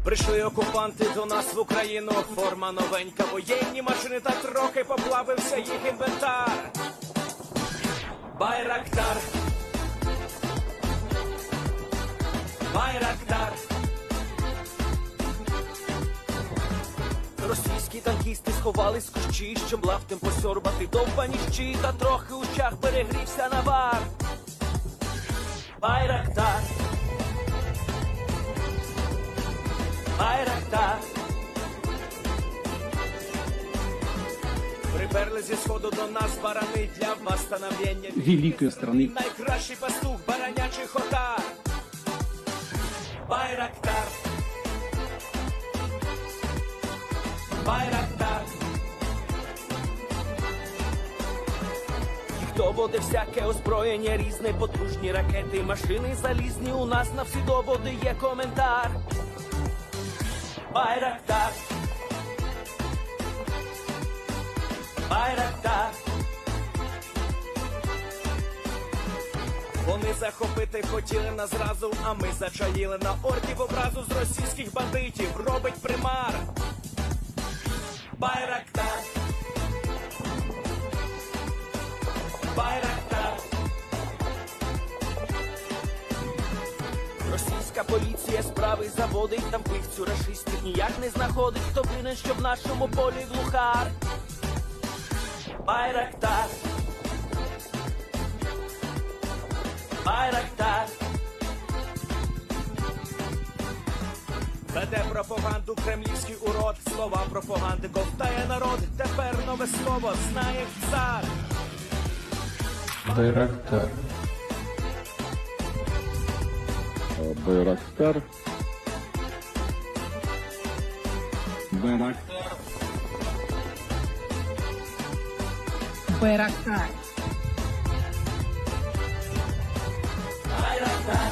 Прийшли окупанти до нас в Україну, форма новенька, воєнні машини та трохи поплавився їх інвентар. Байрактар, Байрактар. Російські Російські танкісти сховались з кущі, щоб лаптем посьорбати довбані щі, та трохи у чах перегрівся навар. Байрактар, Байрактар. Приперли зі сходу до нас барани для восстановлення великої страни. Найкращий пастух баранячих отар. Байрактар, Байрактар. Їх доводи всяке озброєння різне, потужні ракети, машини залізні. У нас на всі доводи є коментар. Байрактар, Байрактар. Вони захопити хотіли нас зразу, а ми зачаїли на ордів образу з російських бандитів. Робить примар. Байрактар, Байрактар. Російська поліція справи заводить, там вбивцю рашистів ніяк не знаходить. Хто винен, що в нашому полі глухар? Байрактар, Байрактар. Веде пропаганду кремлівський урод, слова пропаганди ковтає народ. Тепер нове слово знає цар. Байрактар. Байрактар. Байрактар. Байрактар. Байрактар.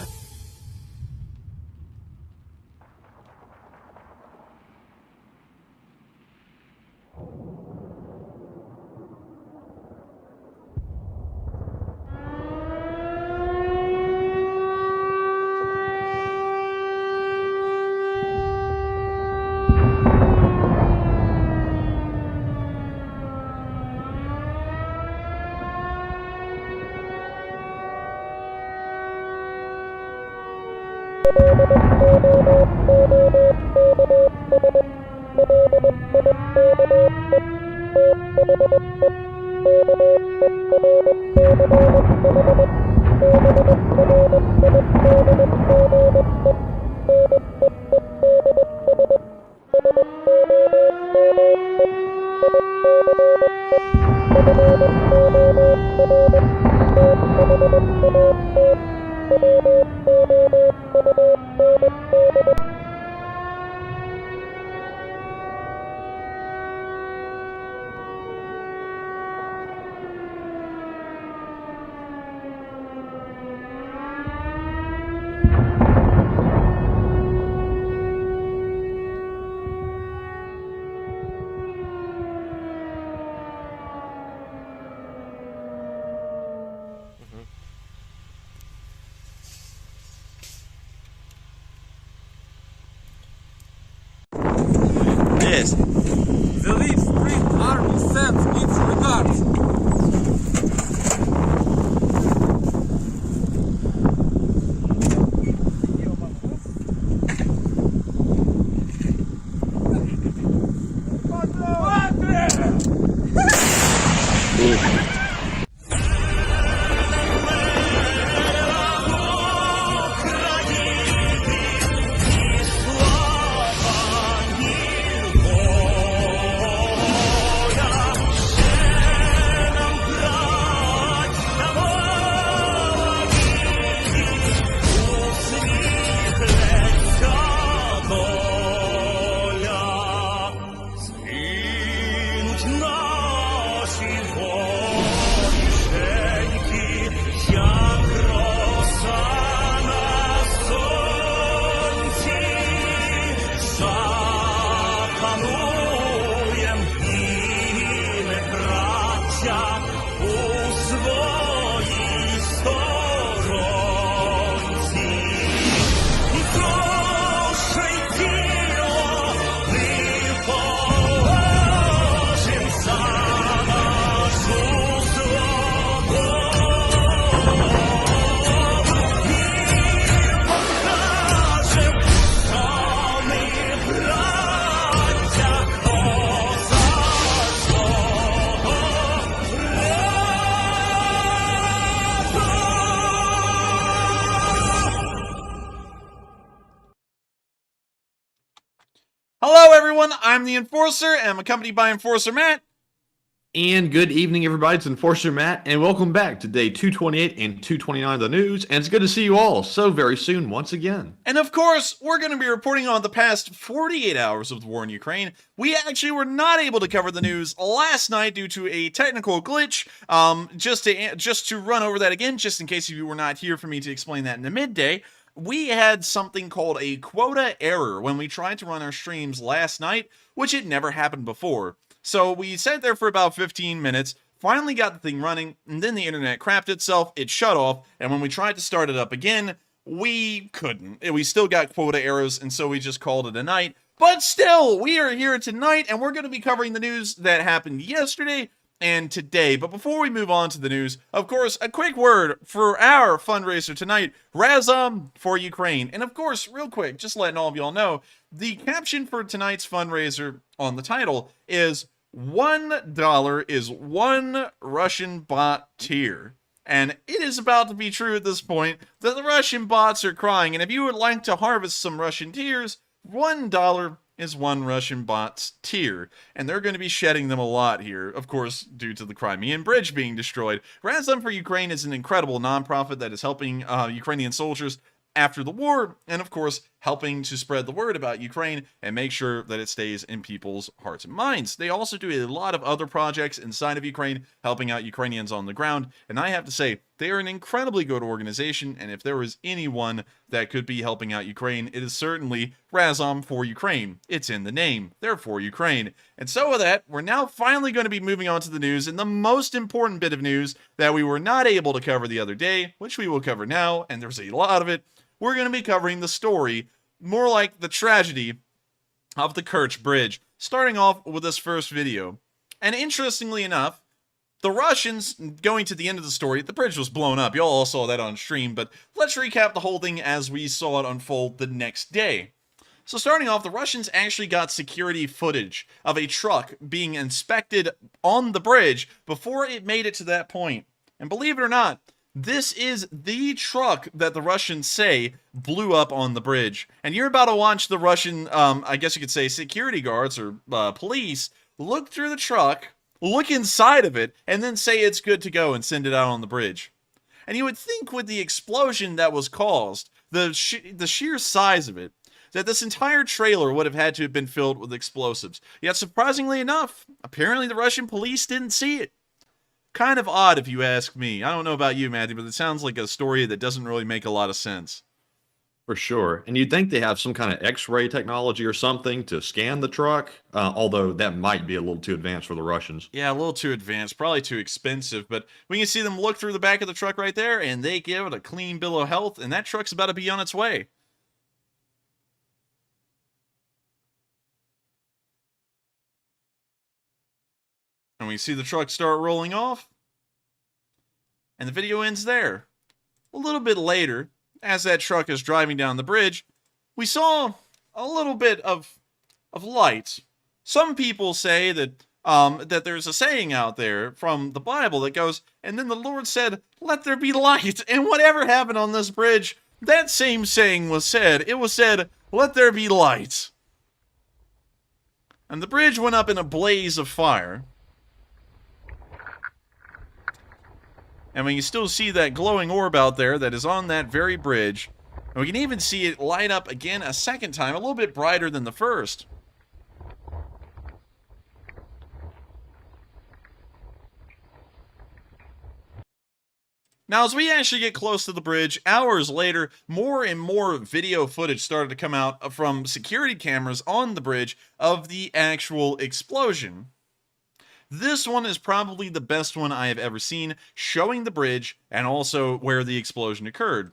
Yes. The Leaf Spring Army sends its regards. Hello everyone, I'm the Enforcer, and I'm accompanied by Enforcer Matt. And good evening, everybody. It's Enforcer Matt, and welcome back to day 228 and 229 of the news. And it's good to see you all so very soon once again. And of course, we're going to be reporting on the past 48 hours of the war in Ukraine. We actually were not able to cover the news last night due to a technical glitch. Just to run over that again, just in case you were not here for me to explain that in the midday. We had something called a quota error when we tried to run our streams last night, which had never happened before. So we sat there for about 15 minutes, finally got the thing running, and then the internet crapped itself, it shut off, and when we tried to start it up again, we couldn't. We still got quota errors, and so we just called it a night. But still, we are here tonight, and we're going to be covering the news that happened yesterday and today. But before we move on to the news, of course, a quick word for our fundraiser tonight, Razom for Ukraine. And of course, real quick, just letting all of y'all know, the caption for tonight's fundraiser on the title is $1 is one Russian bot tier. And it is about to be true at this point that the Russian bots are crying. And if you would like to harvest some Russian tiers, $1 is one Russian bot's tier. And they're going to be shedding them a lot here, of course, due to the Crimean bridge being destroyed. Ransom for Ukraine is an incredible nonprofit that is helping Ukrainian soldiers after the war, and of course, helping to spread the word about Ukraine and make sure that it stays in people's hearts and minds. They also do a lot of other projects inside of Ukraine, helping out Ukrainians on the ground, and I have to say, they are an incredibly good organization, and if there was anyone that could be helping out Ukraine, it is certainly Razom for Ukraine. It's in the name. They're for Ukraine. And so with that, we're now finally going to be moving on to the news, and the most important bit of news that we were not able to cover the other day, which we will cover now, and there's a lot of it. We're going to be covering the story, more like the tragedy of the Kirch bridge, starting off with this first video. And interestingly enough, the Russians, going to the end of the story, the bridge was blown up. Y'all all saw that on stream, but let's recap the whole thing as we saw it unfold the next day. So starting off, the Russians actually got security footage of a truck being inspected on the bridge before it made it to that point. And believe it or not, this is the truck that the Russians say blew up on the bridge. And you're about to watch the Russian, I guess you could say, security guards or police look through the truck, look inside of it, and then say it's good to go and send it out on the bridge. And you would think with the explosion that was caused, the sheer size of it, that this entire trailer would have had to have been filled with explosives. Yet surprisingly enough, apparently the Russian police didn't see it. Kind of odd if you ask me. I don't know about you, Matthew, but it sounds like a story that doesn't really make a lot of sense. For sure. And you'd think they have some kind of X-ray technology or something to scan the truck, although that might be a little too advanced for the Russians. Yeah, a little too advanced, probably too expensive, but we can see them look through the back of the truck right there, and they give it a clean bill of health, and that truck's about to be on its way. And we see the truck start rolling off. And the video ends there. A little bit later, as that truck is driving down the bridge, we saw a little bit of light. Some people say that that there's a saying out there from the Bible that goes, and then the Lord said, "Let there be light." And whatever happened on this bridge, that same saying was said. It was said, "Let there be light." And the bridge went up in a blaze of fire. And we can still see that glowing orb out there that is on that very bridge. And we can even see it light up again a second time, a little bit brighter than the first. Now, as we actually get close to the bridge, hours later, more and more video footage started to come out from security cameras on the bridge of the actual explosion. This one is probably the best one I have ever seen, showing the bridge and also where the explosion occurred.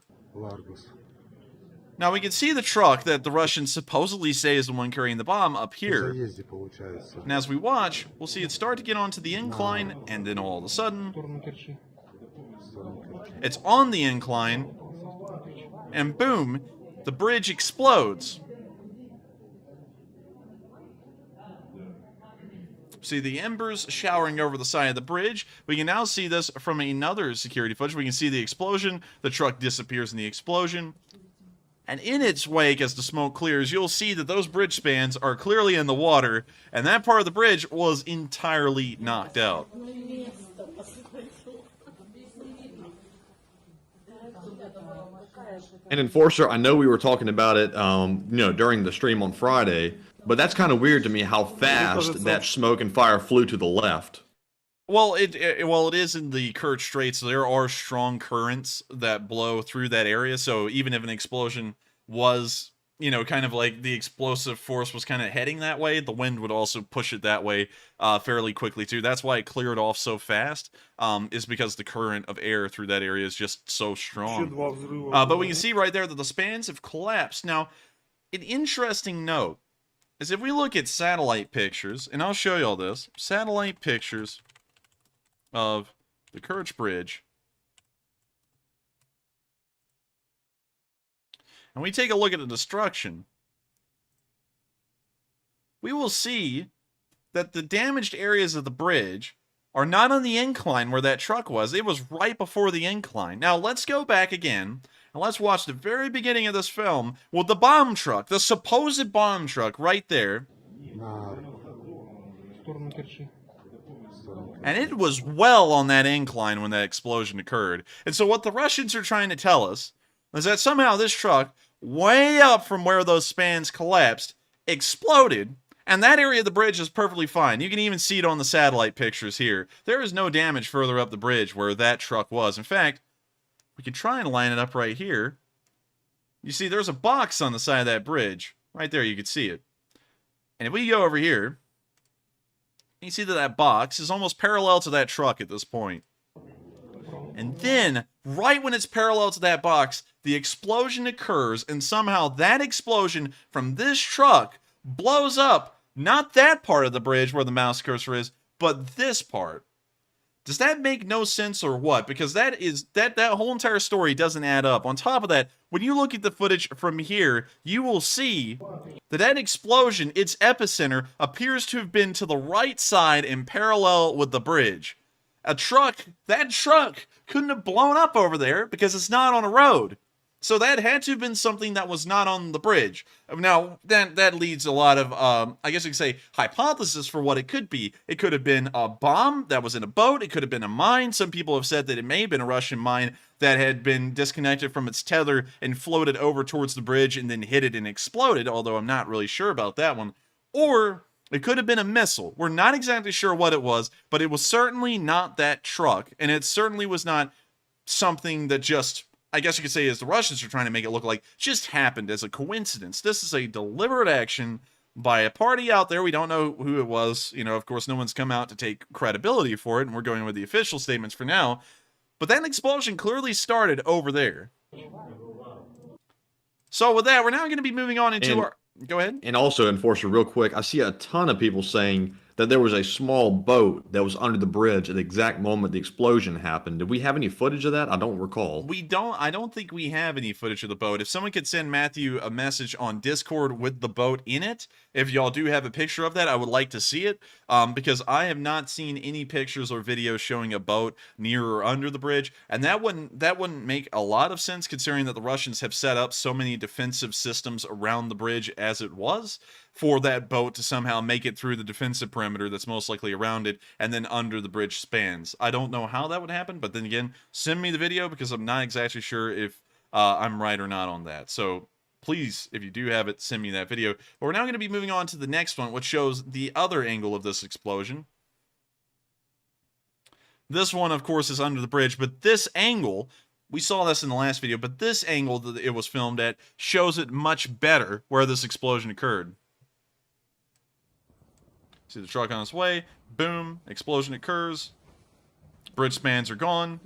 Now we can see the truck that the Russians supposedly say is the one carrying the bomb up here. And as we watch, we'll see it start to get onto the incline, and then all of a sudden, it's on the incline, and boom, the bridge explodes. See the embers showering over the side of the bridge. We can now see this from another security footage. We can see the explosion. The truck disappears in the explosion. And in its wake, as the smoke clears, you'll see that those bridge spans are clearly in the water, and that part of the bridge was entirely knocked out. And Enforcer, I know we were talking about it, during the stream on Friday, but that's kind of weird to me how fast that smoke and fire flew to the left. Well, it is in the Kirch Straits. So there are strong currents that blow through that area. So even if an explosion was, kind of like the explosive force was kind of heading that way, the wind would also push it that way fairly quickly too. That's why it cleared off so fast, is because the current of air through that area is just so strong. But we can see right there that the spans have collapsed. Now, an interesting note is if we look at satellite pictures, and I'll show you all this, satellite pictures of the Kirch Bridge, and we take a look at the destruction, we will see that the damaged areas of the bridge are not on the incline where that truck was. It was right before the incline. Now, let's go back again, and let's watch the very beginning of this film with the bomb truck, the supposed bomb truck right there. And it was well on that incline when that explosion occurred. And so what the Russians are trying to tell us is that somehow this truck, way up from where those spans collapsed, exploded, and that area of the bridge is perfectly fine. You can even see it on the satellite pictures here. There is no damage further up the bridge where that truck was. In fact, we can try and line it up right here. You see, there's a box on the side of that bridge. Right there, you can see it. And if we go over here, you see that that box is almost parallel to that truck at this point. And then, right when it's parallel to that box, the explosion occurs, and somehow that explosion from this truck blows up, not that part of the bridge where the mouse cursor is, but this part. Does that make no sense or what? Because that whole entire story doesn't add up. On top of that, when you look at the footage from here, you will see that that explosion, its epicenter, appears to have been to the right side in parallel with the bridge. That truck couldn't have blown up over there because it's not on a road. So that had to have been something that was not on the bridge. Now, that leads a lot of, I guess you could say, hypothesis for what it could be. It could have been a bomb that was in a boat. It could have been a mine. Some people have said that it may have been a Russian mine that had been disconnected from its tether and floated over towards the bridge and then hit it and exploded, although I'm not really sure about that one. Or it could have been a missile. We're not exactly sure what it was, but it was certainly not that truck, and it certainly was not something that just, I guess you could say, as the Russians are trying to make it look like, just happened as a coincidence. This is a deliberate action by a party out there. We don't know who it was. Of course, no one's come out to take credibility for it, and we're going with the official statements for now. But that explosion clearly started over there. So with that, we're now going to be moving on into our... Go ahead. And also, Enforcer, real quick, I see a ton of people saying that there was a small boat that was under the bridge at the exact moment the explosion happened. Did we have any footage of that? I don't recall. I don't think we have any footage of the boat. If someone could send Matthew a message on Discord with the boat in it, if y'all do have a picture of that, I would like to see it, because I have not seen any pictures or videos showing a boat near or under the bridge, and that wouldn't make a lot of sense considering that the Russians have set up so many defensive systems around the bridge as it was, for that boat to somehow make it through the defensive perimeter that's most likely around it and then under the bridge spans. I don't know how that would happen, but then again, send me the video because I'm not exactly sure if I'm right or not on that. So please, if you do have it, send me that video. But we're now going to be moving on to the next one, which shows the other angle of this explosion. This one, of course, is under the bridge, but this angle, we saw this in the last video, but this angle that it was filmed at shows it much better where this explosion occurred. See the truck on its way, boom, explosion occurs, bridge spans are gone.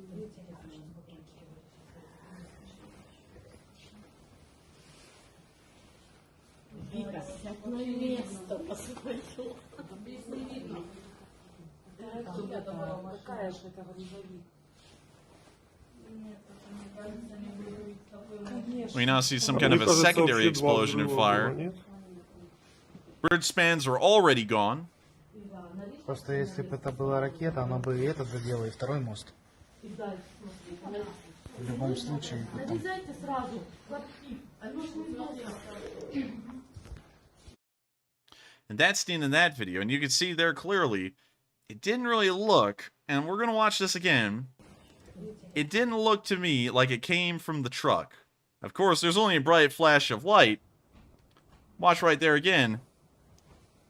We now see some kind of a secondary explosion and fire. Bridge spans are already gone. Просто если бы это была ракета, она бы этот задела и второй мост. В любом случае, потом. And that's the end of that video. And you can see there clearly, it didn't really look, and we're going to watch this again. It didn't look to me like it came from the truck. Of course, there's only a bright flash of light. Watch right there again.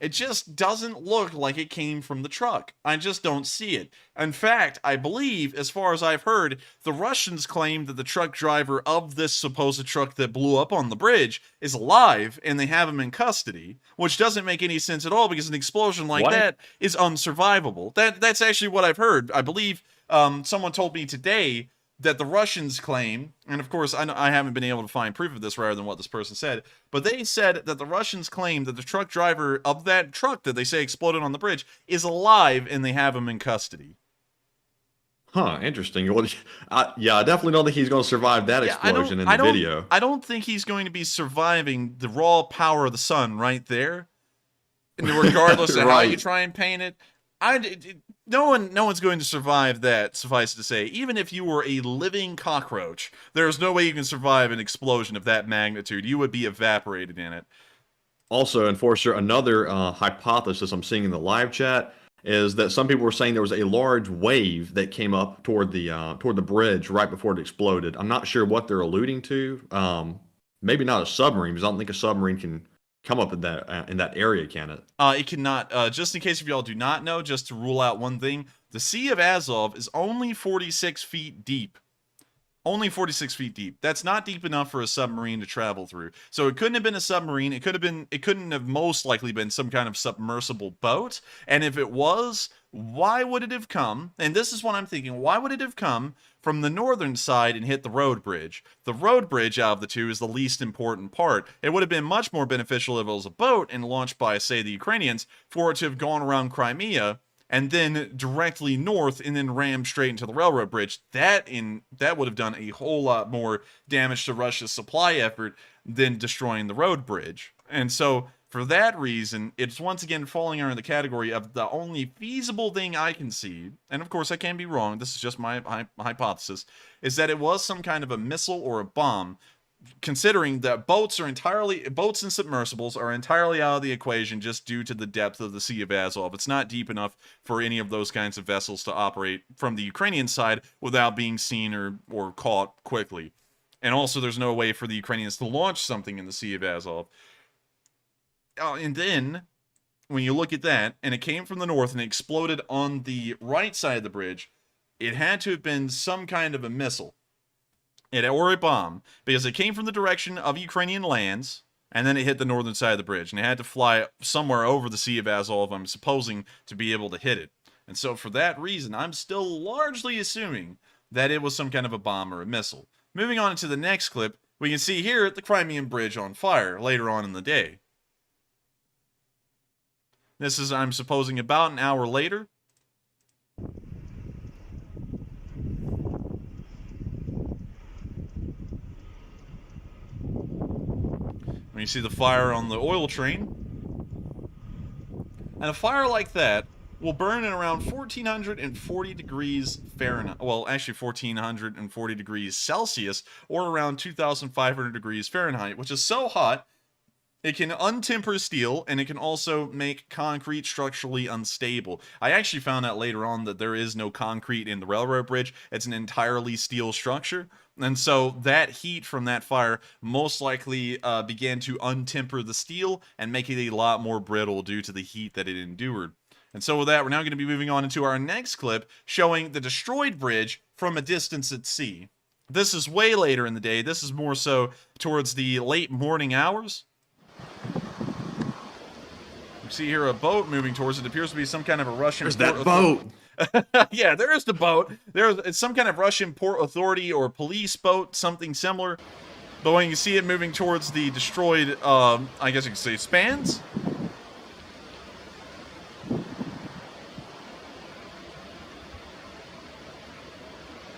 It just doesn't look like it came from the truck. I just don't see it. In fact, I believe, as far as I've heard, the Russians claim that the truck driver of this supposed truck that blew up on the bridge is alive, and they have him in custody, which doesn't make any sense at all because an explosion like that is unsurvivable. That's actually what I've heard. I believe someone told me today that the Russians claim, and of course I haven't been able to find proof of this rather than what this person said, but they said that the Russians claim that the truck driver of that truck that they say exploded on the bridge is alive and they have him in custody. Huh, interesting. Well, yeah, I definitely don't think he's going to survive that explosion in the video. I don't think he's going to be surviving the raw power of the sun right there. And regardless of how you try and paint it, no one's going to survive that, suffice to say. Even if you were a living cockroach, there's no way you can survive an explosion of that magnitude. You would be evaporated in it. Also, Enforcer, another hypothesis I'm seeing in the live chat is that some people were saying there was a large wave that came up toward the bridge right before it exploded. I'm not sure what they're alluding to. Maybe not a submarine, because I don't think a submarine can come up in that area, can it? It cannot. Just in case if y'all do not know, just to rule out one thing, the Sea of Azov is only 46 feet deep. Only 46 feet deep. That's not deep enough for a submarine to travel through. So it couldn't have been a submarine. It couldn't have most likely been some kind of submersible boat. And if it was, why would it have come? And this is what I'm thinking. Why would it have come from the northern side and hit the road bridge? The road bridge out of the two is the least important part. It would have been much more beneficial if it was a boat and launched by, say, the Ukrainians for it to have gone around Crimea and then directly north and then rammed straight into the railroad bridge. That would have done a whole lot more damage to Russia's supply effort than destroying the road bridge. And so, for that reason, it's once again falling under the category of the only feasible thing I can see, and of course I can be wrong, this is just my hypothesis, is that it was some kind of a missile or a bomb, considering that boats and submersibles are entirely out of the equation just due to the depth of the Sea of Azov. It's not deep enough for any of those kinds of vessels to operate from the Ukrainian side without being seen or caught quickly. And also there's no way for the Ukrainians to launch something in the Sea of Azov. And then, when you look at that, and it came from the north and it exploded on the right side of the bridge, it had to have been some kind of a missile. Or a bomb, because it came from the direction of Ukrainian lands, and then it hit the northern side of the bridge, and it had to fly somewhere over the Sea of Azov, I'm supposing, to be able to hit it. And so for that reason, I'm still largely assuming that it was some kind of a bomb or a missile. Moving on to the next clip, we can see here the Crimean bridge on fire later on in the day. This is, I'm supposing, about an hour later. When you see the fire on the oil train. And a fire like that will burn at around 1440 degrees Fahrenheit. Well, actually 1440 degrees Celsius, or around 2500 degrees Fahrenheit, which is so hot it can untemper steel, and it can also make concrete structurally unstable. I actually found out later on that there is no concrete in the railroad bridge. It's an entirely steel structure. And so that heat from that fire most likely began to untemper the steel and make it a lot more brittle due to the heat that it endured. And so with that, we're now going to be moving on into our next clip showing the destroyed bridge from a distance at sea. This is way later in the day. This is more so towards the late morning hours. You see here a boat moving towards it. Appears to be some kind of a Russian There's that boat. Yeah, there is the boat. It's some kind of Russian port authority or police boat, something similar. But when you see it moving towards the destroyed, I guess you could say spans.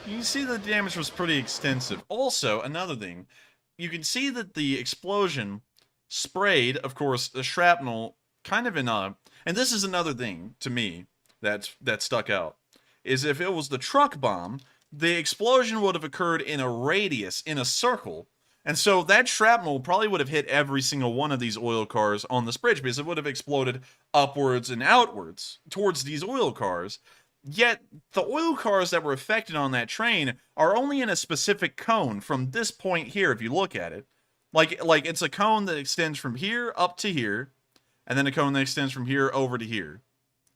You can see the damage was pretty extensive. Also, another thing, you can see that the explosion sprayed, of course, the shrapnel kind of in a, and this is another thing to me that stuck out, is if it was the truck bomb, the explosion would have occurred in a radius, in a circle. And so that shrapnel probably would have hit every single one of these oil cars on this bridge because it would have exploded upwards and outwards towards these oil cars. Yet the oil cars that were affected on that train are only in a specific cone from this point here, if you look at it. Like it's a cone that extends from here up to here, and then a cone that extends from here over to here.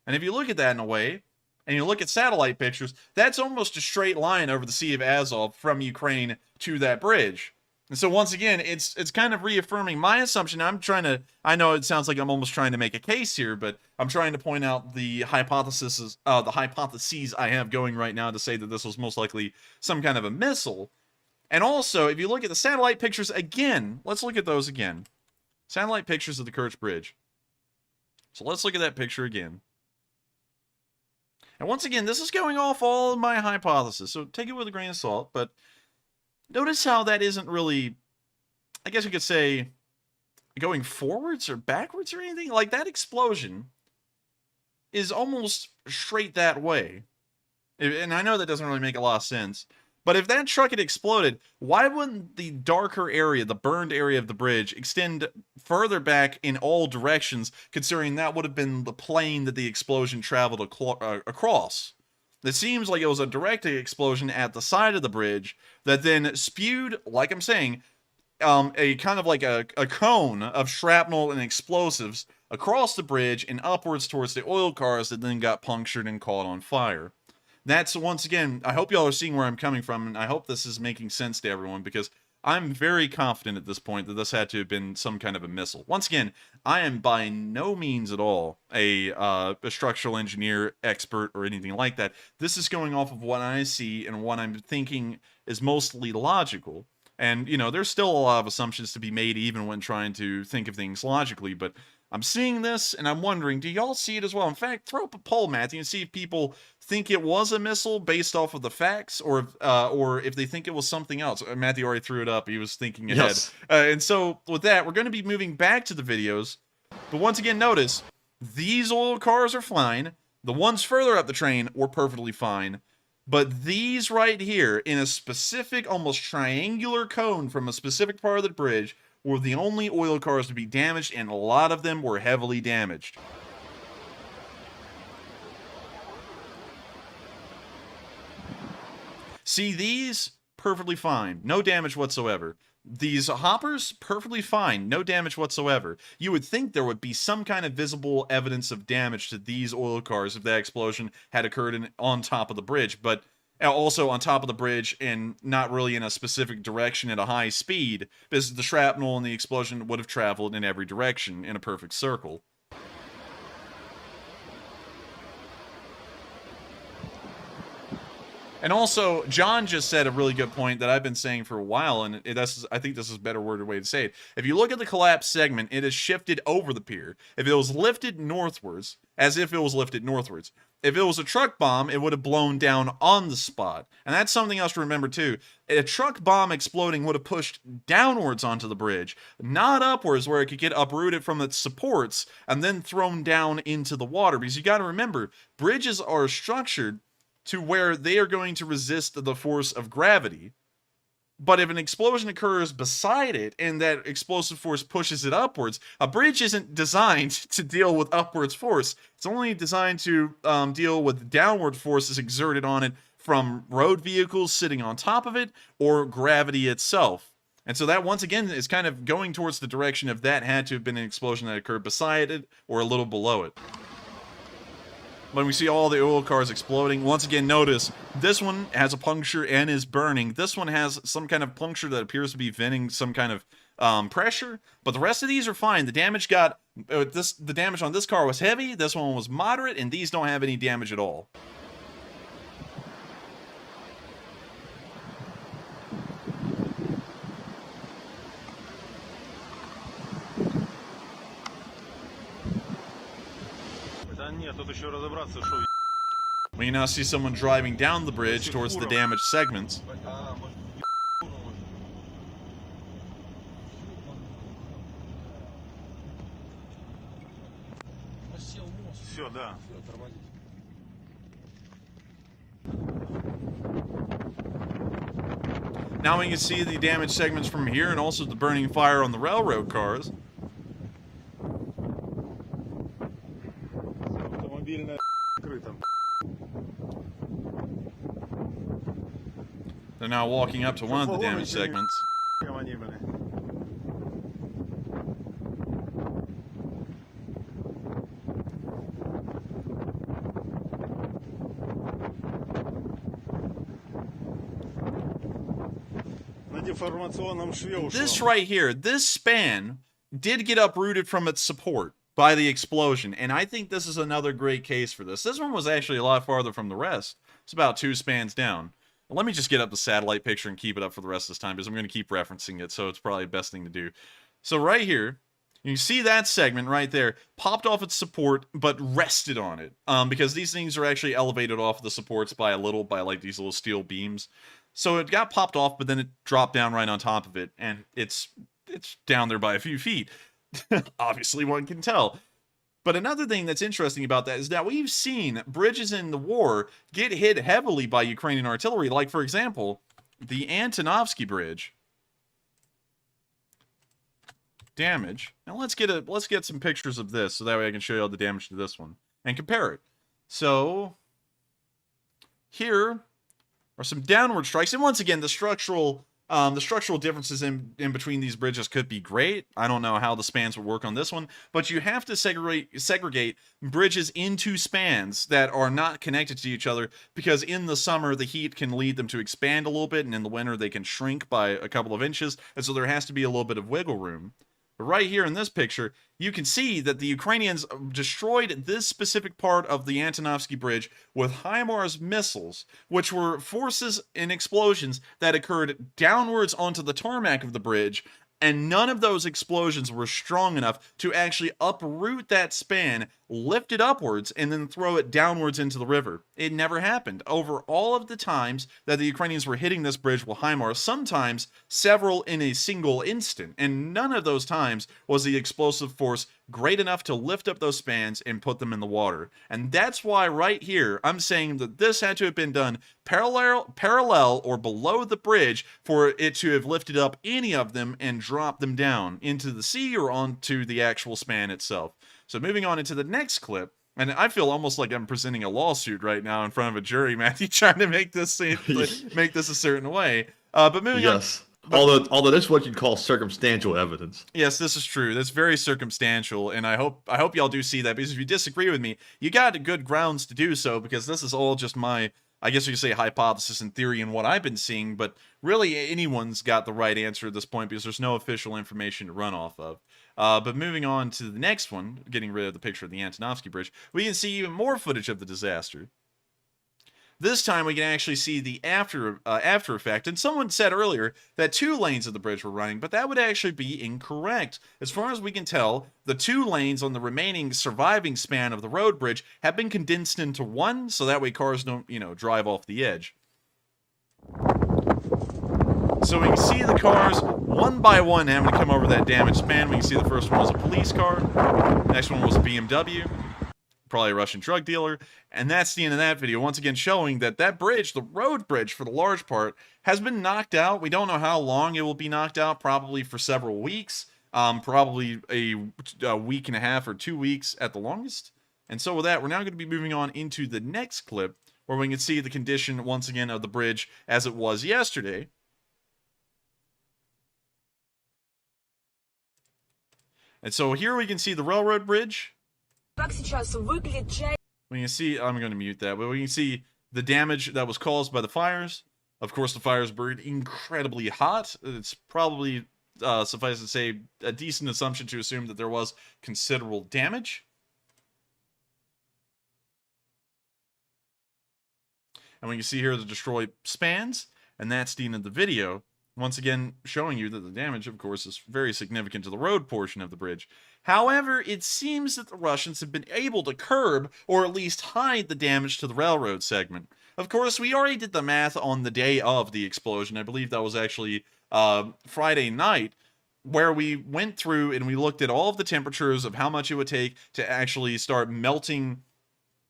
And if you look at that in a way, and you look at satellite pictures, that's almost a straight line over the Sea of Azov from Ukraine to that bridge. And so once again, it's kind of reaffirming my assumption. I know it sounds like I'm almost trying to make a case here, but I'm trying to point out the hypotheses I have going right now to say that this was most likely some kind of a missile. And also, if you look at the satellite pictures again, let's look at those again. Satellite pictures of the Kirch Bridge. So let's look at that picture again. And once again, this is going off all of my hypothesis, so take it with a grain of salt, but notice how that isn't really, I guess you could say, going forwards or backwards or anything. Like, that explosion is almost straight that way. And I know that doesn't really make a lot of sense. But if that truck had exploded, why wouldn't the darker area, the burned area of the bridge, extend further back in all directions, considering that would have been the plane that the explosion traveled across? It seems like it was a direct explosion at the side of the bridge that then spewed, like I'm saying, a kind of like a cone of shrapnel and explosives across the bridge and upwards towards the oil cars that then got punctured and caught on fire. That's, once again, I hope y'all are seeing where I'm coming from, and I hope this is making sense to everyone, because I'm very confident at this point that this had to have been some kind of a missile. Once again, I am by no means at all a structural engineer expert or anything like that. This is going off of what I see and what I'm thinking is mostly logical. And, you know, there's still a lot of assumptions to be made even when trying to think of things logically, but I'm seeing this, and I'm wondering, do y'all see it as well? In fact, throw up a poll, Matthew, and see if people think it was a missile based off of the facts, or if they think it was something else. Matthew already threw it up. He was thinking ahead. Yes. And so, with that, we're going to be moving back to the videos. But once again, notice, these oil cars are fine. The ones further up the train were perfectly fine. But these right here, in a specific, almost triangular cone from a specific part of the bridge, were the only oil cars to be damaged, and a lot of them were heavily damaged. See, these, perfectly fine. No damage whatsoever. These hoppers, perfectly fine. No damage whatsoever. You would think there would be some kind of visible evidence of damage to these oil cars if that explosion had occurred on top of the bridge, but also on top of the bridge and not really in a specific direction at a high speed, because the shrapnel and the explosion would have traveled in every direction in a perfect circle. And also, John just said a really good point that I've been saying for a while, and I think this is a better worded way to say it. If you look at the collapse segment, it is shifted over the pier. If it was lifted northwards, as if it was lifted northwards, if it was a truck bomb, it would have blown down on the spot. And that's something else to remember too. A truck bomb exploding would have pushed downwards onto the bridge, not upwards where it could get uprooted from its supports and then thrown down into the water. Because you got to remember, bridges are structured to where they are going to resist the force of gravity. But if an explosion occurs beside it and that explosive force pushes it upwards, a bridge isn't designed to deal with upwards force. It's only designed to deal with downward forces exerted on it from road vehicles sitting on top of it or gravity itself. And so that, once again, is kind of going towards the direction of that had to have been an explosion that occurred beside it or a little below it. When we see all the oil cars exploding, once again, notice this one has a puncture and is burning. This one has some kind of puncture that appears to be venting some kind of pressure, but the rest of these are fine. The damage the damage on this car was heavy, this one was moderate, and these don't have any damage at all. We now see someone driving down the bridge towards the damaged segments. Now we can see the damaged segments from here and also the burning fire on the railroad cars. They're now walking up to one of the damaged segments. This right here, this span did get uprooted from its support by the explosion, and I think this is another great case for this. This one was actually a lot farther from the rest. It's about 2 spans down. Let me just get up the satellite picture and keep it up for the rest of this time, because I'm going to keep referencing it, so it's probably the best thing to do. So right here, you see that segment right there, popped off its support, but rested on it. Because these things are actually elevated off the supports by a little, by like these little steel beams. So it got popped off, but then it dropped down right on top of it, and it's down there by a few feet. Obviously, one can tell. But another thing that's interesting about that is that we've seen bridges in the war get hit heavily by Ukrainian artillery. Like, for example, the Antonovsky Bridge. Damage. Now let's get some pictures of this, so that way I can show you all the damage to this one and compare it. So here are some downward strikes, and once again, the structural differences in between these bridges could be great. I don't know how the spans would work on this one, but you have to segregate bridges into spans that are not connected to each other, because in the summer the heat can lead them to expand a little bit, and in the winter they can shrink by a couple of inches, and so there has to be a little bit of wiggle room. But right here in this picture, you can see that the Ukrainians destroyed this specific part of the Antonovsky Bridge with HIMARS missiles, which were forces and explosions that occurred downwards onto the tarmac of the bridge, and none of those explosions were strong enough to actually uproot that span, lift it upwards, and then throw it downwards into the river. It never happened. Over all of the times that the Ukrainians were hitting this bridge with HIMARS, sometimes several in a single instant, and none of those times was the explosive force great enough to lift up those spans and put them in the water. And that's why right here, I'm saying that this had to have been done parallel or below the bridge for it to have lifted up any of them and dropped them down into the sea or onto the actual span itself. So moving on into the next clip, and I feel almost like I'm presenting a lawsuit right now in front of a jury, Matthew, trying to make this make this a certain way. But moving on. Although this is what you'd call circumstantial evidence. Yes, this is true. That's very circumstantial, and I hope y'all do see that, because if you disagree with me, you got good grounds to do so, because this is all just my, I guess you could say, hypothesis and theory and what I've been seeing, but really anyone's got the right answer at this point, because there's no official information to run off of. But moving on to the next one, getting rid of the picture of the Antonovsky Bridge, we can see even more footage of the disaster. This time we can actually see the after effect, and someone said earlier that 2 lanes of the bridge were running, but that would actually be incorrect. As far as we can tell, the 2 lanes on the remaining surviving span of the road bridge have been condensed into 1, so that way cars don't, drive off the edge. So we can see the cars one by one having to come over that damaged span. We can see the first one was a police car, next one was a BMW, probably a Russian drug dealer, and that's the end of that video. Once again, showing that that bridge, the road bridge for the large part, has been knocked out. We don't know how long it will be knocked out, probably for several weeks, probably a week and a half or 2 weeks at the longest. And so with that, we're now going to be moving on into the next clip, where we can see the condition, once again, of the bridge as it was yesterday. And so here we can see the railroad bridge. We can see, I'm going to mute that, but we can see the damage that was caused by the fires. Of course, the fires burned incredibly hot. It's probably, suffice to say, a decent assumption to assume that there was considerable damage. And we can see here the destroyed spans, and that's the end of the video. Once again, showing you that the damage, of course, is very significant to the road portion of the bridge. However, it seems that the Russians have been able to curb, or at least hide, the damage to the railroad segment. Of course, we already did the math on the day of the explosion. I believe that was actually Friday night, where we went through and we looked at all of the temperatures of how much it would take to actually start melting,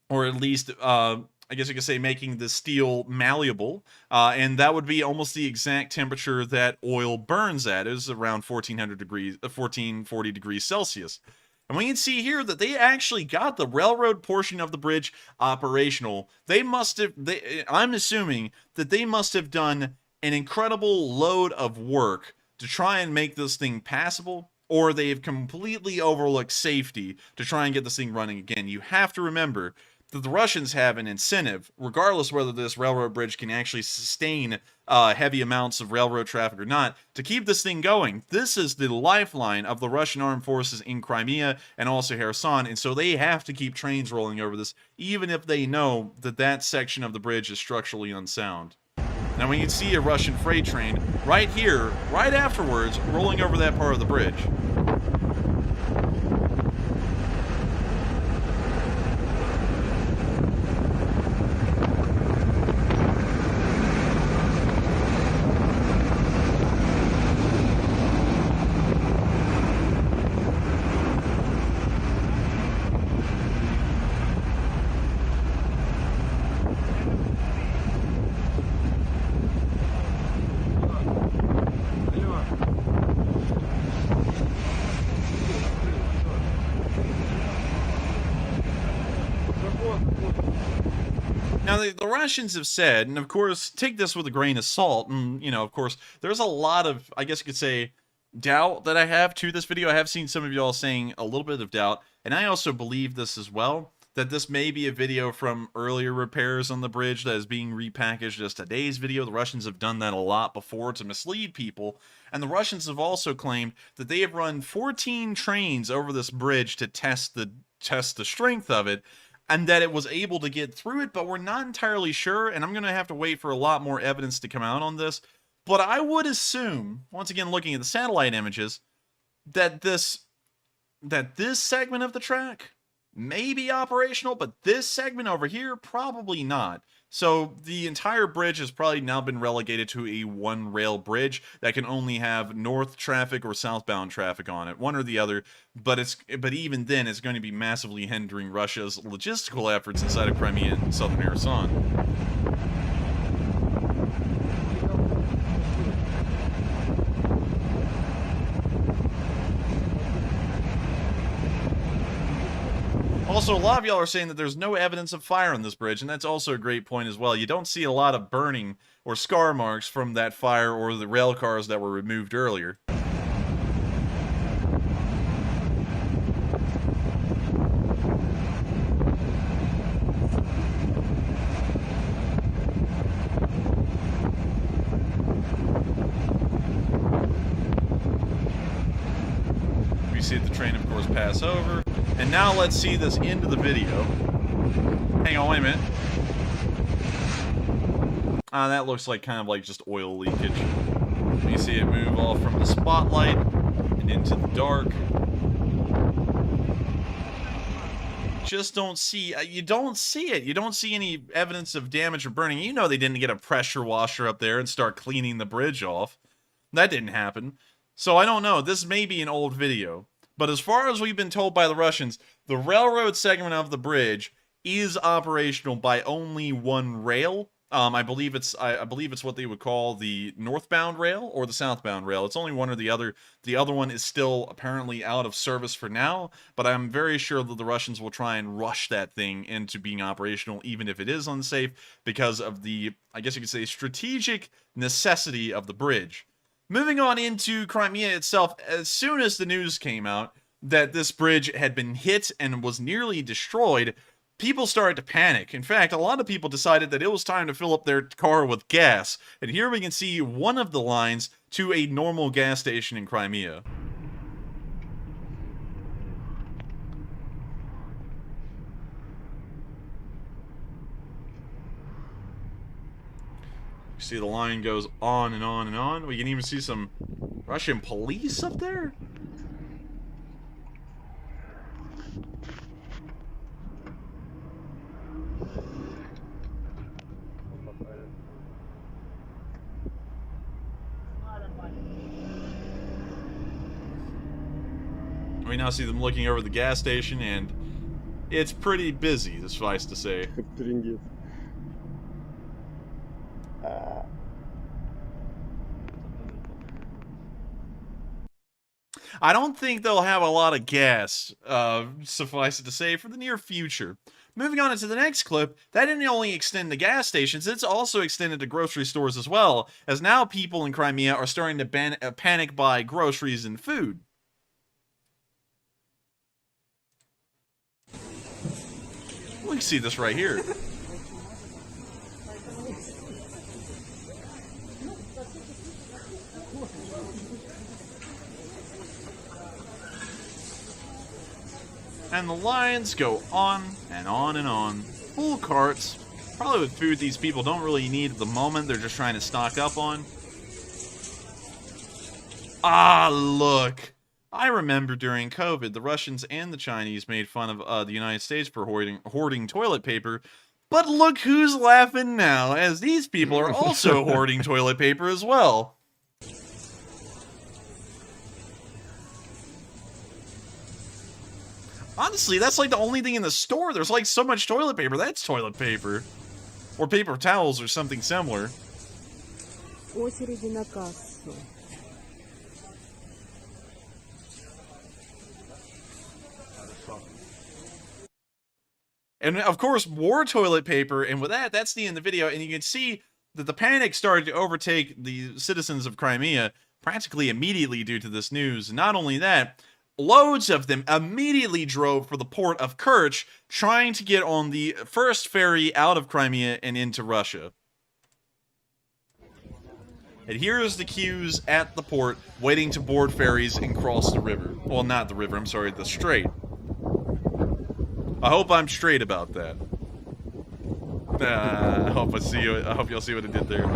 or at least I guess you could say, making the steel malleable, and that would be almost the exact temperature that oil burns at. It is around 1440 degrees Celsius. And we can see here that they actually got the railroad portion of the bridge operational. I'm assuming that they must have done an incredible load of work to try and make this thing passable, or they've completely overlooked safety to try and get this thing running again. You have to remember that the Russians have an incentive, regardless whether this railroad bridge can actually sustain heavy amounts of railroad traffic or not, to keep this thing going. This is the lifeline of the Russian armed forces in Crimea and also Kherson, and so they have to keep trains rolling over this, even if they know that that section of the bridge is structurally unsound. Now we can see a Russian freight train right here, right afterwards, rolling over that part of the bridge. Now, the Russians have said, and of course, take this with a grain of salt, and, you know, of course, there's a lot of, I guess you could say, doubt that I have to this video. I have seen some of y'all saying a little bit of doubt, and I also believe this as well, that this may be a video from earlier repairs on the bridge that is being repackaged as today's video. The Russians have done that a lot before to mislead people, and the Russians have also claimed that they have run 14 trains over this bridge to test the strength of it, and that it was able to get through it, but we're not entirely sure, and I'm going to have to wait for a lot more evidence to come out on this. But I would assume, once again looking at the satellite images, that this segment of the track may be operational, but this segment over here, probably not. So the entire bridge has probably now been relegated to a one-rail bridge that can only have north traffic or southbound traffic on it, one or the other. But even then, it's going to be massively hindering Russia's logistical efforts inside of Crimea and southern Kherson. Also, a lot of y'all are saying that there's no evidence of fire on this bridge, and that's also a great point as well. You don't see a lot of burning or scar marks from that fire or the rail cars that were removed earlier. We see the train, of course, pass over. And now let's see this end of the video. Hang on, wait a minute. That looks like kind of like just oil leakage. You see it move off from the spotlight and into the dark. Just don't see, you don't see it. You don't see any evidence of damage or burning. You know they didn't get a pressure washer up there and start cleaning the bridge off. That didn't happen. So I don't know. This may be an old video. But as far as we've been told by the Russians, the railroad segment of the bridge is operational by only one rail. I believe it's what they would call the northbound rail or the southbound rail. It's only one or the other. The other one is still apparently out of service for now, but I'm very sure that the Russians will try and rush that thing into being operational, even if it is unsafe, because of the, I guess you could say, strategic necessity of the bridge. Moving on into Crimea itself, as soon as the news came out that this bridge had been hit and was nearly destroyed, people started to panic. In fact, a lot of people decided that it was time to fill up their car with gas. And here we can see one of the lines to a normal gas station in Crimea. See the line goes on and on and on. We can even see some Russian police up there. We now see them looking over the gas station, and it's pretty busy, suffice to say. I don't think they'll have a lot of gas, suffice it to say, for the near future. Moving on into the next clip, that didn't only extend to gas stations, it's also extended to grocery stores as well, as now people in Crimea are starting to panic buy groceries and food. We can see this right here. And the lines go on and on and on. Full carts, probably with food these people don't really need at the moment, they're just trying to stock up on. Ah, look. I remember during COVID, the Russians and the Chinese made fun of the United States for hoarding toilet paper. But look who's laughing now, as these people are also hoarding toilet paper as well. Honestly, that's like the only thing in the store. There's like so much toilet paper. That's toilet paper. Or paper towels or something similar. And of course, more toilet paper. And with that, that's the end of the video. And you can see that the panic started to overtake the citizens of Crimea practically immediately due to this news. Not only that, loads of them immediately drove for the port of Kirch, trying to get on the first ferry out of Crimea and into Russia. And here is the queues at the port, waiting to board ferries and cross the river. Well, not the river, I'm sorry, the strait. I hope I'm straight about that. I hope y'all see what I did there.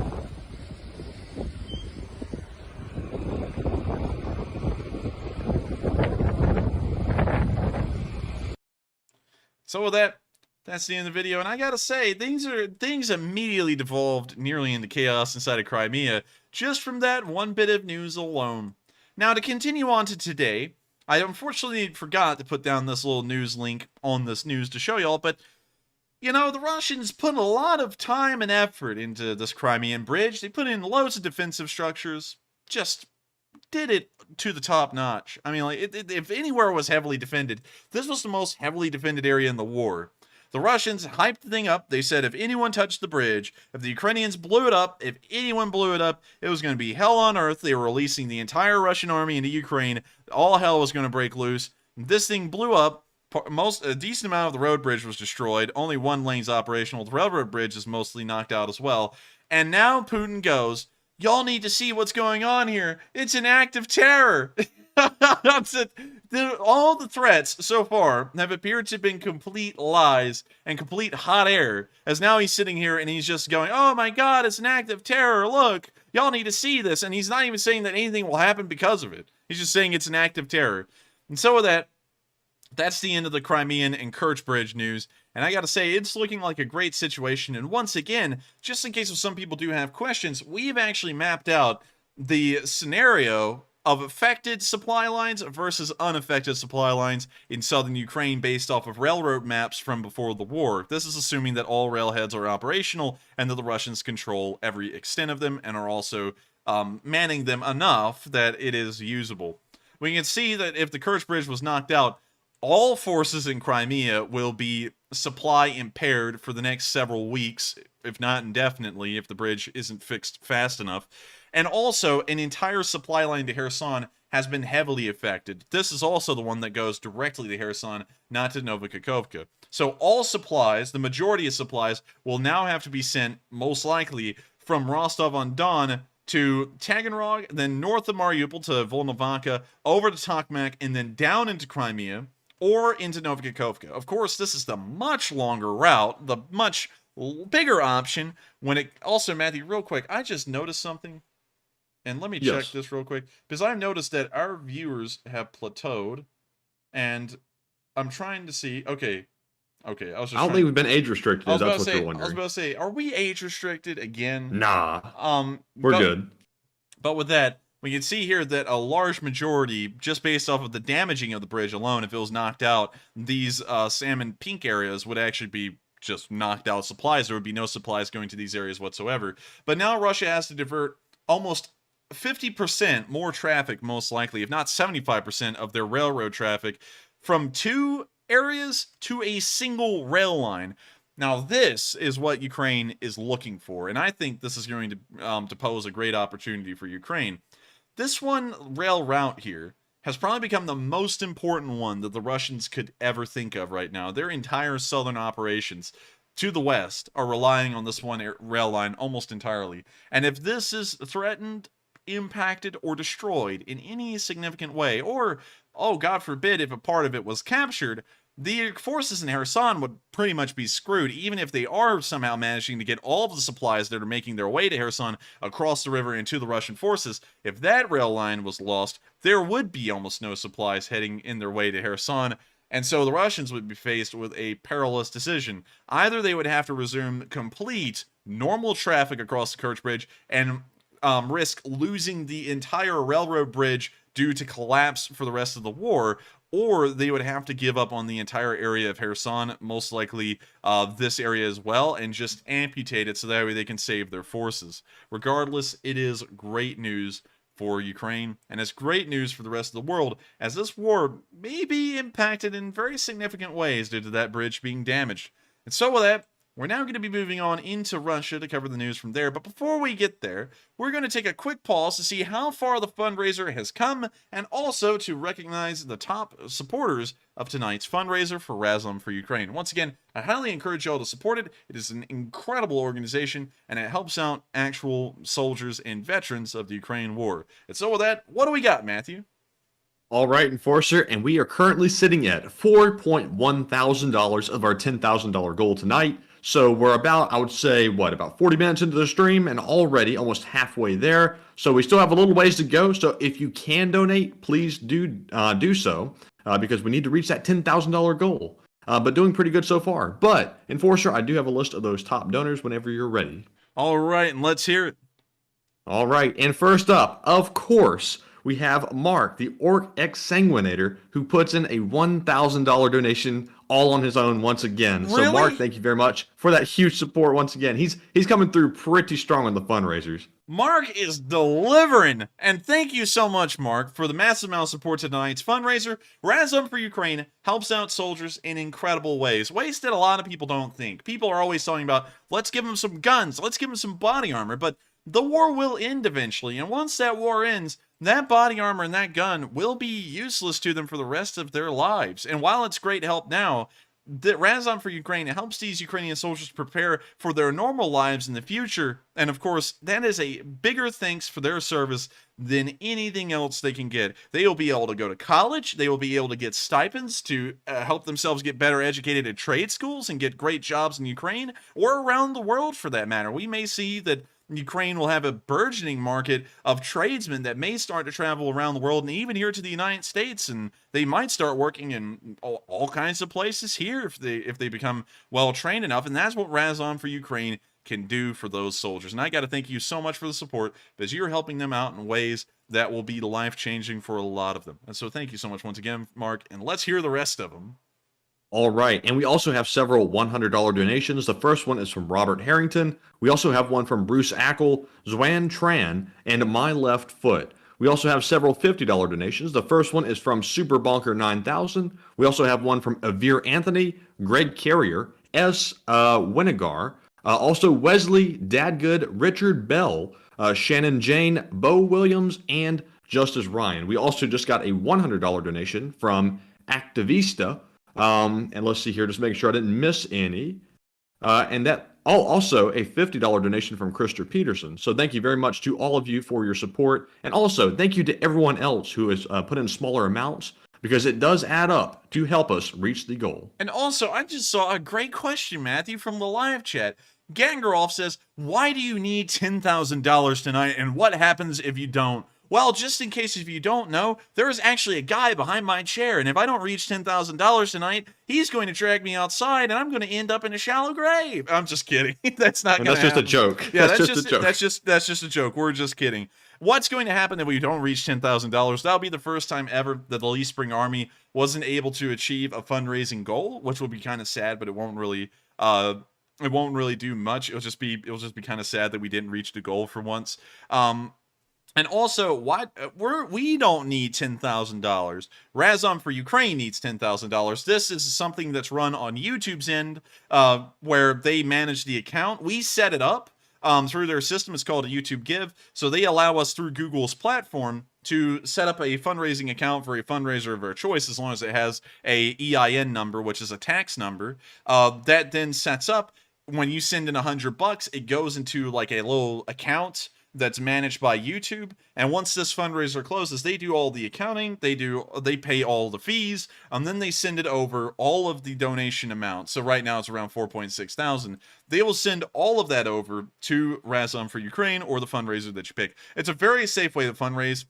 So with that, that's the end of the video, and I gotta say, things immediately devolved nearly into chaos inside of Crimea, just from that one bit of news alone. Now, to continue on to today, I unfortunately forgot to put down this little news link on this news to show y'all, but, you know, the Russians put a lot of time and effort into this Crimean bridge. They put in loads of defensive structures, just did it to the top notch. I mean, like, if anywhere was heavily defended, this was the most heavily defended area in the war. The Russians hyped the thing up. They said if anyone touched the bridge, if the Ukrainians blew it up, if anyone blew it up, it was going to be hell on earth. They were releasing the entire Russian army into Ukraine. All hell was going to break loose. This thing blew up. A decent amount of the road bridge was destroyed. Only one lane's operational. The railroad bridge is mostly knocked out as well. And now Putin goes, y'all need to see what's going on here. It's an act of terror. All the threats so far have appeared to have been complete lies and complete hot air, as now he's sitting here and he's just going, oh my god, it's an act of terror, look, y'all need to see this, and he's not even saying that anything will happen because of it. He's just saying it's an act of terror. And so with that, that's the end of the Crimean and Kirch Bridge news, and I gotta say, it's looking like a great situation, and once again, just in case some people do have questions, we've actually mapped out the scenario of affected supply lines versus unaffected supply lines in southern Ukraine based off of railroad maps from before the war. This is assuming that all railheads are operational and that the Russians control every extent of them and are also manning them enough that it is usable. We can see that if the Kerch Bridge was knocked out, all forces in Crimea will be supply impaired for the next several weeks, if not indefinitely, if the bridge isn't fixed fast enough. And also, an entire supply line to Kherson has been heavily affected. This is also the one that goes directly to Kherson, not to Novokakhovka. So all supplies, the majority of supplies, will now have to be sent, most likely, from Rostov-on-Don to Taganrog, then north of Mariupol to Volnovakha, over to Tokmak, and then down into Crimea, or into Novokakhovka. Of course, this is the much longer route, the much bigger option, when it... Also, Matthew, real quick, I just noticed something. And let me check this real quick, because I've noticed that our viewers have plateaued, and I'm trying to see. Okay, I was just. I don't think we've been age restricted. That's what you're wondering. I was about to say, are we age restricted again? Nah. We're good. But with that, we can see here that a large majority, just based off of the damaging of the bridge alone, if it was knocked out, these salmon pink areas would actually be just knocked out supplies. There would be no supplies going to these areas whatsoever. But now Russia has to divert almost 50% more traffic, most likely, if not 75% of their railroad traffic from 2 areas to a single rail line. Now, this is what Ukraine is looking for, and I think this is going to pose a great opportunity for Ukraine. This one rail route here has probably become the most important one that the Russians could ever think of right now. Their entire southern operations to the west are relying on this one rail line almost entirely. And if this is threatened, impacted, or destroyed in any significant way, or, oh, God forbid, if a part of it was captured, the forces in Kherson would pretty much be screwed, even if they are somehow managing to get all of the supplies that are making their way to Kherson across the river into the Russian forces. If that rail line was lost, there would be almost no supplies heading in their way to Kherson, and so the Russians would be faced with a perilous decision. Either they would have to resume complete normal traffic across the Kirch Bridge and risk losing the entire railroad bridge due to collapse for the rest of the war, or they would have to give up on the entire area of Kherson, most likely this area as well, and just amputate it so that way they can save their forces. Regardless, it is great news for Ukraine, and it's great news for the rest of the world, as this war may be impacted in very significant ways due to that bridge being damaged. And so with that, we're now going to be moving on into Russia to cover the news from there, but before we get there, we're going to take a quick pause to see how far the fundraiser has come, and also to recognize the top supporters of tonight's fundraiser for Razom for Ukraine. Once again, I highly encourage y'all to support it. It is an incredible organization, and it helps out actual soldiers and veterans of the Ukraine war. And so with that, what do we got, Matthew? All right, Enforcer, and we are currently sitting at $4.1 thousand of our $10,000 goal tonight. So we're about, I would say, about 40 minutes into the stream and already almost halfway there. So we still have a little ways to go. So if you can donate, please do so because we need to reach that $10,000 goal. But doing pretty good so far. But, Enforcer, I do have a list of those top donors whenever you're ready. All right, and let's hear it. All right, and first up, of course, we have Mark, the Orc Exsanguinator, who puts in a $1,000 donation all on his own once again. Really? So, Mark, thank you very much for that huge support once again. He's coming through pretty strong on the fundraisers. Mark is delivering, and thank you so much, Mark, for the massive amount of support to tonight's fundraiser. Razom for Ukraine helps out soldiers in incredible ways that a lot of people don't think. People are always talking about, let's give them some guns, let's give them some body armor, but the war will end eventually, and once that war ends, that body armor and that gun will be useless to them for the rest of their lives. And while it's great help now, the Razom for Ukraine helps these Ukrainian soldiers prepare for their normal lives in the future. And of course, that is a bigger thanks for their service than anything else they can get. They will be able to go to college. They will be able to get stipends to help themselves get better educated at trade schools and get great jobs in Ukraine or around the world for that matter. We may see that Ukraine will have a burgeoning market of tradesmen that may start to travel around the world and even here to the United States, and they might start working in all kinds of places here if they become well trained enough. And that's what Razom for Ukraine can do for those soldiers. And I got to thank you so much for the support, because you're helping them out in ways that will be life-changing for a lot of them. And so thank you so much once again, Mark, and let's hear the rest of them. All right, and we also have several $100 donations. The first one is from Robert Harrington. We also have one from Bruce Ackle, Zwan Tran, and My Left Foot. We also have several $50 donations. The first one is from Super Bonker 9000. We also have one from Avir Anthony, Greg Carrier, S. Winigar, also Wesley Dadgood, Richard Bell, Shannon Jane, Bo Williams, and Justice Ryan. We also just got a $100 donation from Activista. And let's see here, just making sure I didn't miss any. And that also a $50 donation from Krister Peterson. So thank you very much to all of you for your support. And also thank you to everyone else who has put in smaller amounts, because it does add up to help us reach the goal. And also, I just saw a great question, Matthew, from the live chat. Gangaroff says, why do you need $10,000 tonight, and what happens if you don't? Well, just in case if you don't know, there is actually a guy behind my chair, and if I don't reach $10,000 tonight, he's going to drag me outside, and I'm going to end up in a shallow grave. I'm just kidding. That's not going to happen. That's just a joke. Yeah, that's just a joke. That's just a joke. We're just kidding. What's going to happen if we don't reach $10,000? That'll be the first time ever that the Lee Spring Army wasn't able to achieve a fundraising goal, which will be kind of sad, but it won't really do much. It'll just be kind of sad that we didn't reach the goal for once. And also, we don't need $10,000. Razom for Ukraine needs $10,000. This is something that's run on YouTube's end, where they manage the account. We set it up through their system. It's called a YouTube Give. So they allow us through Google's platform to set up a fundraising account for a fundraiser of our choice, as long as it has a EIN number, which is a tax number. That then sets up when you send in $100, it goes into like a little account that's managed by YouTube, and once this fundraiser closes, they do all the accounting, they pay all the fees, and then they send it over all of the donation amount. So right now it's around 4.6 thousand. They will send all of that over to Razom for Ukraine or the fundraiser that you pick. It's a very safe way to fundraise.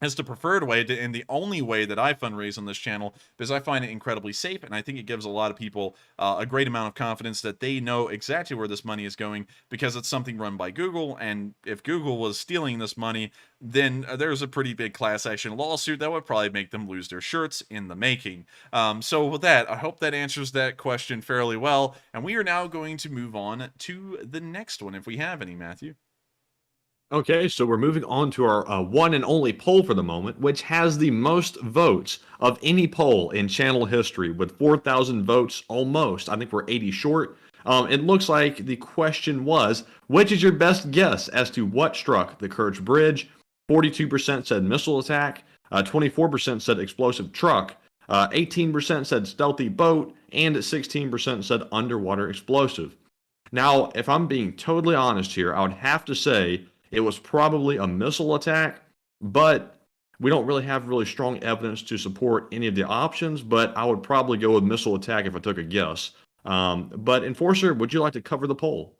It's the preferred way and the only way that I fundraise on this channel, because I find it incredibly safe, and I think it gives a lot of people a great amount of confidence that they know exactly where this money is going, because it's something run by Google, and if Google was stealing this money, then there's a pretty big class action lawsuit that would probably make them lose their shirts in the making. So with that, I hope that answers that question fairly well, and we are now going to move on to the next one, if we have any, Matthew. Okay, so we're moving on to our one and only poll for the moment, which has the most votes of any poll in channel history, with 4,000 votes almost. I think we're 80 short. It looks like the question was, which is your best guess as to what struck the Kirch Bridge? 42% said missile attack, 24% said explosive truck, 18% said stealthy boat, and 16% said underwater explosive. Now, if I'm being totally honest here, I would have to say it was probably a missile attack, but we don't really have really strong evidence to support any of the options, but I would probably go with missile attack if I took a guess. But Enforcer, would you like to cover the poll?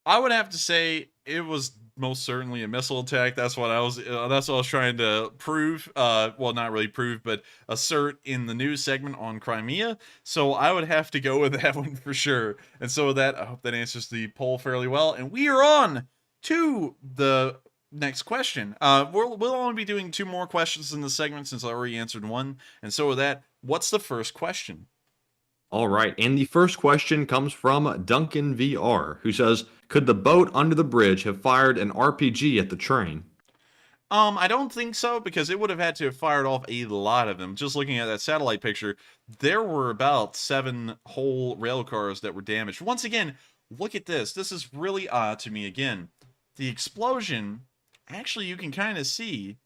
I would have to say it was most certainly a missile attack. That's what I was trying to prove. Well, not really prove, but assert in the news segment on Crimea. So I would have to go with that one for sure. And so with that, I hope that answers the poll fairly well. And we are on to the next question. We'll only be doing 2 more questions in the segment, since I already answered one. And so with that, what's the first question? All right, and the first question comes from Duncan VR, who says, could the boat under the bridge have fired an RPG at the train? I don't think so, because it would have had to have fired off a lot of them. Just looking at that satellite picture, there were about 7 whole rail cars that were damaged. Once again, look at this. This is really odd to me again. The explosion, actually, you can kind of see.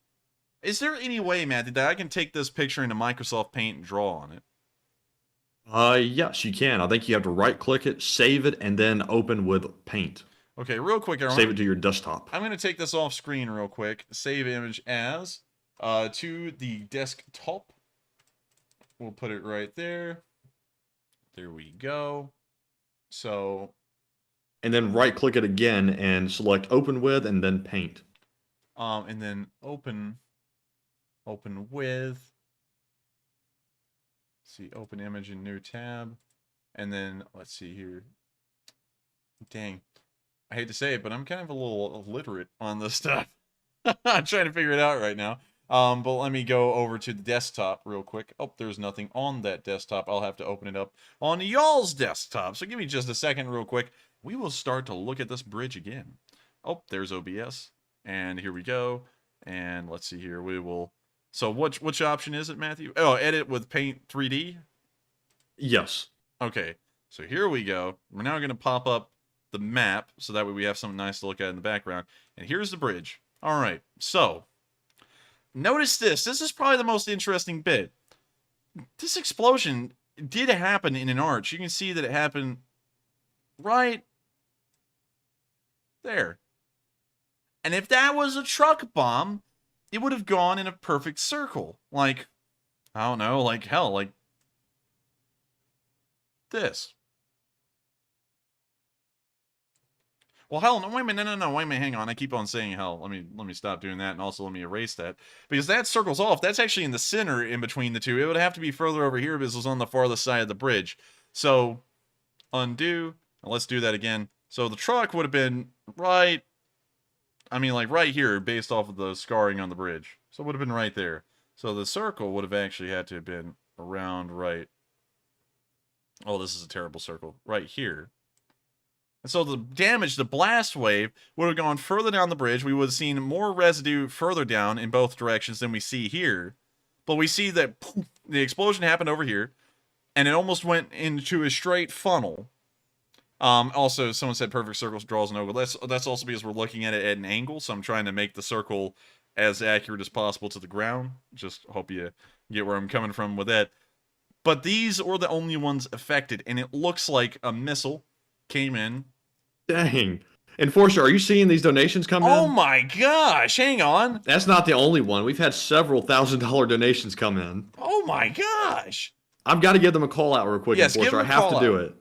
Is there any way, Matt, that I can take this picture into Microsoft Paint and draw on it? Yes, you can. I think you have to right-click it, save it, and then open with Paint. Okay, real quick. Save it to your desktop. I'm going to take this off screen real quick. Save image as to the desktop. We'll put it right there. There we go. So... and then right-click it again and select Open With and then Paint. And then open with. See, open image in new tab. And then, let's see here. Dang. I hate to say it, but I'm kind of a little illiterate on this stuff. I'm trying to figure it out right now. But let me go over to the desktop real quick. Oh, there's nothing on that desktop. I'll have to open it up on y'all's desktop. So give me just a second real quick. We will start to look at this bridge again. Oh, there's OBS. And here we go. And let's see here. We will... so which option is it, Matthew? Oh, edit with Paint 3D? Yes. Okay. So here we go. We're now going to pop up the map, so that way we have something nice to look at in the background. And here's the bridge. All right. So, notice this. This is probably the most interesting bit. This explosion did happen in an arch. You can see that it happened right there. And if that was a truck bomb, it would have gone in a perfect circle. Like, I don't know, like hell, like this. Well, hell, no, wait a minute, no, wait a minute, hang on. I keep on saying hell. Let me stop doing that, and also let me erase that. Because that circles off. That's actually in the center in between the two. It would have to be further over here because it was on the farthest side of the bridge. So, undo. And let's do that again. So the truck would have been right, I mean, like right here, based off of the scarring on the bridge. So it would have been right there. So the circle would have actually had to have been around right. Oh, this is a terrible circle. Right here. And so the damage, the blast wave, would have gone further down the bridge. We would have seen more residue further down in both directions than we see here. But we see that poof, the explosion happened over here, and it almost went into a straight funnel. Also, someone said perfect circles draws an oval. That's also because we're looking at it at an angle, so I'm trying to make the circle as accurate as possible to the ground. Just hope you get where I'm coming from with that. But these are the only ones affected, and it looks like a missile came in. Dang. Enforcer, are you seeing these donations come in? Oh my gosh, hang on. That's not the only one. We've had several $1,000 donations come in. Oh my gosh. I've got to give them a call out real quick, Yes, give Enforcer. them I a have to call do out. it.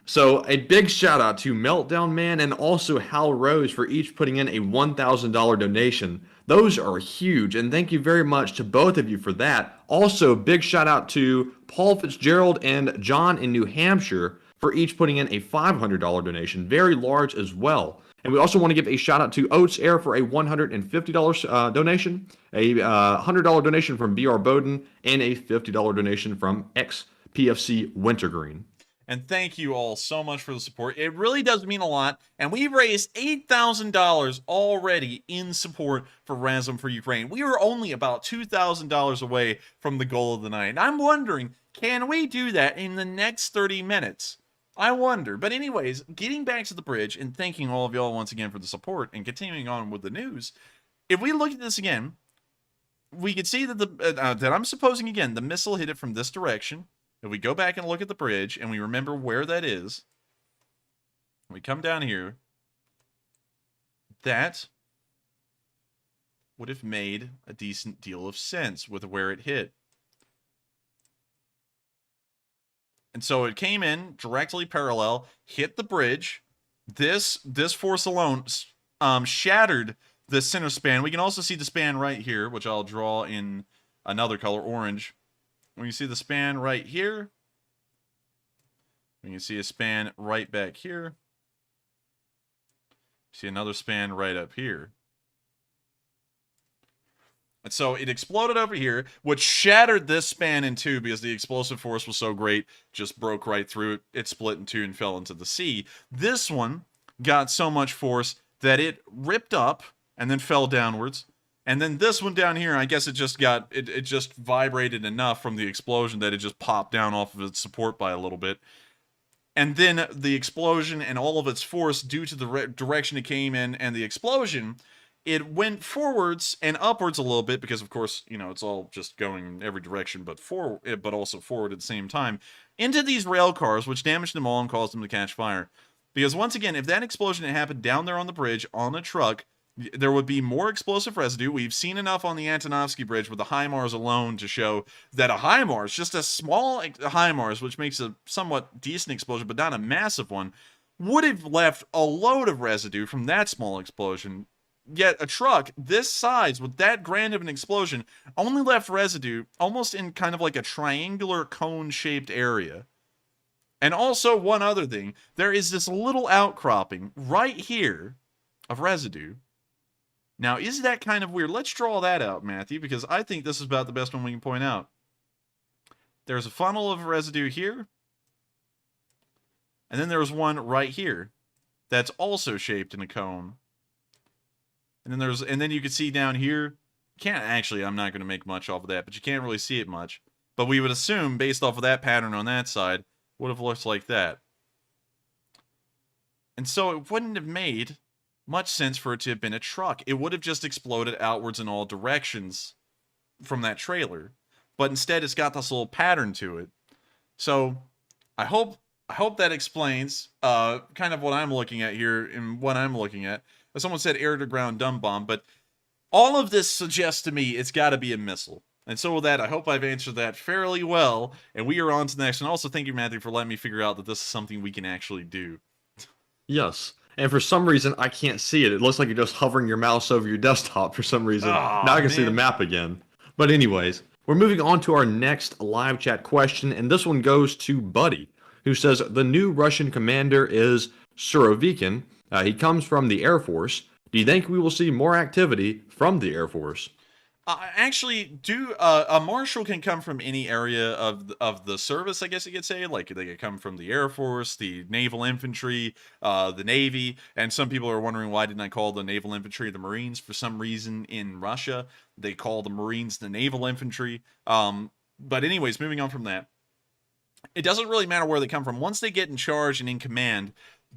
So a big shout out to Meltdown Man and also Hal Rose for each putting in a $1,000 donation. Those are huge, and thank you very much to both of you for that. Also, big shout out to Paul Fitzgerald and John in New Hampshire for each putting in a $500 donation. Very large as well. And we also want to give a shout out to Oats Air for a $150 donation, a $100 donation from BR Bowden, and a $50 donation from XPFC Wintergreen. And thank you all so much for the support. It really does mean a lot. And we've raised $8,000 already in support for Ransom for Ukraine. We are only about $2,000 away from the goal of the night. And I'm wondering, can we do that in the next 30 minutes? I wonder. But anyways, getting back to the bridge and thanking all of y'all once again for the support and continuing on with the news. If we look at this again, we can see that that I'm supposing again, the missile hit it from this direction. If we go back and look at the bridge and we remember where that is, we come down here, that would have made a decent deal of sense with where it hit. And so it came in directly parallel, hit the bridge. This force alone shattered the center span. We can also see the span right here, which I'll draw in another color, orange. When you see the span right here, you can see a span right back here. See another span right up here. And so it exploded over here, which shattered this span in two because the explosive force was so great, just broke right through it. It split in two and fell into the sea. This one got so much force that it ripped up and then fell downwards. And then this one down here, I guess it just got, it just vibrated enough from the explosion that it just popped down off of its support by a little bit. And then the explosion and all of its force due to the direction it came in and the explosion, it went forwards and upwards a little bit because, of course, you know, it's all just going in every direction but forward, but also forward at the same time, into these rail cars, which damaged them all and caused them to catch fire. Because once again, if that explosion had happened down there on the bridge on a truck, there would be more explosive residue. We've seen enough on the Antonovsky Bridge with the HIMARS alone to show that a HIMARS, just a small HIMARS, which makes a somewhat decent explosion, but not a massive one, would have left a load of residue from that small explosion. Yet a truck this size with that grand of an explosion only left residue almost in kind of like a triangular cone-shaped area. And also one other thing, there is this little outcropping right here of residue. Now, is that kind of weird? Let's draw that out, Matthew, because I think this is about the best one we can point out. There's a funnel of residue here. And then there's one right here that's also shaped in a cone. And then you can see down here, I'm not going to make much off of that, but you can't really see it much. But we would assume, based off of that pattern on that side, would have looked like that. And so it wouldn't have made much sense for it to have been a truck. It would have just exploded outwards in all directions from that trailer. But instead, it's got this little pattern to it. So I hope that explains kind of what I'm looking at here and what I'm looking at. As someone said, air-to-ground dumb bomb, but all of this suggests to me it's got to be a missile. And so with that, I hope I've answered that fairly well, and we are on to the next one. Also, thank you, Matthew, for letting me figure out that this is something we can actually do. Yes. And for some reason, I can't see it. It looks like you're just hovering your mouse over your desktop for some reason. Now I can see the map again. But anyways, we're moving on to our next live chat question, and this one goes to Buddy, who says, the new Russian commander is Surovikin. He comes from the Air Force. Do you think we will see more activity from the Air Force? Actually, a marshal can come from any area of the service, I guess you could say. Like, they could come from the Air Force, the Naval Infantry, the Navy, and some people are wondering why didn't I call the Naval Infantry the Marines? For some reason in Russia, they call the Marines the Naval Infantry. But anyways, moving on from that, it doesn't really matter where they come from. Once they get in charge and in command,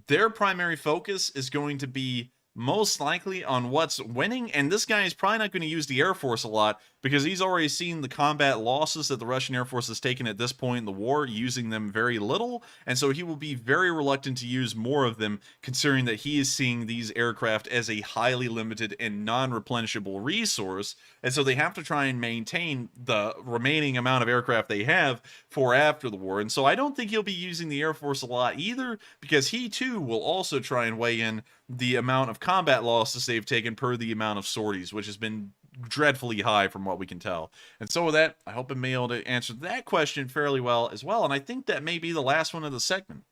their primary focus is going to be most likely on what's winning, and this guy is probably not going to use the Air Force a lot because he's already seen the combat losses that the Russian Air Force has taken at this point in the war, using them very little, and so he will be very reluctant to use more of them, considering that he is seeing these aircraft as a highly limited and non-replenishable resource, and so they have to try and maintain the remaining amount of aircraft they have for after the war, and so I don't think he'll be using the Air Force a lot either, because he too will also try and weigh in the amount of combat losses they've taken per the amount of sorties, which has been dreadfully high from what we can tell. And so with that, I hope I'm able to answer that question fairly well as well, and I think that may be the last one of the segment.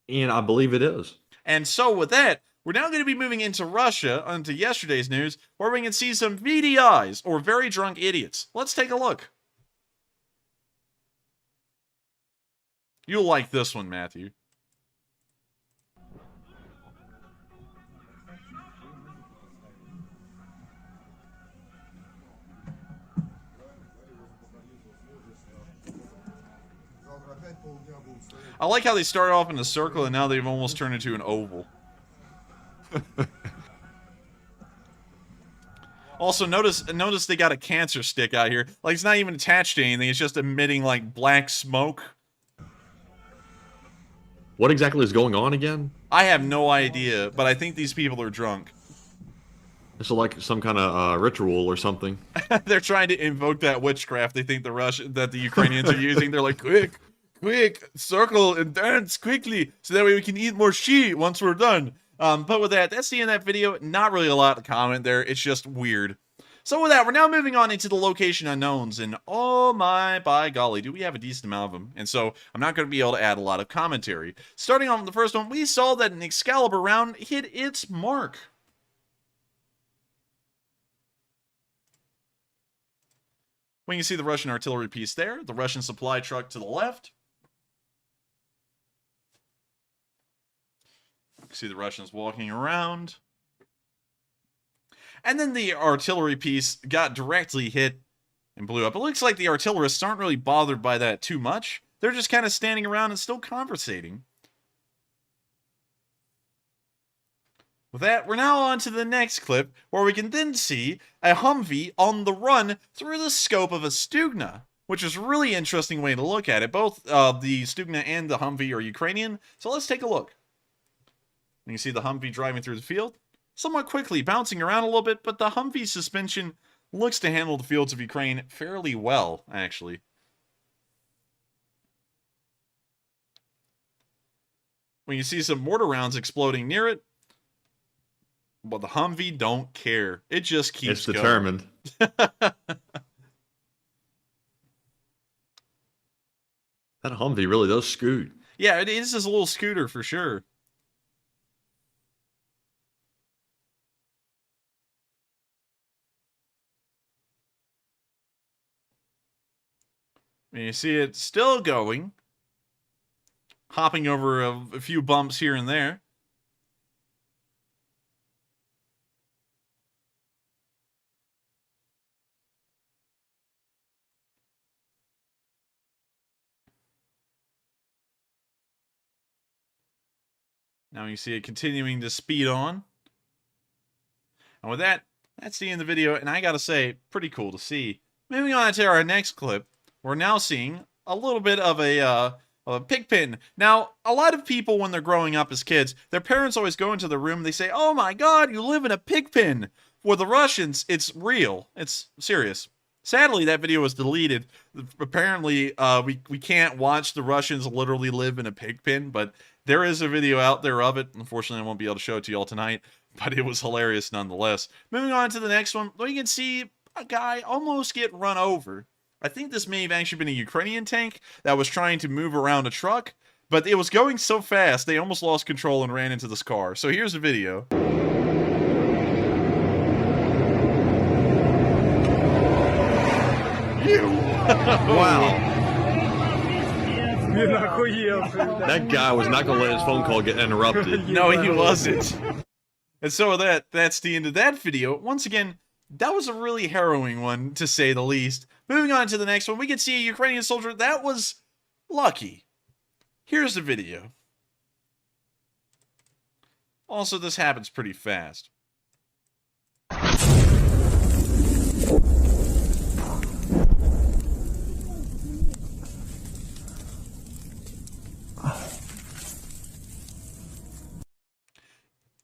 And I believe it is. And so with that, we're now going to be moving into Russia, onto yesterday's news, where we can see some VDIs, or very drunk idiots. Let's take a look. You'll like this one, Matthew. I like how they started off in a circle and now they've almost turned into an oval. Also, notice they got a cancer stick out here. Like, it's not even attached to anything. It's just emitting, like, black smoke. What exactly is going on again? I have no idea, but I think these people are drunk. It's like some kind of ritual or something. They're trying to invoke that witchcraft they think the Ukrainians are using. They're like, quick, circle and dance quickly, so that way we can eat more sheep once we're done. But with that, that's the end of that video. Not really a lot to comment there. It's just weird. So with that, we're now moving on into the location unknowns, and oh my, by golly, do we have a decent amount of them. And so I'm not going to be able to add a lot of commentary. Starting off with the first one, we saw that an Excalibur round hit its mark. We can see the Russian artillery piece there, the Russian supply truck to the left. See the Russians walking around. And then the artillery piece got directly hit and blew up. It looks like the artillerists aren't really bothered by that too much. They're just kind of standing around and still conversating. With that, we're now on to the next clip, where we can then see a Humvee on the run through the scope of a Stugna, which is a really interesting way to look at it. Both the Stugna and the Humvee are Ukrainian, so let's take a look. You can see the Humvee driving through the field, somewhat quickly, bouncing around a little bit, but the Humvee suspension looks to handle the fields of Ukraine fairly well, actually. When you see some mortar rounds exploding near it, but the Humvee don't care. It just keeps going. It's determined. That Humvee really does scoot. Yeah, it is a little scooter for sure. And you see it still going, hopping over a few bumps here and there. Now you see it continuing to speed on. And with that, that's the end of the video, and I gotta say, pretty cool to see. Moving on to our next clip, we're now seeing a little bit of a pig pen. Now, a lot of people, when they're growing up as kids, their parents always go into the room and they say, "Oh my God, you live in a pig pen." For the Russians, it's real. It's serious. Sadly, that video was deleted. Apparently, we can't watch the Russians literally live in a pig pen, but there is a video out there of it. Unfortunately, I won't be able to show it to y'all tonight, but it was hilarious nonetheless. Moving on to the next one, we can see a guy almost get run over. I think this may have actually been a Ukrainian tank that was trying to move around a truck, but it was going so fast, they almost lost control and ran into this car. So here's the video. Wow. Він охуєвший. That guy was not going to let his phone call get interrupted. No, he wasn't. And so that's the end of that video. Once again, that was a really harrowing one, to say the least. Moving on to the next one, we can see a Ukrainian soldier that was lucky. Here's the video. Also, this happens pretty fast.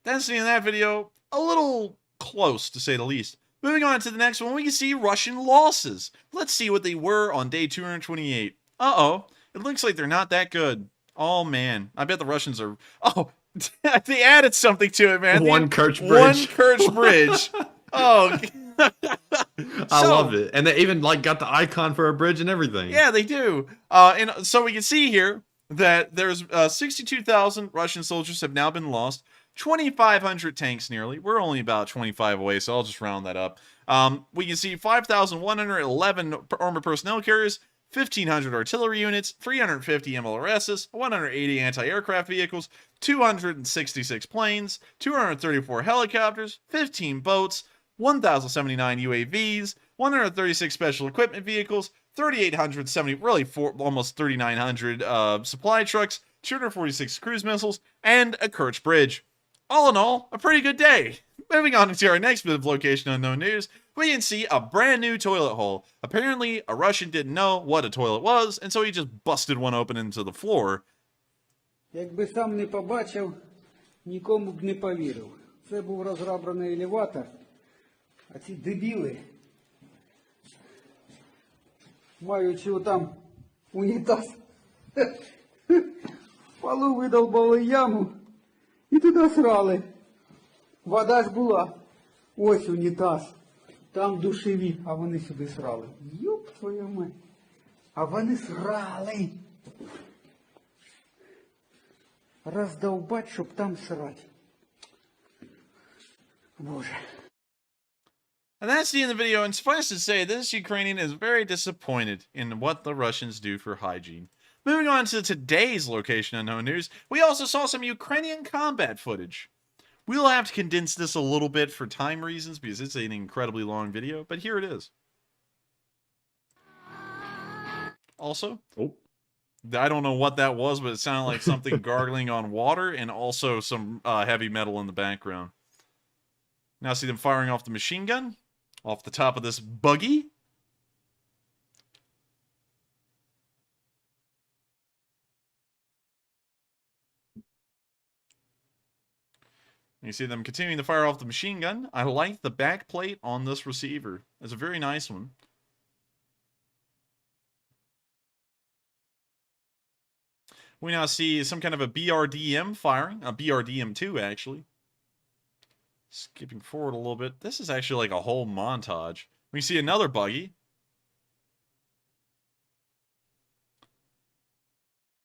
That's the end of that video. A little close, to say the least. Moving on to the next one, we can see Russian losses. Let's see what they were on day 228. Uh-oh. It looks like they're not that good. Oh, man. I bet the Russians are... Oh, they added something to it, man. One Kirch bridge. One Kirch bridge. Oh, I love it. And they even like got the icon for a bridge and everything. yeah, they do. And so we can see here that there's 62,000 Russian soldiers have now been lost. 2,500 tanks nearly. We're only about 25 away, so I'll just round that up. We can see 5,111 armored personnel carriers, 1,500 artillery units, 350 MLRSs, 180 anti-aircraft vehicles, 266 planes, 234 helicopters, 15 boats, 1,079 UAVs, 136 special equipment vehicles, 3,870, really almost 3,900 supply trucks, 246 cruise missiles, and a Kirch bridge. All in all, a pretty good day. Moving on to our next bit of location unknown news, we can see a brand new toilet hole. Apparently, a Russian didn't know what a toilet was, and so he just busted one open into the floor. Якби сам не побачив, нікому б не повірив. Це був розграблений елеватор, а ці дебіли, маючи отам унітаз, в полу видовбали яму і туди срали. Вода ж була. Ось унітаз. Там душеві, а вони сюди срали. Йоп твою мать. А вони срали. Роздовбать, щоб там срать. Боже. And that's the end of the video, and suffice to say, this Ukrainian is very disappointed in what the Russians do for hygiene. Moving on to today's location unknown news, we also saw some Ukrainian combat footage. We'll have to condense this a little bit for time reasons, because it's an incredibly long video, but here it is. Also, I don't know what that was, but it sounded like something gargling on water, and also some heavy metal in the background. Now see them firing off the machine gun off the top of this buggy. You see them continuing to fire off the machine gun. I like the back plate on this receiver. It's a very nice one. We now see some kind of a BRDM firing. A BRDM-2, actually. Skipping forward a little bit. This is actually like a whole montage. We see another buggy.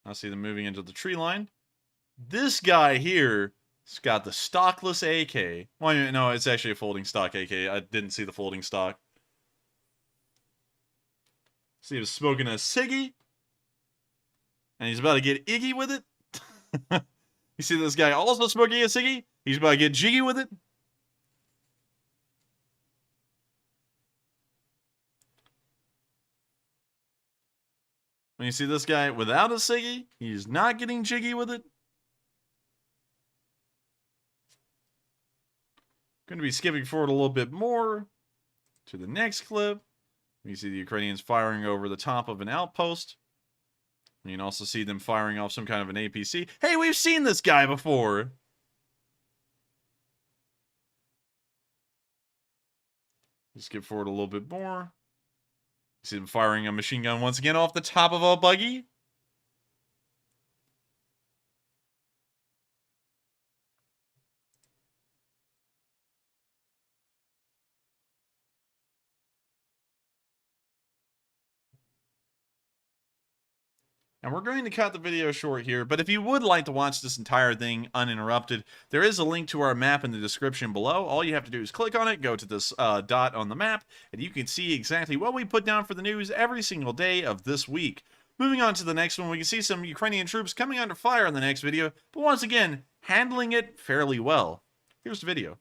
I see them moving into the tree line. This guy here has got the stockless AK. Well, no, it's actually a folding stock AK. I didn't see the folding stock. See him smoking a ciggy. And he's about to get iggy with it. You see this guy also smoking a ciggy? He's about to get jiggy with it. When you see this guy without a ciggy, he's not getting jiggy with it. Going to be skipping forward a little bit more to the next clip. You see the Ukrainians firing over the top of an outpost. You can also see them firing off some kind of an APC. Hey, we've seen this guy before. Skip forward a little bit more. See them firing a machine gun once again off the top of a buggy. And we're going to cut the video short here, but if you would like to watch this entire thing uninterrupted, there is a link to our map in the description below. All you have to do is click on it, go to this dot on the map, and you can see exactly what we put down for the news every single day of this week. Moving on to the next one, we can see some Ukrainian troops coming under fire in the next video, but once again, handling it fairly well. Here's the video.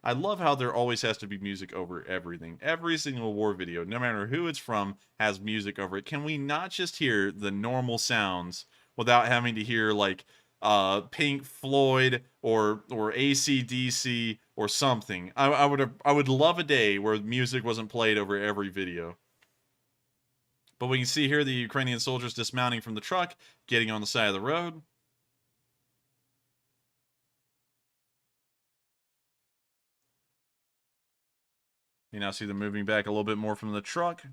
I love how there always has to be music over everything. Every single war video, no matter who it's from, has music over it. Can we not just hear the normal sounds without having to hear like Pink Floyd or AC/DC or something? I would love a day where music wasn't played over every video. But we can see here the Ukrainian soldiers dismounting from the truck, getting on the side of the road. You now see them moving back a little bit more from the truck.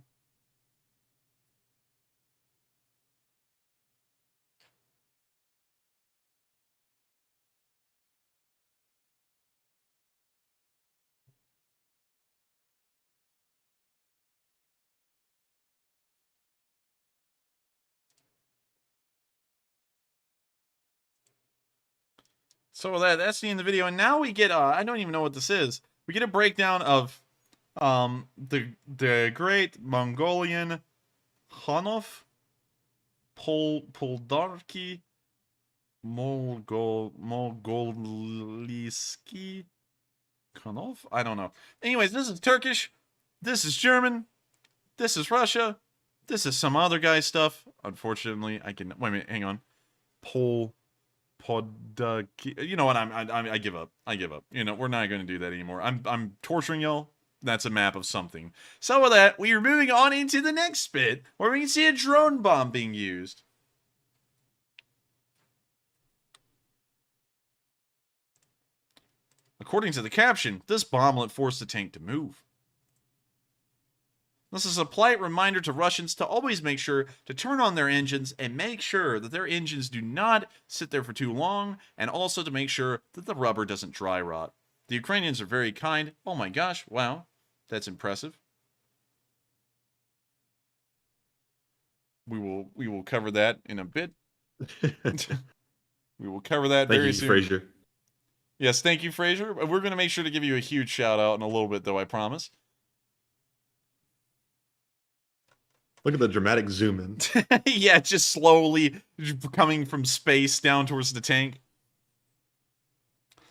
So that's the end of the video, and now we get I don't even know what this is. We get a breakdown of the great Mongolian Khanov Poldarki Mogoliski Khanov? I don't know. Anyways, this is Turkish, this is German, this is Russia, this is some other guy's stuff. Unfortunately, I can wait a minute, hang on. You know what? I give up. I give up. You know, we're not going to do that anymore. I'm torturing y'all. That's a map of something. So with that, we are moving on into the next bit, where we can see a drone bomb being used. According to the caption, this bomblet forced the tank to move. This is a polite reminder to Russians to always make sure to turn on their engines and make sure that their engines do not sit there for too long, and also to make sure that the rubber doesn't dry rot. The Ukrainians are very kind. Oh my gosh, wow, that's impressive. We will cover that in a bit. We will cover that very soon. Thank you, Fraser. Yes, thank you, Fraser. We're going to make sure to give you a huge shout out in a little bit, though, I promise. Look at the dramatic zoom in. Yeah, just slowly coming from space down towards the tank.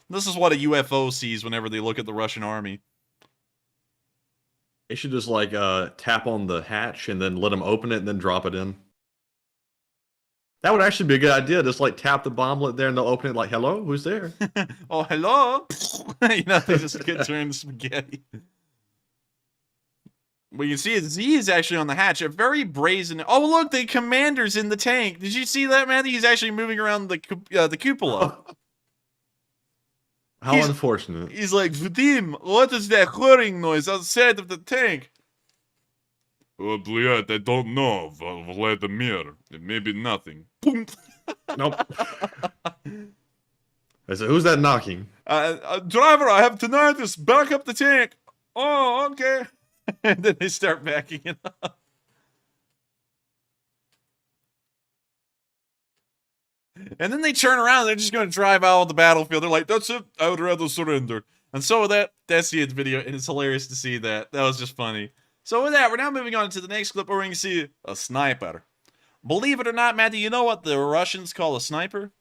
This is what a UFO sees whenever they look at the Russian army. They should just like tap on the hatch and then let them open it and then drop it in. That would actually be a good idea. Just like tap the bomblet there and they'll open it like, hello, who's there? Oh, hello. You know, they just get turned spaghetti. Well, you see Z is actually on the hatch. A very brazen... Oh, look, the commander's in the tank. Did you see that, man? He's actually moving around the cupola. How unfortunate. He's like, Vadim, what is that whirring noise outside of the tank? Oh, блядь, I don't know, Vladimir. It may be nothing. Boom. Nope. I said, who's that knocking? Driver, I have tinnitus. Back up the tank. Oh, okay. And then they start backing it up. And then they turn around. They're just going to drive out of the battlefield. They're like, that's it. I would rather surrender. And so with that, that's the end of the video. And it's hilarious to see that. That was just funny. So with that, we're now moving on to the next clip where we can see a sniper. Believe it or not, Matthew, you know what the Russians call a sniper?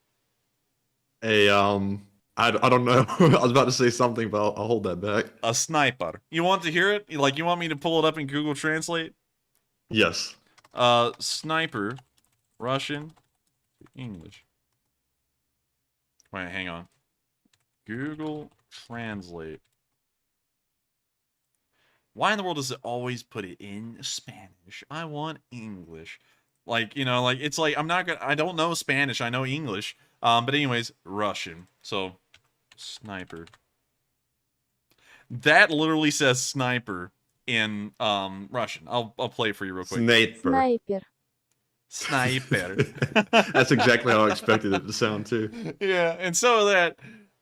I don't know. I was about to say something, but I'll hold that back. A sniper. You want to hear it? Like, you want me to pull it up in Google Translate? Yes. Sniper, Russian, English. Wait, hang on. Google Translate. Why in the world does it always put it in Spanish? I want English. Like, you know, like, it's like, I don't know Spanish, I know English. But anyways, Russian. So, sniper. That literally says sniper in Russian. I'll play it for you real quick. Sniper. Sniper. That's exactly how I expected it to sound too. Yeah, and so that,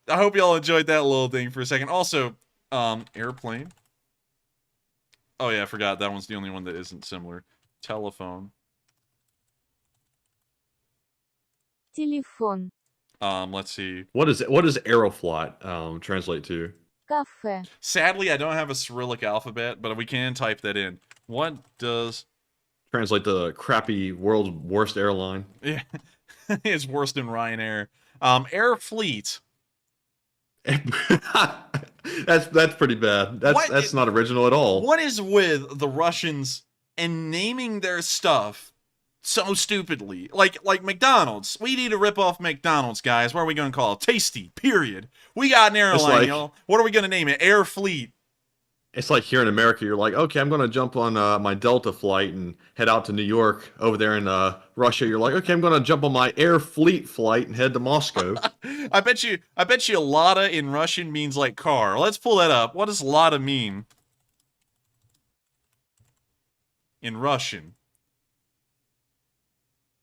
I hope y'all enjoyed that little thing for a second. Also, airplane. Oh yeah, I forgot that one's the only one that isn't similar. Telephone. Телефон. Let's see. What does Aeroflot translate to? Кафе. Sadly, I don't have a Cyrillic alphabet, but we can type that in. What does... Translate to crappy world's worst airline. Yeah, it's worse than Ryanair. Air Fleet. That's pretty bad. That's not original at all. What is with the Russians and naming their stuff so stupidly? Like McDonald's. We need to rip off McDonald's, guys. What are we going to call it? Tasty, period. We got an airline, like, y'all. What are we going to name it? Air Fleet. It's like here in America, you're like, okay, I'm going to jump on my Delta flight and head out to New York. Over there in Russia, you're like, okay, I'm going to jump on my Air Fleet flight and head to Moscow. I bet you Lada in Russian means like car. Let's pull that up. What does Lada mean in Russian?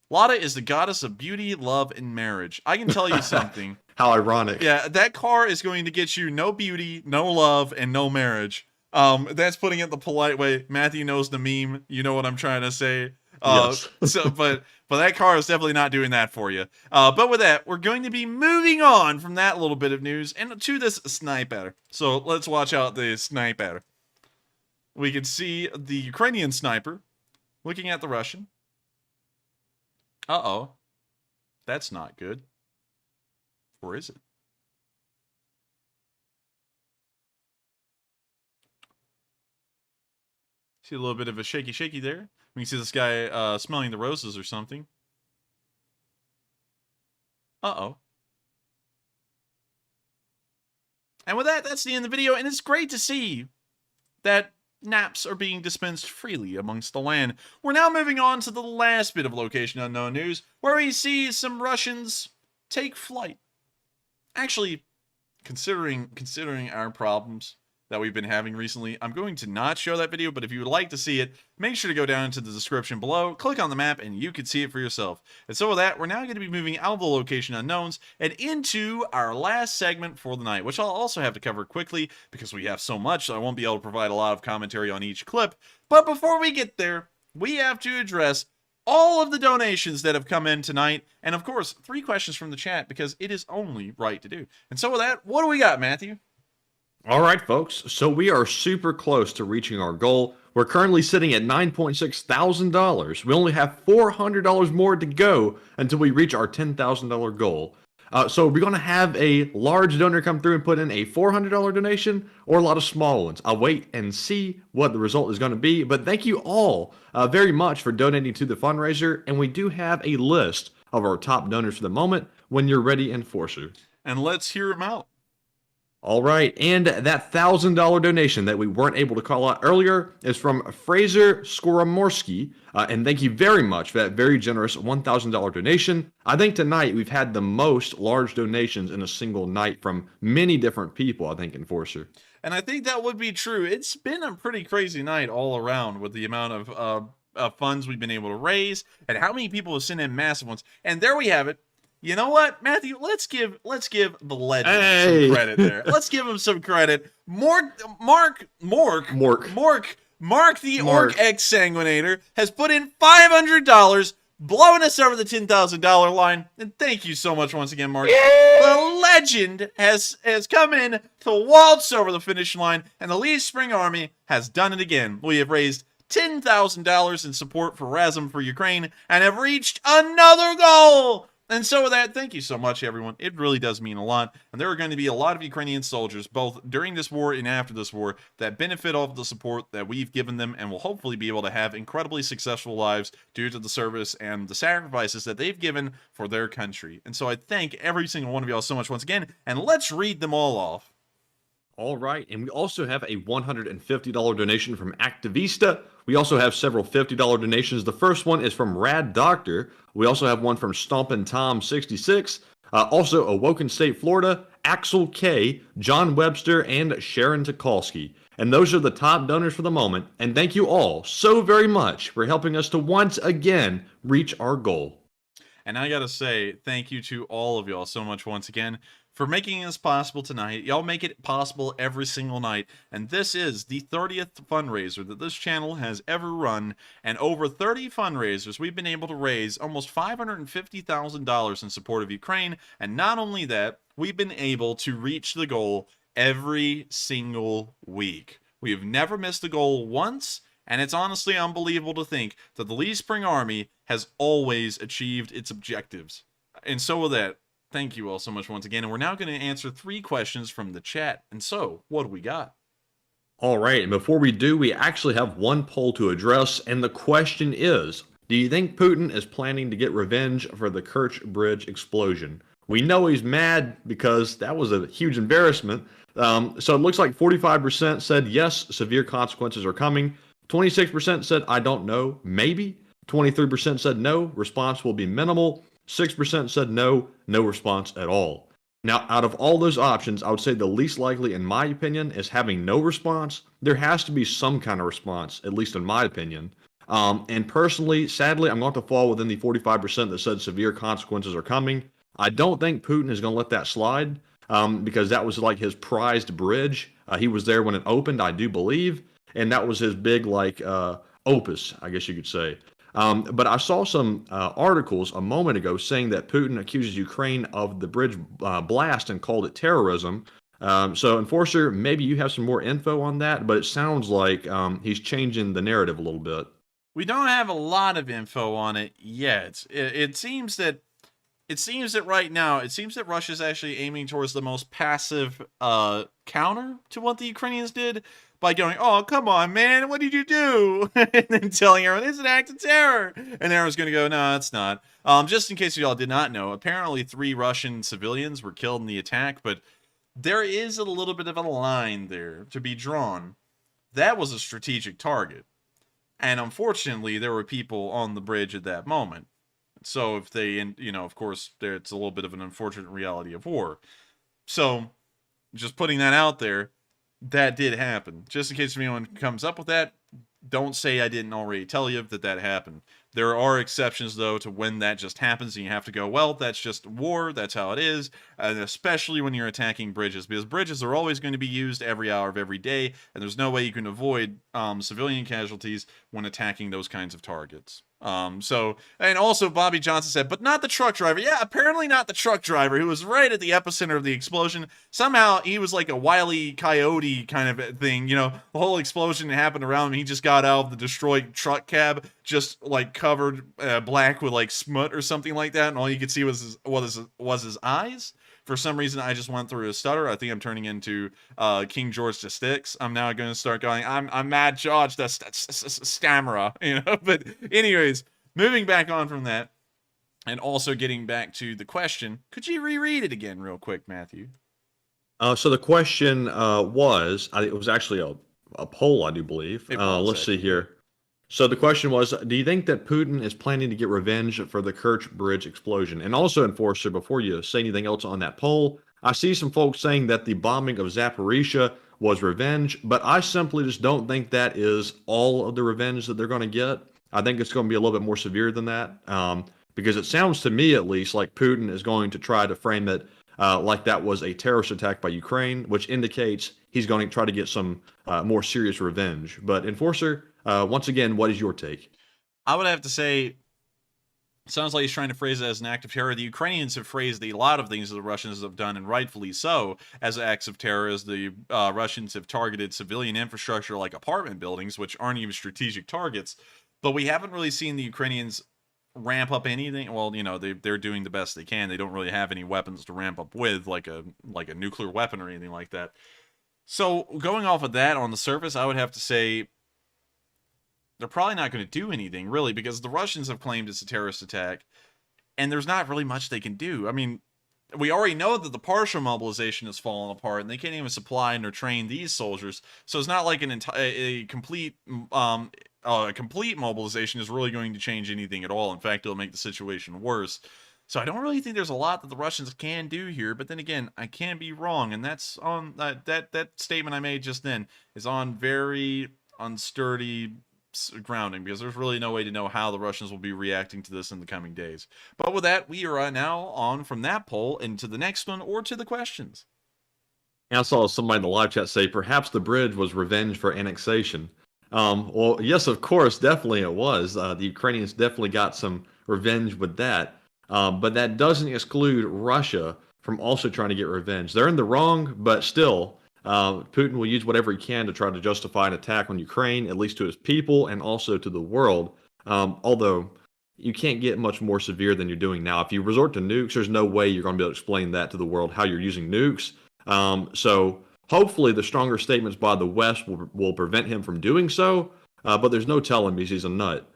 Lada is the goddess of beauty, love, and marriage. I can tell you something. How ironic. Yeah, that car is going to get you no beauty, no love, and no marriage. That's putting it the polite way. Matthew knows the meme. You know what I'm trying to say. Yes. But that car is definitely not doing that for you. But with that, we're going to be moving on from that little bit of news and to this sniper. So let's watch out the sniper. We can see the Ukrainian sniper looking at the Russian. Uh-oh. That's not good. Or is it? See a little bit of a shaky there. We can see this guy smelling the roses or something. Uh-oh. And with that, that's the end of the video, and it's great to see that naps are being dispensed freely amongst the land. We're now moving on to the last bit of Location Unknown news, where we see some Russians take flight. Actually, considering our problems that we've been having recently, I'm going to not show that video, but if you would like to see it, make sure to go down into the description below, click on the map, and you can see it for yourself. And so with that, we're now going to be moving out of the Location Unknowns and into our last segment for the night, which I'll also have to cover quickly because we have so much, so I won't be able to provide a lot of commentary on each clip. But before we get there, we have to address all of the donations that have come in tonight, and of course, 3 questions from the chat, because it is only right to do. And so with that, what do we got, Matthew? All right, folks. So we are super close to reaching our goal. We're currently sitting at $9.6 thousand. We only have $400 more to go until we reach our $10,000 goal. So we're going to have a large donor come through and put in a $400 donation, or a lot of small ones. I'll wait and see what the result is going to be. But thank you all very much for donating to the fundraiser. And we do have a list of our top donors for the moment when you're ready, Enforcer. And let's hear them out. All right, and that $1,000 donation that we weren't able to call out earlier is from Fraser Skoramorsky, and thank you very much for that very generous $1,000 donation. I think tonight we've had the most large donations in a single night from many different people, I think, Enforcer. And I think that would be true. It's been a pretty crazy night all around with the amount of funds we've been able to raise and how many people have sent in massive ones. And there we have it. You know what, Matthew? Let's give the legend some credit there. Let's give him some credit. Mark the Orc X Sanguinator has put in $500, blowing us over the $10,000 line. And thank you so much once again, Mark. The legend has come in to waltz over the finish line, and the Lee Spring Army has done it again. We have raised $10,000 in support for Razum for Ukraine and have reached another goal. And so with that, thank you so much, everyone. It really does mean a lot. And there are going to be a lot of Ukrainian soldiers, both during this war and after this war, that benefit off the support that we've given them and will hopefully be able to have incredibly successful lives due to the service and the sacrifices that they've given for their country. And so I thank every single one of y'all so much once again, and let's read them all off. All right, and we also have a $150 donation from Activista. We also have several $50 donations. The first one is from Rad Doctor. We also have one from Stompin' Tom 66. Also, Awoken State, Florida, Axel K, John Webster, and Sharon Tukolsky. And those are the top donors for the moment. And thank you all so very much for helping us to once again reach our goal. And I gotta say, thank you to all of y'all so much once again for making this possible tonight. Y'all make it possible every single night. And this is the 30th fundraiser that this channel has ever run. And over 30 fundraisers, we've been able to raise almost $550,000 in support of Ukraine. And not only that, we've been able to reach the goal every single week. We have never missed the goal once. And it's honestly unbelievable to think that the Lee Spring Army has always achieved its objectives. And so with that, thank you all so much once again. And we're now going to answer 3 questions from the chat. And so, what do we got? All right, and before we do, we actually have one poll to address, and the question is, do you think Putin is planning to get revenge for the Kerch Bridge explosion? We know he's mad because that was a huge embarrassment. So it looks like 45% said yes, severe consequences are coming. 26% said, I don't know, maybe. 23% said no, response will be minimal. 6% said no, no response at all. Now, out of all those options, I would say the least likely, in my opinion, is having no response. There has to be some kind of response, at least in my opinion. And personally, sadly, I'm going to fall within the 45% that said severe consequences are coming. I don't think Putin is going to let that slide because that was like his prized bridge. He was there when it opened, I do believe. And that was his big, opus, I guess you could say. But I saw some articles a moment ago saying that Putin accuses Ukraine of the bridge blast and called it terrorism. So, Enforcer, maybe you have some more info on that, but it sounds like he's changing the narrative a little bit. We don't have a lot of info on it yet. It seems that right now, it seems that Russia's actually aiming towards the most passive counter to what the Ukrainians did by going, oh, come on, man, what did you do? And then telling everyone, it's an act of terror. And everyone's going to go, no, it's not. Just in case y'all did not know, apparently 3 Russian civilians were killed in the attack, but there is a little bit of a line there to be drawn. That was a strategic target. And unfortunately, there were people on the bridge at that moment. So if they, of course, it's a little bit of an unfortunate reality of war. So just putting that out there, that did happen. Just in case anyone comes up with that, don't say I didn't already tell you that happened. There are exceptions, though, to when that just happens, and you have to go, well, that's just war, that's how it is, and especially when you're attacking bridges, because bridges are always going to be used every hour of every day, and there's no way you can avoid civilian casualties when attacking those kinds of targets. And also Bobby Johnson said, but not the truck driver. Yeah, apparently not the truck driver, who was right at the epicenter of the explosion. Somehow he was like a Wile E. Coyote kind of thing. The whole explosion happened around him. He just got out of the destroyed truck cab, just like covered black with like smut or something like that. And all you could see was his eyes. For some reason, I just went through a stutter. I think I'm turning into King George the Sticks. I'm now going to start going, I'm Mad George the Stammerer, But anyways, moving back on from that, and also getting back to the question, could you reread it again real quick, Matthew? So the question was, it was actually a poll, I do believe. Let's see here. So the question was, do you think that Putin is planning to get revenge for the Kerch Bridge explosion? And also, Enforcer, before you say anything else on that poll, I see some folks saying that the bombing of Zaporizhia was revenge, but I simply just don't think that is all of the revenge that they're going to get. I think it's going to be a little bit more severe than that, because it sounds to me, at least, like Putin is going to try to frame it like that was a terrorist attack by Ukraine, which indicates he's going to try to get some more serious revenge. But Enforcer, once again, what is your take? I would have to say, it sounds like he's trying to phrase it as an act of terror. The Ukrainians have phrased a lot of things that the Russians have done, and rightfully so, as acts of terror, as the Russians have targeted civilian infrastructure like apartment buildings, which aren't even strategic targets. But we haven't really seen the Ukrainians ramp up anything. Well, they're doing the best they can. They don't really have any weapons to ramp up with, like a nuclear weapon or anything like that. So going off of that, on the surface, I would have to say they're probably not going to do anything, really, because the Russians have claimed it's a terrorist attack, and there's not really much they can do. I mean, we already know that the partial mobilization has fallen apart, and they can't even supply nor train these soldiers, so it's not like a complete mobilization is really going to change anything at all. In fact, it'll make the situation worse. So I don't really think there's a lot that the Russians can do here, but then again, I can be wrong, and that's on that statement I made just then is on very unsturdy grounding, because there's really no way to know how the Russians will be reacting to this in the coming days. But with that, we are now on from that poll into the next one, or to the questions. I saw somebody in the live chat say perhaps the bridge was revenge for annexation. Well, yes, of course, definitely it was. The Ukrainians definitely got some revenge with that. But that doesn't exclude Russia from also trying to get revenge. They're in the wrong, but still, Putin will use whatever he can to try to justify an attack on Ukraine, at least to his people and also to the world. Although you can't get much more severe than you're doing now. If you resort to nukes, there's no way you're going to be able to explain that to the world, how you're using nukes. So hopefully the stronger statements by the West will prevent him from doing so, but there's no telling because he's a nut.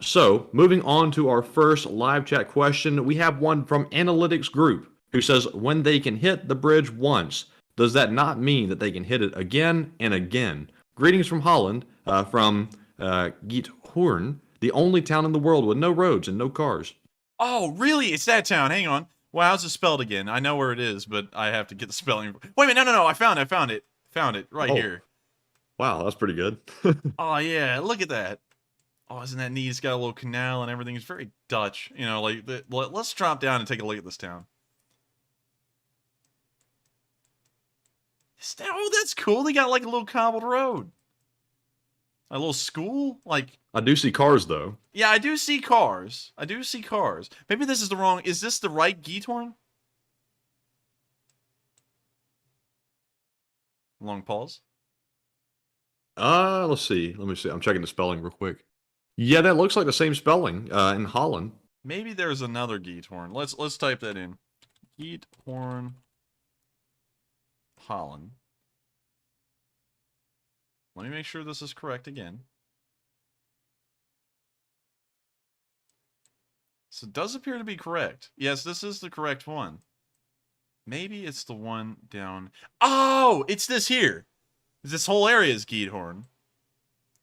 So moving on to our first live chat question, we have one from Analytics Group who says, when they can hit the bridge once, does that not mean that they can hit it again and again? Greetings from Holland, from Giethoorn, the only town in the world with no roads and no cars. Oh, really? It's that town. Hang on. Well, how's it spelled again? I know where it is, but I have to get the spelling. Wait a minute. No. I found it. Found it right here. Wow, that's pretty good. Oh, yeah. Look at that. Oh, isn't that neat? It's got a little canal and everything. It's very Dutch. You know, like, let's drop down and take a look at this town. Oh, that's cool. They got like a little cobbled road. A little school? Like, I do see cars, though. yeah, I do see cars. Maybe this is the wrong... Is this the right Giethoorn? Long pause. Let's see. Let me see. I'm checking the spelling real quick. Yeah, that looks like the same spelling in Holland. Maybe there's another Giethoorn. Let's type that in. Giethoorn, Holland. Let me make sure this is correct again. So it does appear to be correct. Yes, this is the correct one. Maybe it's the one down... Oh! It's this here! This whole area is Giethoorn.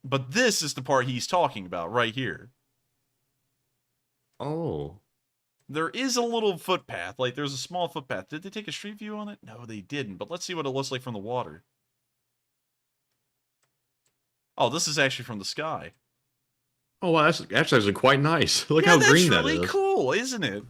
But this is the part he's talking about, right here. Oh. There is a little footpath. Like, there's a small footpath. Did they take a street view on it? No, they didn't. But let's see what it looks like from the water. Oh, this is actually from the sky. Oh, wow, that's actually quite nice. Look Yeah, how green that's that really is. cool, isn't it?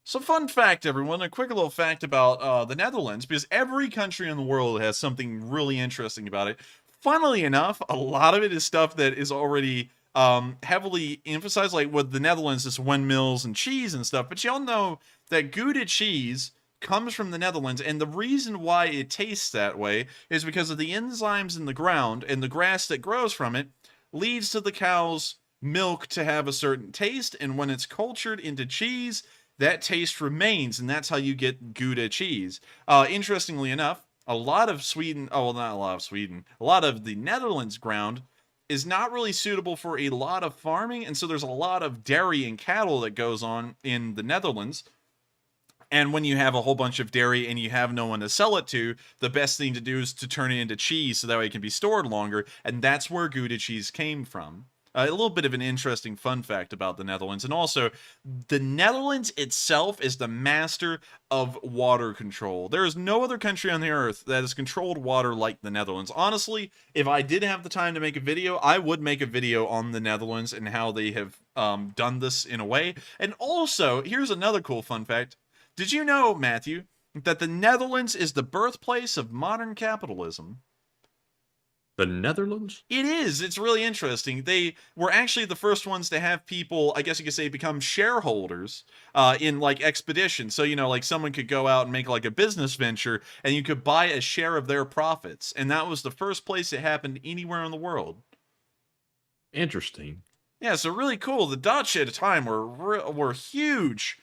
So, fun fact, everyone. A quick little fact about the Netherlands, because every country in the world has something really interesting about it. Funnily enough, a lot of it is stuff that is already heavily emphasized, like with the Netherlands, it's windmills and cheese and stuff. But y'all know that Gouda cheese comes from the Netherlands, and the reason why it tastes that way is because of the enzymes in the ground, and the grass that grows from it leads to the cow's milk to have a certain taste, and when it's cultured into cheese, that taste remains, and that's how you get Gouda cheese. Interestingly enough, a lot of Sweden, oh, well, not a lot of Sweden, a lot of the Netherlands ground is not really suitable for a lot of farming, and so there's a lot of dairy and cattle that goes on in the Netherlands. And when you have a whole bunch of dairy and you have no one to sell it to, the best thing to do is to turn it into cheese so that way it can be stored longer, and that's where Gouda cheese came from. A little bit of an interesting fun fact about the Netherlands. And also, the Netherlands itself is the master of water control. There is no other country on the earth that has controlled water like the Netherlands. Honestly, if I did have the time to make a video, I would make a video on the Netherlands and how they have done this in a way. And also, here's another cool fun fact. Did you know, Matthew, that the Netherlands is the birthplace of modern capitalism? The Netherlands? It is. It's really interesting. They were actually the first ones to have people, I guess you could say, become shareholders in, like, expeditions. So, you know, like, someone could go out and make, like, a business venture, and you could buy a share of their profits. And that was the first place it happened anywhere in the world. Interesting. Yeah, so really cool. The Dutch at a time were huge.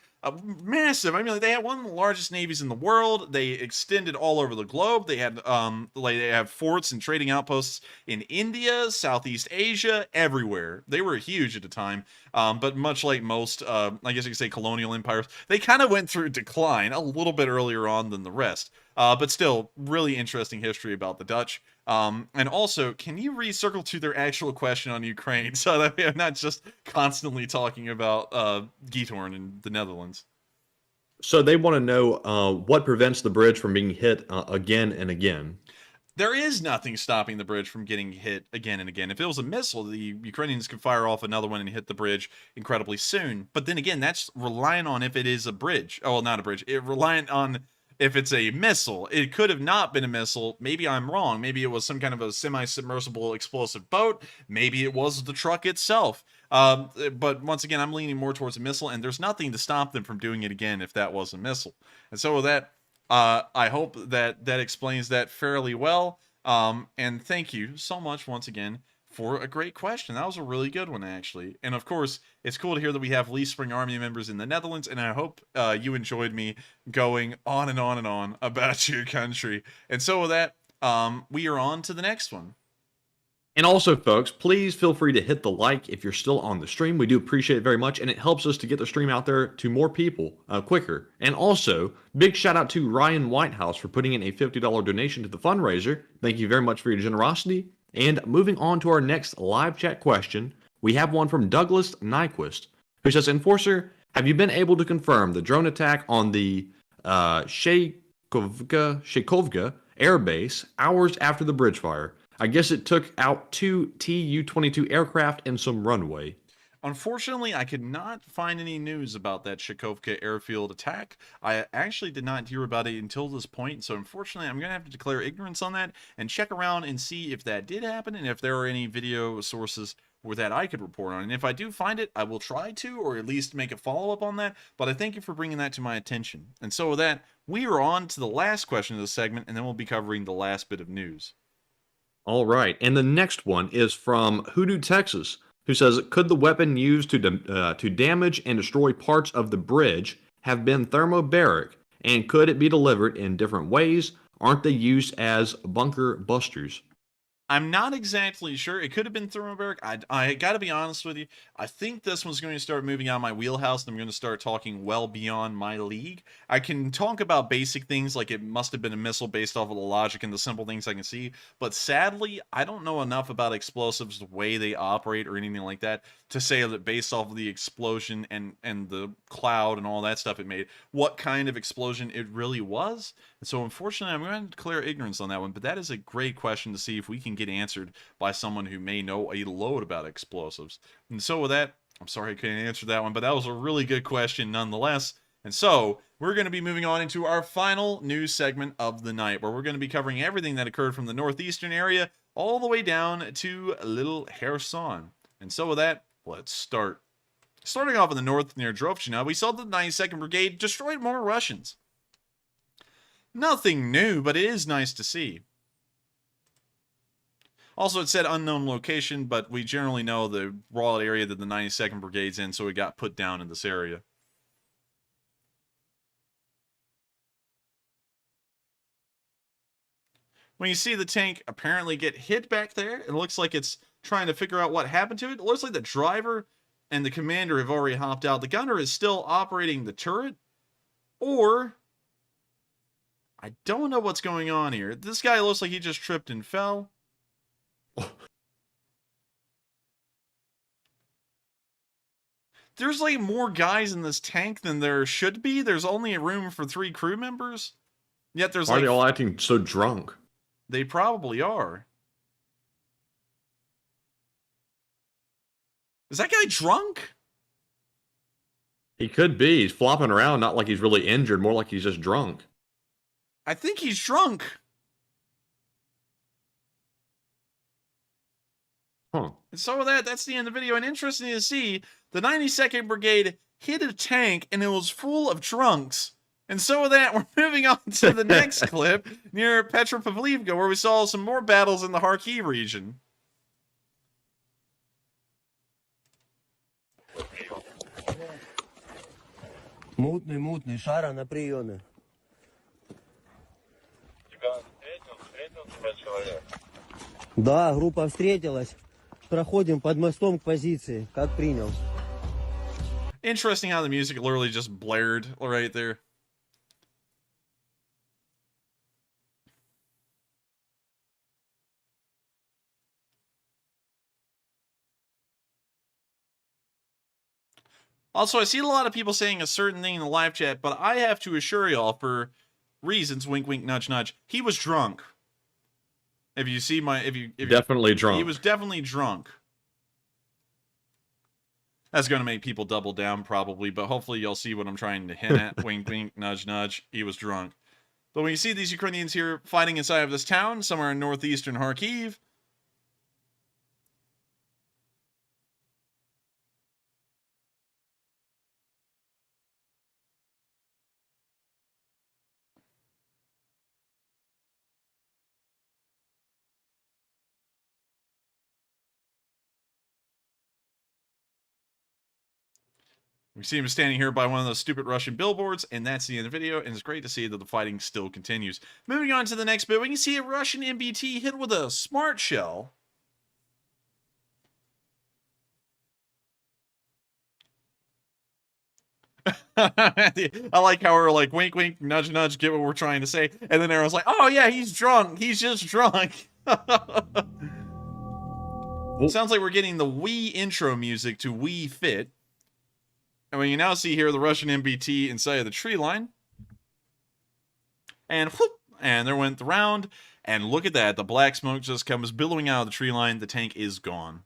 Massive. I mean, like, they had one of the largest navies in the world. They extended all over the globe. They had like, they have forts and trading outposts in India, Southeast Asia, everywhere. They were huge at the time. But much like most, I guess you could say, colonial empires, they kind of went through decline a little bit earlier on than the rest. But still, really interesting history about the Dutch. And also, can you recircle to their actual question on Ukraine so that we are not just constantly talking about Giethoorn and the Netherlands? So they want to know what prevents the bridge from being hit again and again. There is nothing stopping the bridge from getting hit again and again. If it was a missile, the Ukrainians could fire off another one and hit the bridge incredibly soon. But then again, that's reliant on if it is a bridge. Oh, well, not a bridge. It reliant on if it's a missile. It could have not been a missile. Maybe I'm wrong. Maybe it was some kind of a semi-submersible explosive boat. Maybe it was the truck itself. But once again, I'm leaning more towards a missile, and there's nothing to stop them from doing it again if that was a missile. And so with that, I hope that explains that fairly well. And thank you so much once again for a great question. That was a really good one, actually. And of course, it's cool to hear that we have Least Spring Army members in the Netherlands, and I hope you enjoyed me going on and on and on about your country. And so with that, we are on to the next one. And also, folks, please feel free to hit the like if you're still on the stream. We do appreciate it very much, and it helps us to get the stream out there to more people quicker. And also, big shout out to Ryan Whitehouse for putting in a $50 donation to the fundraiser. Thank you very much for your generosity. And moving on to our next live chat question, we have one from Douglas Nyquist, who says, Enforcer, have you been able to confirm the drone attack on the Shaykovka air base hours after the bridge fire? I guess it took out 2 Tu-22 aircraft and some runway. Unfortunately, I could not find any news about that Shaykovka airfield attack. I actually did not hear about it until this point, so unfortunately, I'm going to have to declare ignorance on that and check around and see if that did happen and if there are any video sources where that I could report on. And if I do find it, I will try to, or at least make a follow-up on that, but I thank you for bringing that to my attention. And so with that, we are on to the last question of the segment, and then we'll be covering the last bit of news. All right, and the next one is from Hoodoo, Texas, who says, could the weapon used to damage and destroy parts of the bridge have been thermobaric, and could it be delivered in different ways? Aren't they used as bunker busters? I'm not exactly sure. It could have been thermobaric. I got to be honest with you. I think this one's going to start moving out of my wheelhouse, and I'm going to start talking well beyond my league. I can talk about basic things like it must have been a missile based off of the logic and the simple things I can see, but sadly, I don't know enough about explosives, the way they operate, or anything like that to say that based off of the explosion and the cloud and all that stuff it made, what kind of explosion it really was. And so unfortunately, I'm going to declare ignorance on that one, but that is a great question to see if we can get answered by someone who may know a load about explosives. And so with that, I'm sorry I couldn't answer that one, but that was a really good question nonetheless. And so we're going to be moving on into our final news segment of the night, where we're going to be covering everything that occurred from the northeastern area all the way down to Little Kherson. And so with that, let's start. Starting off in the north near Drovchina, we saw the 92nd Brigade destroyed more Russians. Nothing new, but it is nice to see. Also, it said unknown location, but we generally know the broad area that the 92nd Brigade's in, so it got put down in this area. When you see the tank apparently get hit back there, it looks like it's trying to figure out what happened to it. It looks like the driver and the commander have already hopped out. The gunner is still operating the turret, or I don't know what's going on here. This guy looks like he just tripped and fell. There's like more guys in this tank than there should be. There's only room for 3 crew members. Yet there's Why are they all acting so drunk? They probably are. Is that guy drunk? He could be. He's flopping around, not like he's really injured, more like he's just drunk. I think he's drunk. Huh. And so with that, that's the end of the video. And interesting to see, the 92nd Brigade hit a tank and it was full of drunks. And so with that, we're moving on to the next clip near Petropavlivka, where we saw some more battles in the Kharkiv region. Мутный, шара на приеме. Тебя встретил тебя человек? Да, группа встретилась. Проходим под мостом к позиции, как принял. Interesting how the music literally just blared right there. Also, I see a lot of people saying a certain thing in the live chat, but I have to assure y'all, for reasons, wink, wink, nudge, nudge, he was drunk. If you see my, if you Definitely drunk. he was definitely drunk. That's going to make people double down probably, but hopefully you'll see what I'm trying to hint at. Wink, wink, nudge, nudge. He was drunk. But when you see these Ukrainians here fighting inside of this town, somewhere in northeastern Kharkiv, we see him standing here by one of those stupid Russian billboards, and that's the end of the video, and it's great to see that the fighting still continues. Moving on to the next bit, we can see a Russian MBT hit with a smart shell. I like how we're like, wink, wink, nudge, nudge, get what we're trying to say, and then everyone's like, oh yeah, he's drunk, he's just drunk. Sounds like we're getting the Wii intro music to Wii Fit. And we can now see here the Russian MBT inside of the tree line. And whoop, and there went the round. And look at that. The black smoke just comes billowing out of the tree line. The tank is gone.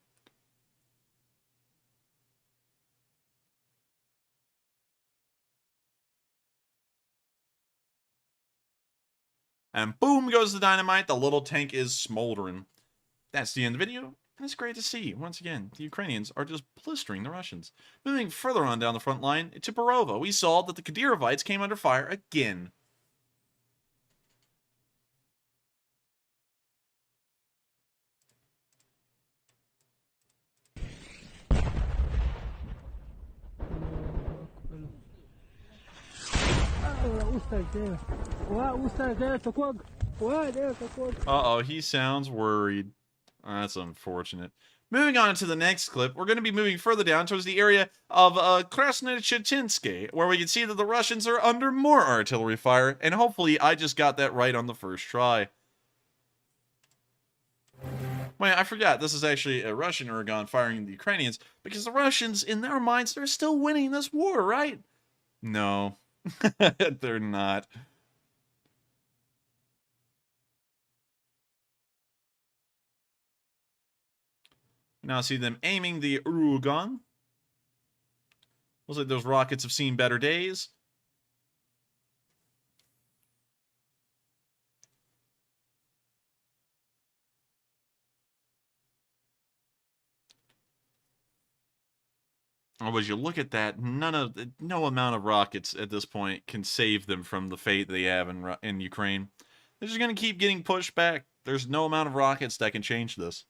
And boom goes the dynamite. The little tank is smoldering. That's the end of the video. And it's great to see, once again, the Ukrainians are just blistering the Russians. Moving further on down the front line to Borova, we saw that the Kadyrovites came under fire again. Uh-oh, he sounds worried. That's unfortunate. Moving on to the next clip, we're going to be moving further down towards the area of Krasnochetinsky, where we can see that the Russians are under more artillery fire, and hopefully I just got that right on the first try. Wait, I forgot, this is actually a Russian Uragan firing the Ukrainians, because the Russians, in their minds, they're still winning this war, right? No, they're not. Now see them aiming the Uragan. Looks like those rockets have seen better days. Oh, as you look at that, no amount of rockets at this point can save them from the fate they have in Ukraine. They're just going to keep getting pushed back. There's no amount of rockets that can change this.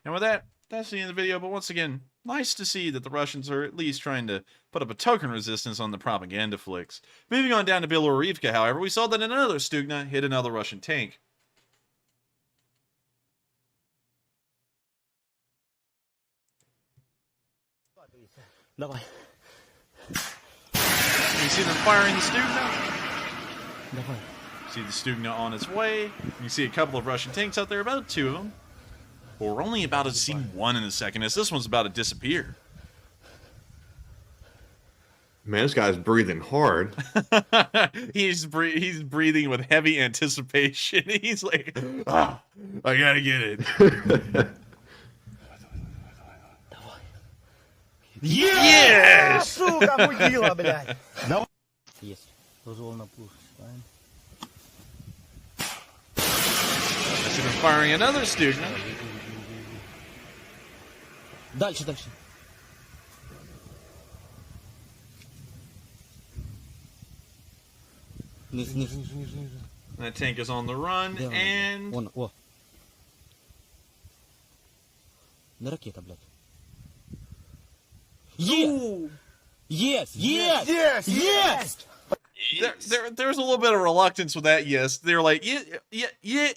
And with that, that's the end of the video. But once again, nice to see that the Russians are at least trying to put up a token resistance on the propaganda flicks. Moving on down to Belorivka, however, we saw that another Stugna hit another Russian tank. Давай. You see them firing the Stugna? Давай. See the Stugna on its way. You see a couple of Russian tanks out there, about 2 of them. But we're only about to see 1 in a second, as this one's about to disappear. Man, this guy's breathing hard. He's breathing with heavy anticipation. He's like, I gotta get it. Yes! Сука, мудила, блядь! Есть. Позвол на пуш. I see them firing another Stugna. Дальше, дальше. Низ, низ. That tank is on the run, and... Вон, о. На ракета, блядь. Yes! Yes! Yes! Yes! Yes! There's a little bit of reluctance with that. Yes, they're like, yes,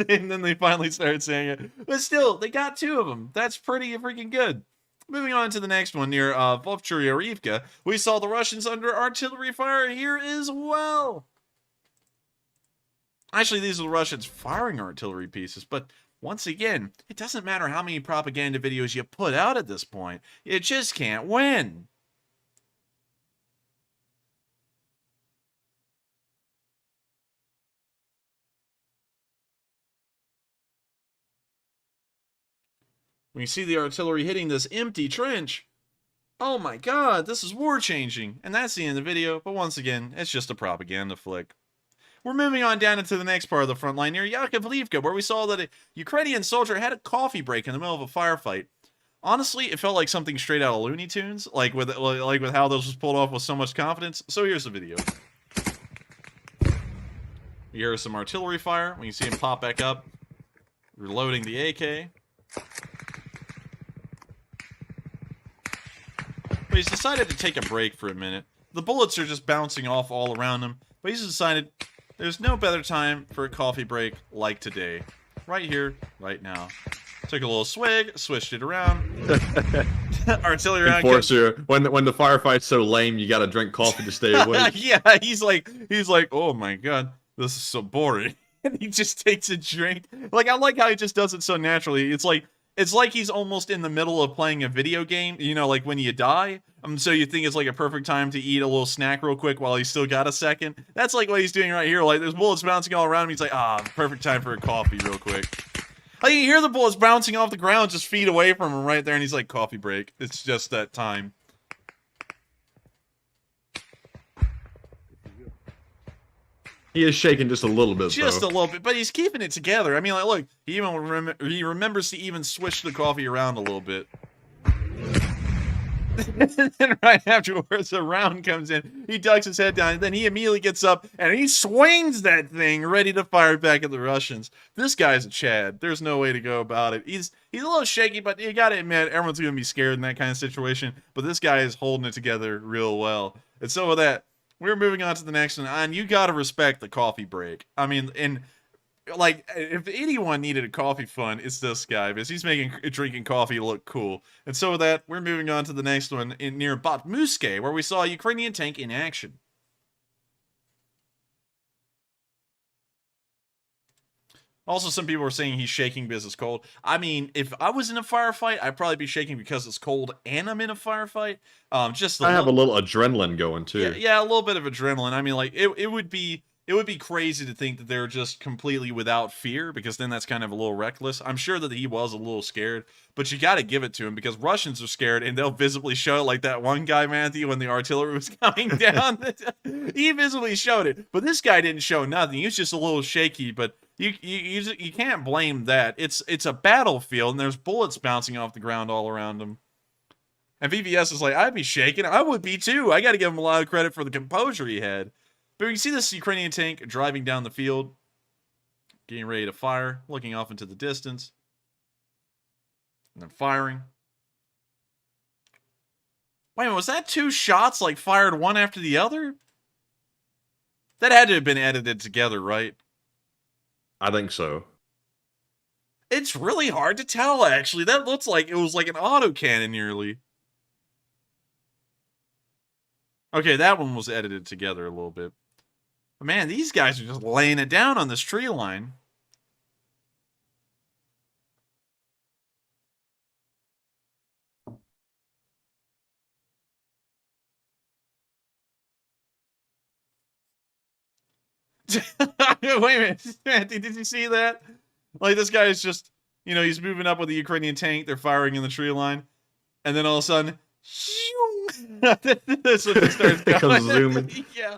and then they finally started saying it. But still, they got 2 of them. That's pretty freaking good. Moving on to the next one near Vovchurya-Rivka, we saw the Russians under artillery fire here as well. Actually, these are the Russians firing artillery pieces, but once again, it doesn't matter how many propaganda videos you put out at this point. You just can't win. When you see the artillery hitting this empty trench, oh my god, this is war changing. And that's the end of the video, but once again, it's just a propaganda flick. We're moving on down into the next part of the front line near Yakovlivka, where we saw that a Ukrainian soldier had a coffee break in the middle of a firefight. Honestly, it felt like something straight out of Looney Tunes, like with how this was pulled off with so much confidence. So here's the video. You hear some artillery fire when you see him pop back up, reloading the AK. But he's decided to take a break for a minute. The bullets are just bouncing off all around him, but he's decided there's no better time for a coffee break like today. Right here, right now. Took a little swig, switched it around. Artillery round. Enforcer, when the firefight's so lame, you gotta drink coffee to stay awake. Yeah, he's like, oh my god, this is so boring. And he just takes a drink. Like, I like how he just does it so naturally. It's like he's almost in the middle of playing a video game, you know, like when you die. So you think it's like a perfect time to eat a little snack real quick while he's still got a second. That's like what he's doing right here. Like, there's bullets bouncing all around him. He's like, perfect time for a coffee real quick. Like, you hear the bullets bouncing off the ground just feet away from him right there, and he's like, coffee break. It's just that time. He is shaking just a little bit, Just though. a little bit, but he's keeping it together. I mean, like, look, he remembers to even switch the coffee around a little bit. And then right afterwards, a round comes in. He ducks his head down, and then he immediately gets up, and he swings that thing, ready to fire back at the Russians. This guy's a Chad. There's no way to go about it. He's a little shaky, but you gotta admit, everyone's gonna be scared in that kind of situation. But this guy is holding it together real well. And so with that, we're moving on to the next one, and you gotta respect the coffee break. I mean, and like, if anyone needed a coffee fund, it's this guy, because he's making drinking coffee look cool. And so with that, we're moving on to the next one near Batmuske, where we saw a Ukrainian tank in action. Also, some people were saying he's shaking because it's cold. I mean, if I was in a firefight, I'd probably be shaking because it's cold and I'm in a firefight. I have a little adrenaline going too. Yeah, a little bit of adrenaline. I mean, like, it would be crazy to think that they're just completely without fear, because then that's kind of a little reckless. I'm sure that he was a little scared, but you got to give it to him, because Russians are scared and they'll visibly show it, like that one guy, Matthew, when the artillery was coming down. He visibly showed it, but this guy didn't show nothing. He was just a little shaky, but you can't blame that. It's a battlefield and there's bullets bouncing off the ground all around him. And VVS is like, I'd be shaking. I would be too. I got to give him a lot of credit for the composure he had. But you can see this Ukrainian tank driving down the field, getting ready to fire, looking off into the distance, and then firing. Wait a minute, was that two shots, like, fired one after the other? That had to have been edited together, right? I think so. It's really hard to tell, actually. That looks like it was like an autocannon nearly. Okay, that one was edited together a little bit. But man, these guys are just laying it down on this tree line. Wait a minute, Andy, did you see that? Like, this guy is just, you know, he's moving up with the Ukrainian tank. They're firing in the tree line. And then all of a sudden, this one just starts going. Comes zooming. Yeah.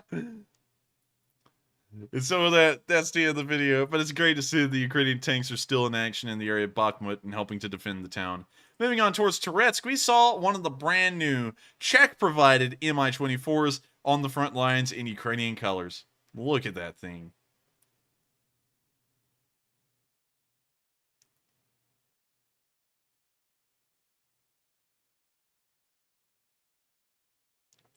And so that's the end of the video, but it's great to see the Ukrainian tanks are still in action in the area of Bakhmut and helping to defend the town. Moving on towards Toretsk, we saw one of the brand new Czech-provided Mi-24s on the front lines in Ukrainian colors. Look at that thing.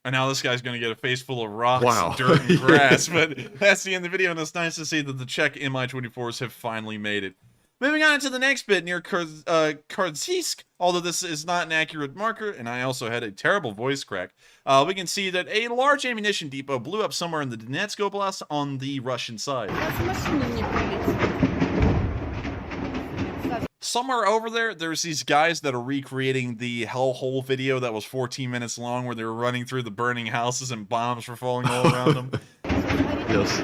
And now this guy's going to get a face full of rocks, dirt, and grass. But that's the end of the video, and it's nice to see that the Czech Mi-24s have finally made it. Moving on to the next bit near Kardzisk, although this is not an accurate marker, and I also had a terrible voice crack, we can see that a large ammunition depot blew up somewhere in the Donetsk Oblast on the Russian side. Somewhere over there, there's these guys that are recreating the hellhole video that was 14 minutes long, where they were running through the burning houses and bombs were falling all around them. Yes.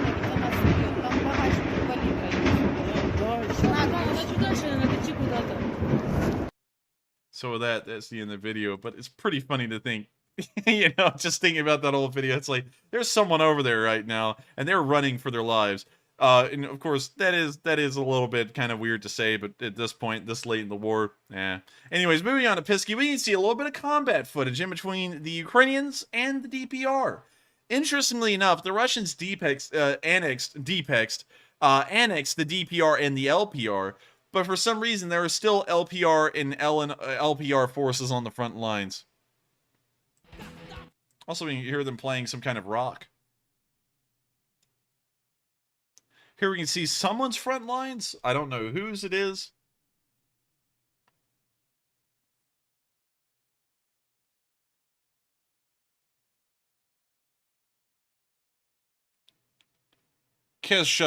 So with that, that's the end of the video. But it's pretty funny to think, you know, just thinking about that whole video. It's like there's someone over there right now, and they're running for their lives. And of course, that is a little bit kind of weird to say, but at this point, this late in the war, yeah. Anyways, moving on to Pisky, we can see a little bit of combat footage in between the Ukrainians and the DPR. Interestingly enough, the Russians annexed the DPR and the LPR, but for some reason there are still LPR and LPR forces on the front lines. Also, we can hear them playing some kind of rock. Here we can see someone's front lines. I don't know whose it is. Kirch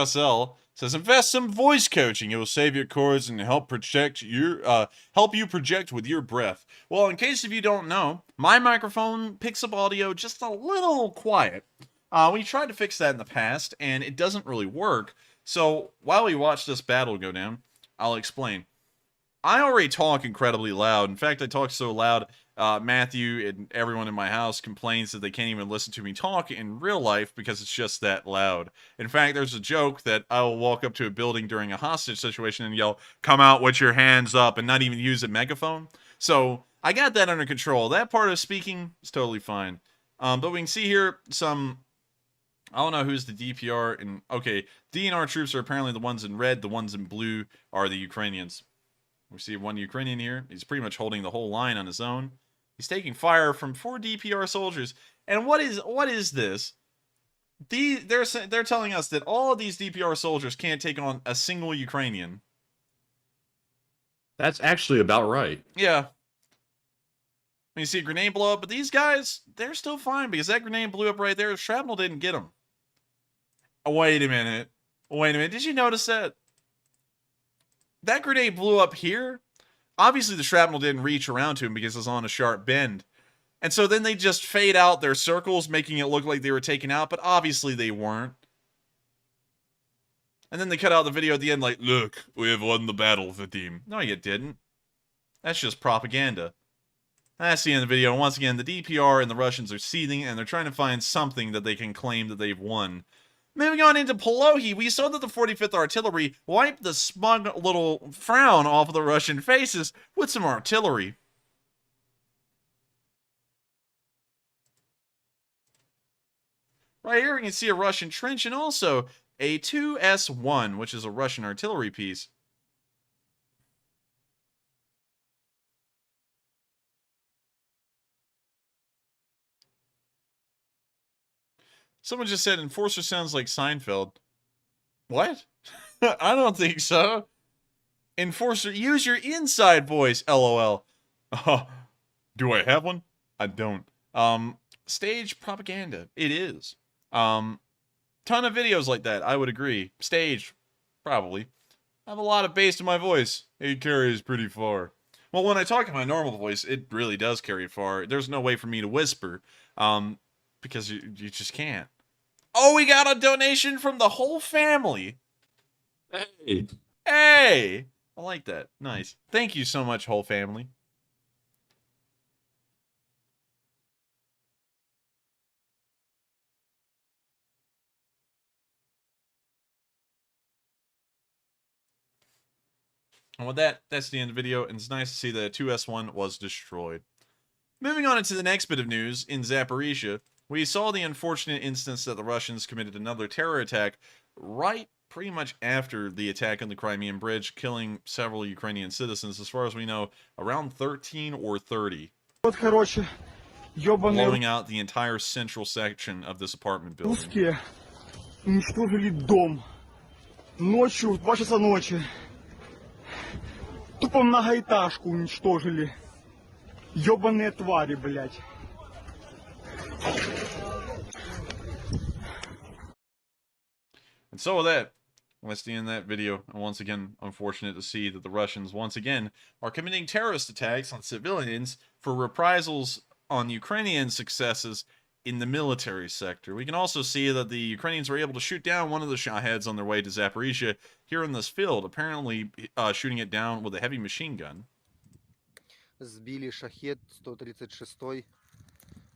says, invest some voice coaching. It will save your cords and help you project with your breath. Well, in case if you don't know, my microphone picks up audio just a little quiet. We tried to fix that in the past, and it doesn't really work. So while we watch this battle go down, I'll explain. I already talk incredibly loud. In fact, I talk so loud, Matthew and everyone in my house complains that they can't even listen to me talk in real life because it's just that loud. In fact, there's a joke that I will walk up to a building during a hostage situation and yell, "Come out with your hands up," and not even use a megaphone. So I got that under control. That part of speaking is totally fine. But we can see here some... I don't know who's the DPR, and okay, DNR troops are apparently the ones in red, the ones in blue are the Ukrainians. We see one Ukrainian here. He's pretty much holding the whole line on his own. He's taking fire from 4 DPR soldiers. And what is this? They're telling us that all of these DPR soldiers can't take on a single Ukrainian. That's actually about right. Yeah. When you see a grenade blow up, but these guys, they're still fine because that grenade blew up right there. Shrapnel didn't get them. Oh, wait a minute. Did you notice that? That grenade blew up here. Obviously, the shrapnel didn't reach around to him because it's on a sharp bend. And so then they just fade out their circles, making it look like they were taken out, but obviously they weren't. And then they cut out the video at the end like, "Look, we have won the battle, Vladimir." No, you didn't. That's just propaganda. That's the end of the video. And once again, the DPR and the Russians are seething, and they're trying to find something that they can claim that they've won. Moving on into Polohi, we saw that the 45th Artillery wiped the smug little frown off of the Russian faces with some artillery. Right here we can see a Russian trench and also a 2S1, which is a Russian artillery piece. Someone just said Enforcer sounds like Seinfeld. What? I don't think so. Enforcer, use your inside voice, LOL. Do I have one? I don't. Stage propaganda. It is. Ton of videos like that, I would agree. Stage, probably. I have a lot of bass in my voice. It carries pretty far. Well, when I talk in my normal voice, it really does carry far. There's no way for me to whisper. Because you just can't. Oh, we got a donation from the whole family. Hey. Hey! I like that. Nice. Thank you so much, whole family. And with that, that's the end of the video, and it's nice to see that 2S1 was destroyed. Moving on into the next bit of news, in Zaporizhia, we saw the unfortunate instance that the Russians committed another terror attack right pretty much after the attack on the Crimean bridge, killing several Ukrainian citizens, as far as we know, around 13 or 30. Blowing out the entire central section of this apartment building. Русские уничтожили дом. Ночью, в 2 часа ночи. Тупо многоэтажку уничтожили. Ёбаные твари, блядь. And so with that, let's end that video. And once again, unfortunate to see that the Russians, once again, are committing terrorist attacks on civilians for reprisals on Ukrainian successes in the military sector. We can also see that the Ukrainians were able to shoot down one of the Shaheeds on their way to Zaporizhia here in this field, apparently shooting it down with a heavy machine gun. Сбили шахет 136-й,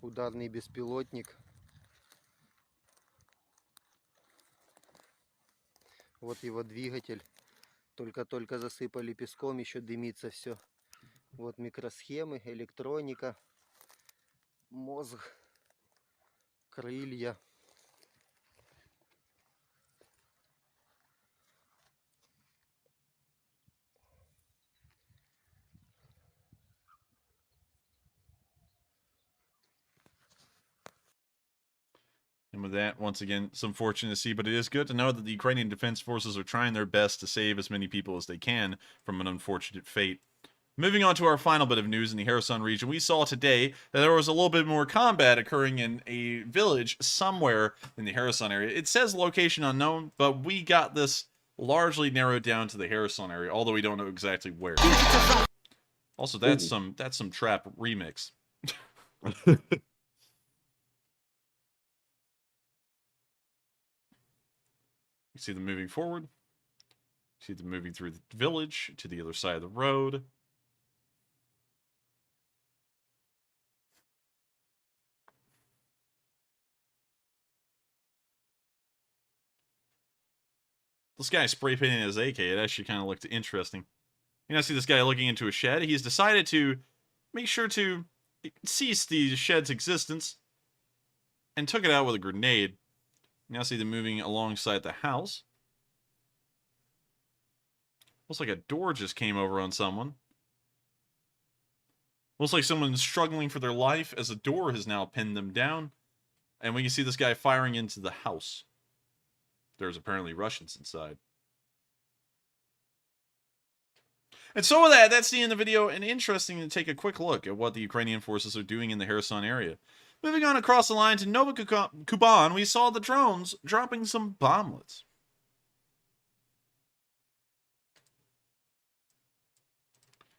ударный беспилотник. Вот его двигатель. Только-только засыпали песком, еще дымится все. Вот микросхемы, электроника, мозг, крылья. And with that, once again, some fortune to see, but it is good to know that the Ukrainian Defense Forces are trying their best to save as many people as they can from an unfortunate fate. Moving on to our final bit of news in the Kherson region, we saw today that there was a little bit more combat occurring in a village somewhere in the Kherson area. It says location unknown, but we got this largely narrowed down to the Kherson area, although we don't know exactly where. Also, that's some trap remix. You see them moving forward. You see them moving through the village to the other side of the road. This guy spray painting his AK. It actually kind of looked interesting. You know, I see this guy looking into a shed. He's decided to make sure to cease the shed's existence and took it out with a grenade. Now see them moving alongside the house. Looks like a door just came over on someone. Looks like someone's struggling for their life as a door has now pinned them down. And we can see this guy firing into the house. There's apparently Russians inside. And so with that, that's the end of the video, and interesting to take a quick look at what the Ukrainian forces are doing in the Kherson area. Moving on across the line to Kuban, we saw the drones dropping some bomblets.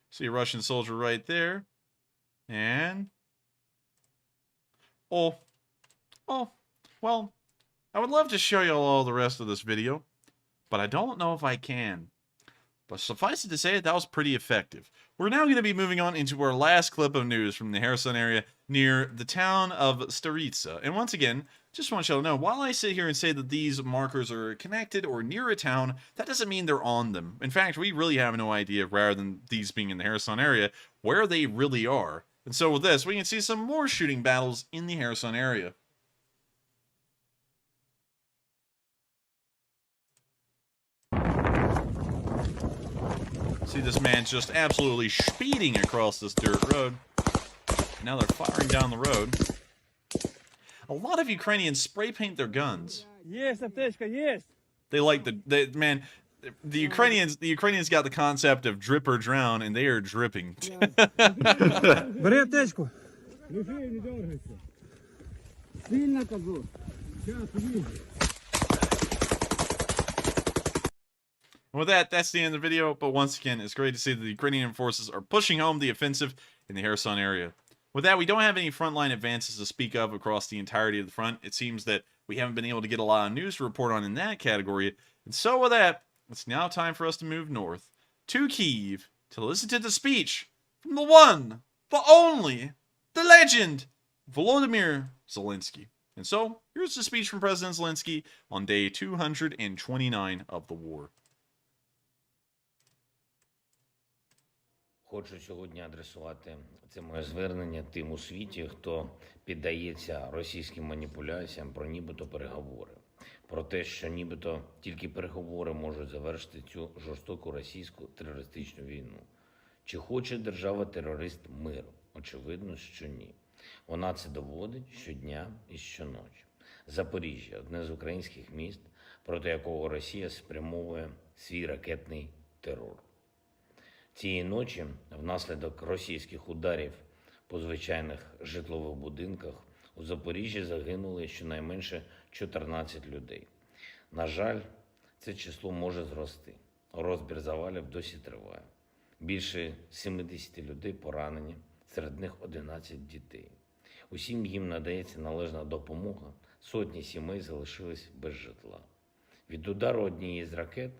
See a Russian soldier right there. And... well, I would love to show you all the rest of this video, but I don't know if I can. But suffice it to say, that was pretty effective. We're now going to be moving on into our last clip of news from the Kherson area near the town of Staritsa. And once again, just want you to know, while I sit here and say that these markers are connected or near a town, that doesn't mean they're on them. In fact, we really have no idea, rather than these being in the Kherson area, where they really are. And so with this, we can see some more shooting battles in the Kherson area. See this man just absolutely speeding across this dirt road. Now they're firing down the road. A lot of Ukrainians spray paint their guns. Yes, apteczka, yes. They like the Ukrainians got the concept of drip or drown, and they are dripping. Бери аптечку. Сильно кажу. With that, that's the end of the video, but once again, it's great to see that the Ukrainian forces are pushing home the offensive in the Kherson area. With that, we don't have any frontline advances to speak of across the entirety of the front. It seems that we haven't been able to get a lot of news to report on in that category, and so with that, it's now time for us to move north to Kyiv to listen to the speech from the one, the only, the legend, Vladimir Zelensky. And so, here's the speech from President Zelensky on day 229 of the war. Хочу сьогодні адресувати це моє звернення тим у світі, хто піддається російським маніпуляціям про нібито переговори. Про те, що нібито тільки переговори можуть завершити цю жорстоку російську терористичну війну. Чи хоче держава-терорист миру? Очевидно, що ні. Вона це доводить щодня і щоночі. Запоріжжя – одне з українських міст, проти якого Росія спрямовує свій ракетний терор. Цієї ночі, внаслідок російських ударів по звичайних житлових будинках, у Запоріжжі загинули щонайменше 14 людей. На жаль, це число може зрости. Розбір завалів досі триває. Більше 70 людей поранені, серед них 11 дітей. Усім їм надається належна допомога, сотні сімей залишились без житла. Від удару однієї з ракет,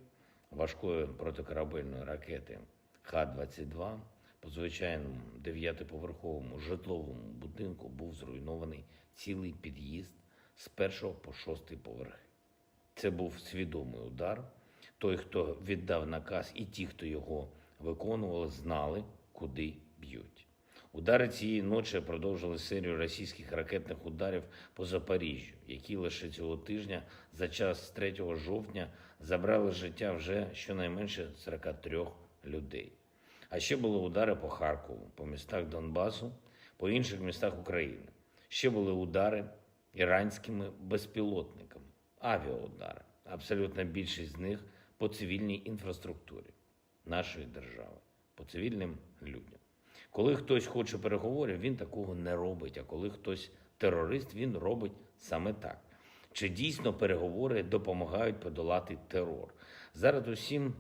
важкої протикорабельної ракети Х-22, По звичайному 9-поверховому житловому будинку був зруйнований цілий під'їзд з 1 по 6 поверх. Це був свідомий удар. Той, хто віддав наказ, і ті, хто його виконували, знали, куди б'ють. Удари цієї ночі продовжили серію російських ракетних ударів по Запоріжжю, які лише цього тижня за час з 3 жовтня забрали життя вже щонайменше 43 людей. А ще були удари по Харкову, по містах Донбасу, по інших містах України. Ще були удари іранськими безпілотниками, авіаудари. Абсолютна більшість з них по цивільній інфраструктурі нашої держави, по цивільним людям. Коли хтось хоче переговорів, він такого не робить, а коли хтось терорист, він робить саме так. Чи дійсно переговори допомагають подолати терор? Зараз усім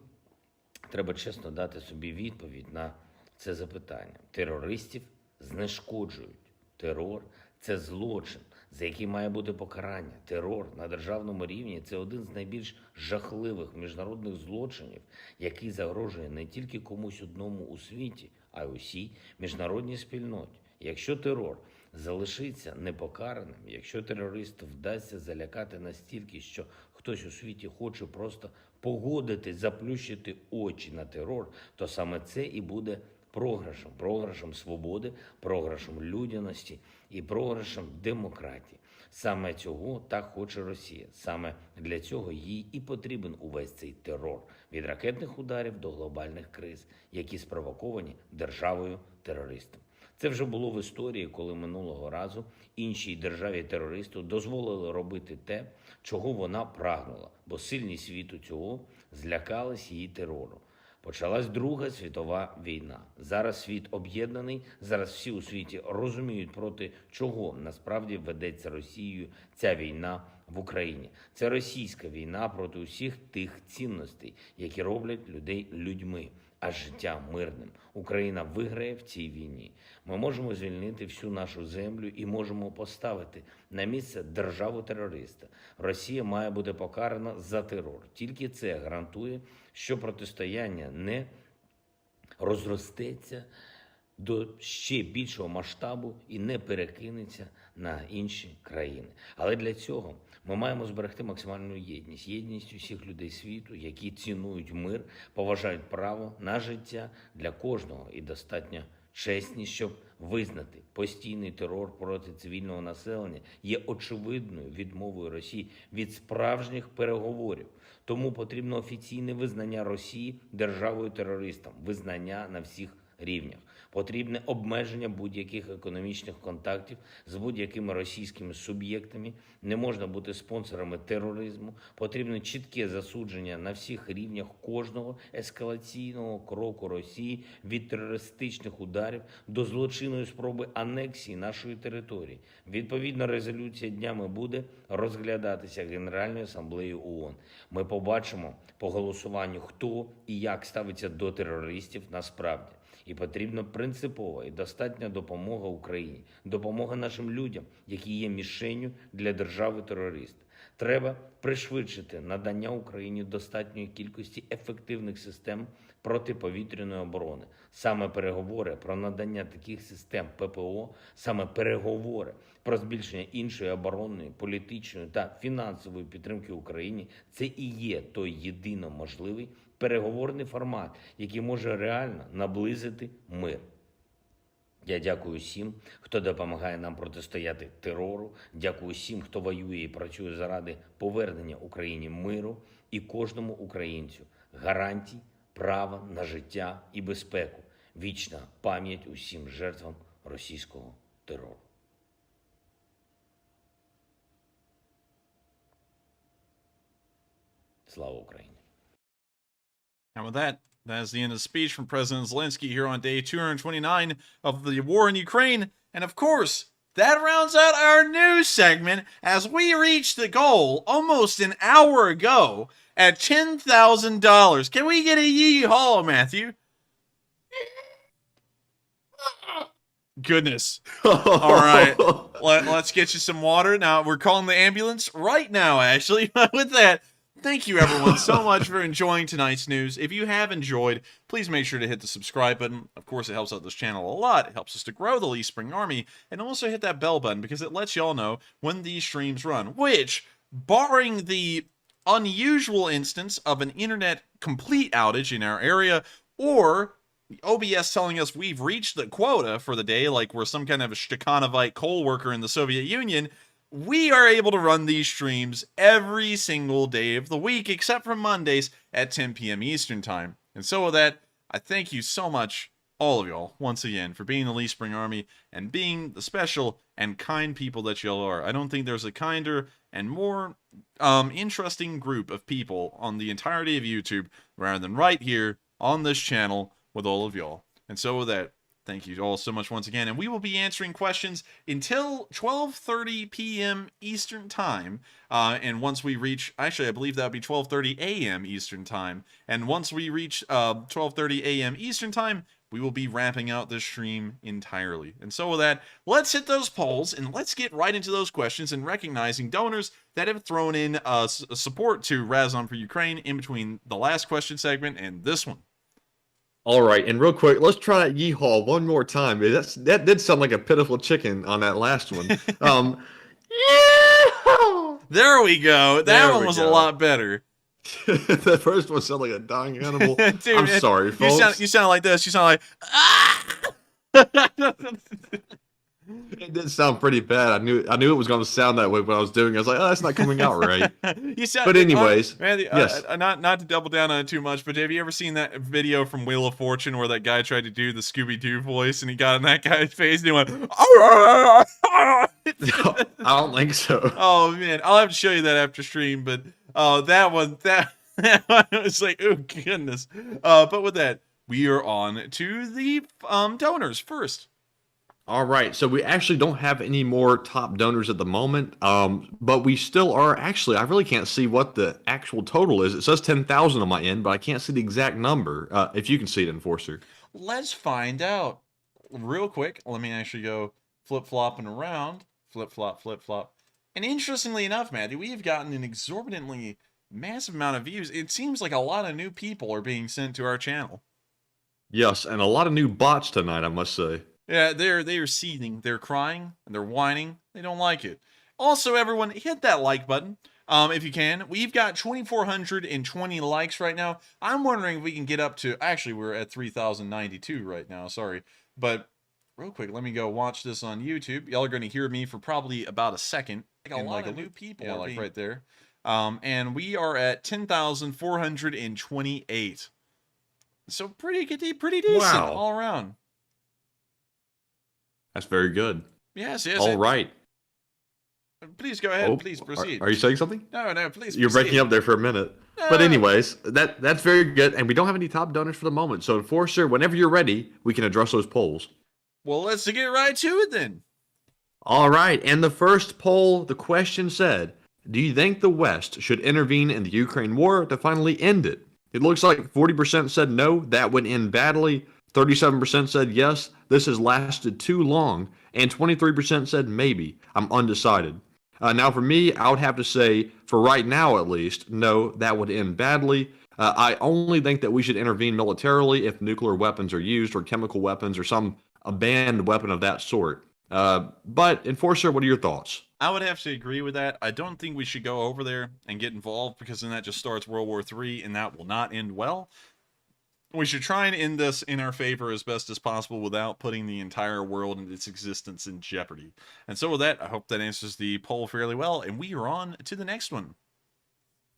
треба чесно дати собі відповідь на це запитання. Терористів знешкоджують. Терор – це злочин, за який має бути покарання. Терор на державному рівні – це один з найбільш жахливих міжнародних злочинів, який загрожує не тільки комусь одному у світі, а й усій міжнародній спільноті. Якщо терор залишиться непокараним, якщо терористу вдасться залякати настільки, що хтось у світі хоче просто погодитись, заплющити очі на терор, то саме це і буде програшем. Програшем свободи, програшем людяності і програшем демократії. Саме цього так хоче Росія. Саме для цього їй і потрібен увесь цей терор. Від ракетних ударів до глобальних криз, які спровоковані державою-терористом. Це вже було в історії, коли минулого разу іншій державі-терористу дозволили робити те, чого вона прагнула, бо сильні світу цього злякались її терору. Почалась Друга світова війна. Зараз світ об'єднаний, зараз всі у світі розуміють, проти чого насправді ведеться Росією ця війна в Україні. Це російська війна проти усіх тих цінностей, які роблять людей людьми, а життя мирним. Україна виграє в цій війні. Ми можемо звільнити всю нашу землю і можемо поставити на місце державу-терориста. Росія має бути покарана за терор. Тільки це гарантує, що протистояння не розростеться до ще більшого масштабу і не перекинеться на інші країни. Але для цього ми маємо зберегти максимальну єдність. Єдність усіх людей світу, які цінують мир, поважають право на життя для кожного і достатньо чесні, щоб визнати постійний терор проти цивільного населення є очевидною відмовою Росії від справжніх переговорів. Тому потрібно офіційне визнання Росії державою-терористом, визнання на всіх рівнях. Потрібне обмеження будь-яких економічних контактів з будь-якими російськими суб'єктами. Не можна бути спонсорами тероризму. Потрібне чітке засудження на всіх рівнях кожного ескалаційного кроку Росії від терористичних ударів до злочинної спроби анексії нашої території. Відповідна резолюція днями буде розглядатися Генеральною асамблеєю ООН. Ми побачимо по голосуванню, хто і як ставиться до терористів насправді. І потрібна принципова і достатня допомога Україні, допомога нашим людям, які є мішенню для держави-терориста. Треба пришвидшити надання Україні достатньої кількості ефективних систем протиповітряної оборони. Саме переговори про надання таких систем ППО, саме переговори про збільшення іншої оборонної, політичної та фінансової підтримки Україні – це і є той єдино можливий переговорний формат, який може реально наблизити мир. Я дякую всім, хто допомагає нам протистояти терору, дякую всім, хто воює і працює заради повернення Україні миру і кожному українцю гарантій права на життя і безпеку. Вічна пам'ять усім жертвам російського терору. Слава Україні! And with that, that is the end of the speech from President Zelensky here on day 229 of the war in Ukraine. And of course, that rounds out our news segment as we reached the goal almost an hour ago at $10,000. Can we get a yee-haw, Matthew? Goodness. All right. Let's get you some water. Now, we're calling the ambulance right now, actually. With that, Thank you, everyone, so much for enjoying tonight's news. If you have enjoyed, please make sure to hit the subscribe button. Of course, it helps out this channel a lot. It helps us to grow the Lee Spring Army. And also hit that bell button because it lets y'all know when these streams run. Which, barring the unusual instance of an internet complete outage in our area, or OBS telling us we've reached the quota for the day, like we're some kind of a Stakhanovite coal worker in the Soviet Union, we are able to run these streams every single day of the week, except for Mondays at 10 p.m. Eastern Time. And so with that, I thank you so much, all of y'all, once again, for being the Lee Spring Army and being the special and kind people that y'all are. I don't think there's a kinder and more interesting group of people on the entirety of YouTube rather than right here on this channel with all of y'all. And so with that, thank you all so much once again, and we will be answering questions until 12:30 p.m. Eastern Time, and once we reach, actually I believe that would be 12:30 a.m. Eastern Time, and once we reach 12:30 a.m. Eastern Time, we will be wrapping out this stream entirely. And so with that, let's hit those polls, and let's get right into those questions and recognizing donors that have thrown in support to Razon for Ukraine in between the last question segment and this one. All right, and real quick, let's try that yeehaw one more time. That did sound like a pitiful chicken on that last one. Yeehaw! There we go. That one was a lot better. The first one sounded like a dying animal. Dude, I'm sorry, folks. You sound like this. You sound like, ah! It did sound pretty bad. I knew it was going to sound that way when I was doing it. I was like, oh, that's not coming out right. But anyways, Randy, yes. Not to double down on it too much, but have you ever seen that video from Wheel of Fortune where that guy tried to do the Scooby-Doo voice and he got in that guy's face and he went, I don't think so. Oh man, I'll have to show you that after stream, but that one was like, oh goodness. But with that, we are on to the donors first. All right, so we actually don't have any more top donors at the moment, but we still are. Actually, I really can't see what the actual total is. It says 10,000 on my end, but I can't see the exact number. If you can see it, Enforcer. Let's find out real quick. Let me actually go flip-flopping around. Flip-flop, flip-flop. And interestingly enough, Matthew, we have gotten an exorbitantly massive amount of views. It seems like a lot of new people are being sent to our channel. Yes, and a lot of new bots tonight, I must say. Yeah, they are seething. They're crying and they're whining. They don't like it. Also, everyone, hit that like button if you can. We've got 2,420 likes right now. I'm wondering if we can get up to. Actually, we're at 3,092 right now. Sorry, but real quick, let me go watch this on YouTube. Y'all are going to hear me for probably about a second. Like a lot of new people. Yeah, like right there. And we are at 10,428. So pretty decent all around. That's very good. Yes. All right. Please go ahead. Please proceed. Are you saying something? No, please You're proceed. breaking up there for a minute. But anyways, that's very good. And we don't have any top donors for the moment. So, Enforcer, whenever you're ready, we can address those polls. Well, let's get right to it then. All right. And the first poll, the question said, do you think the West should intervene in the Ukraine war to finally end it? It looks like 40% said no, that would end badly. 37% said yes, this has lasted too long, and 23% said maybe. I'm undecided. Now for me, I would have to say, for right now at least, no, that would end badly. I only think that we should intervene militarily if nuclear weapons are used or chemical weapons or some banned weapon of that sort. But Enforcer, what are your thoughts? I would have to agree with that. I don't think we should go over there and get involved because then that just starts World War III and that will not end well. We should try and end this in our favor as best as possible without putting the entire world and its existence in jeopardy. And so with that, I hope that answers the poll fairly well, and we are on to the next one.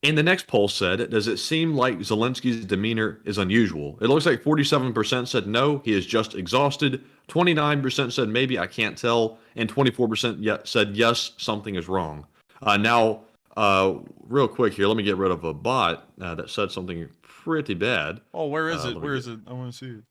And the next poll said, does it seem like Zelensky's demeanor is unusual? It looks like 47% said no, he is just exhausted. 29% said maybe, I can't tell. And 24% said yes, something is wrong. Now, real quick here, let me get rid of a bot that said something pretty bad. Oh, where is it? Where is it? I want to see it.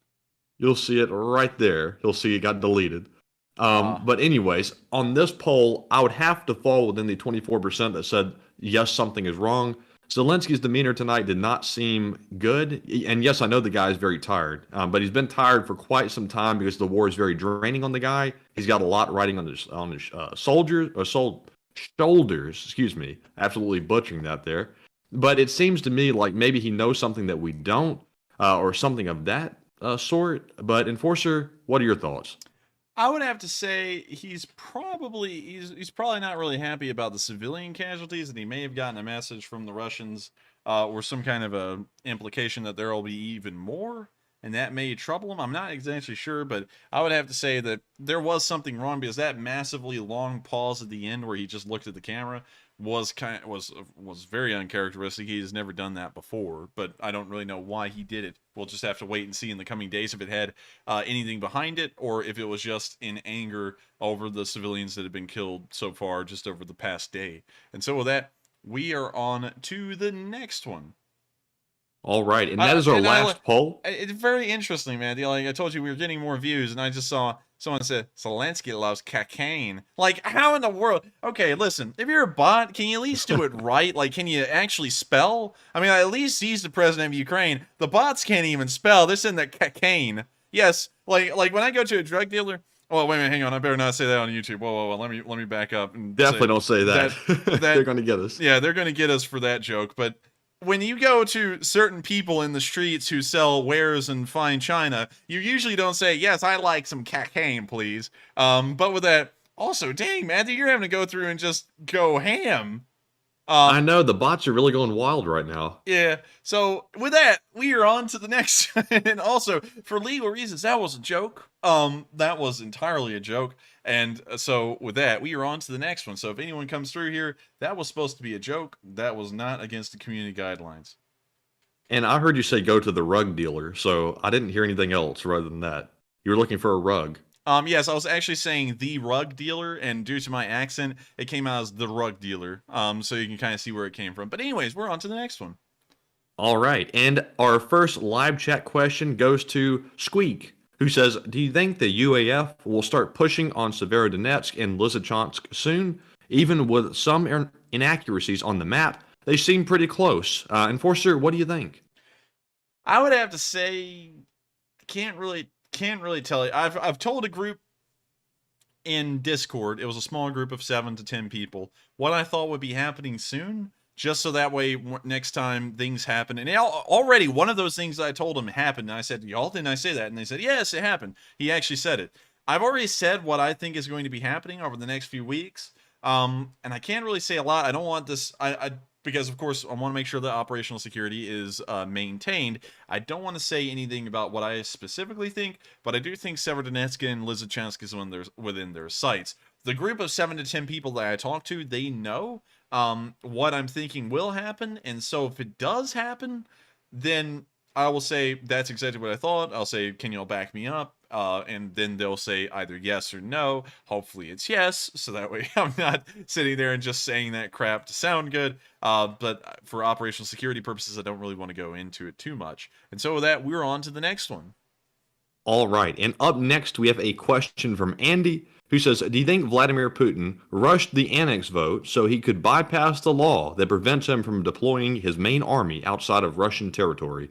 You'll see it right there. You'll see it got deleted. But anyways, on this poll, I would have to fall within the 24% that said, yes, something is wrong. Zelensky's demeanor tonight did not seem good. And yes, I know the guy is very tired, but he's been tired for quite some time because the war is very draining on the guy. He's got a lot riding on his shoulders, excuse me. Absolutely butchering that there. but it seems to me like maybe he knows something that we don't, or something of that sort. But Enforcer, what are your thoughts? I would have to say he's probably not really happy about the civilian casualties, and he may have gotten a message from the Russians or some kind of a implication that there will be even more, and that may trouble him. I'm not exactly sure, but I would have to say that there was something wrong, because that massively long pause at the end where he just looked at the camera was very uncharacteristic. He has never done that before, but I don't really know why he did it. We'll just have to wait and see in the coming days if it had anything behind it, or if it was just in anger over the civilians that have been killed so far just over the past day. And so with that, we are on to the next one. All right, and that is our last poll. It's very interesting, man. Like I told you, we were getting more views, and I just saw someone said Zelensky loves cocaine. Like, how in the world? Okay, listen, if you're a bot, can you at least do it right? Like, can you actually spell? I mean, at least he's the president of Ukraine. The bots can't even spell. They're saying that cocaine. Yes, like when I go to a drug dealer. Oh, wait a minute, hang on. I better not say that on YouTube. Whoa. Let me back up. And definitely don't say that. They're going to get us. Yeah, they're going to get us for that joke, but when you go to certain people in the streets who sell wares in fine china, you usually don't say, yes, I like some cocaine, please. But with that, also, dang, Matthew, you're having to go through and just go ham. I know, the bots are really going wild right now. Yeah, so with that, we are on to the next. And also, for legal reasons, that was a joke. That was entirely a joke. And so with that, we are on to the next one. So if anyone comes through here, that was supposed to be a joke. That was not against the community guidelines. And I heard you say go to the rug dealer, so I didn't hear anything else rather than that. You were looking for a rug. Yes, I was actually saying the rug dealer, and due to my accent, it came out as the rug dealer. So you can kind of see where it came from. But anyways, we're on to the next one. All right, and our first live chat question goes to Squeak, who says, do you think the UAF will start pushing on Severodonetsk and Lysychansk soon? Even with some inaccuracies on the map, they seem pretty close. Enforcer, what do you think? I would have to say, can't really tell you. I've told a group in Discord, it was a small group of 7 to 10 people, what I thought would be happening soon, just so that way next time things happen. And already one of those things that I told him happened, and I said, y'all didn't I say that? And they said, yes, it happened. He actually said it. I've already said what I think is going to be happening over the next few weeks, and I can't really say a lot. I don't want this, because of course I want to make sure that operational security is maintained. I don't want to say anything about what I specifically think, but I do think Severodonetsk and Lysychansk is within their sights. The group of 7 to 10 people that I talked to, they know what I'm thinking will happen, and so if it does happen, then I will say that's exactly what I thought. I'll say, can y'all back me up? And then they'll say either yes or no. Hopefully it's yes, so that way I'm not sitting there and just saying that crap to sound good. But for operational security purposes, I don't really want to go into it too much. And so with that, we're on to the next one. All right, and up next we have a question from Andy, who says, do you think Vladimir Putin rushed the Annex vote so he could bypass the law that prevents him from deploying his main army outside of Russian territory?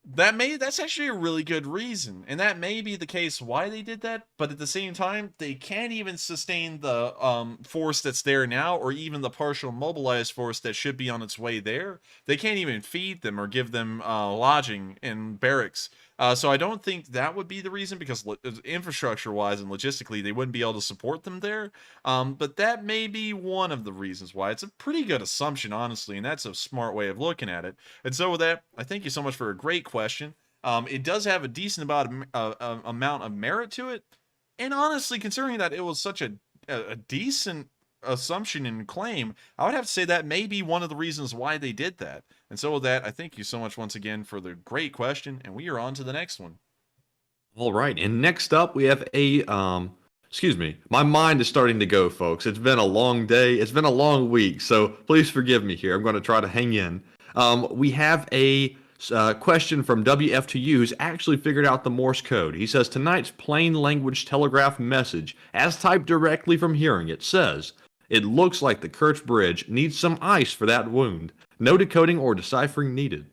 That's actually a really good reason, and that may be the case why they did that, but at the same time, they can't even sustain the force that's there now, or even the partial mobilized force that should be on its way there. They can't even feed them or give them lodging in barracks. So I don't think that would be the reason, because infrastructure-wise and logistically, they wouldn't be able to support them there. But that may be one of the reasons why. It's a pretty good assumption, honestly, and that's a smart way of looking at it. And so with that, I thank you so much for a great question. It does have a decent amount of merit to it. And honestly, considering that it was such a decent assumption and claim, I would have to say that may be one of the reasons why they did that. And so with that, I thank you so much once again for the great question, and we are on to the next one. All right, and next up we have a excuse me, my mind is starting to go, folks. It's been a long day, it's been a long week, so please forgive me here. I'm going to try to hang in. We have a question from WF2U, who's actually figured out the Morse code. He says, tonight's plain language telegraph message, as typed directly from hearing it, says, it looks like the Kirch Bridge needs some ice for that wound. No decoding or deciphering needed.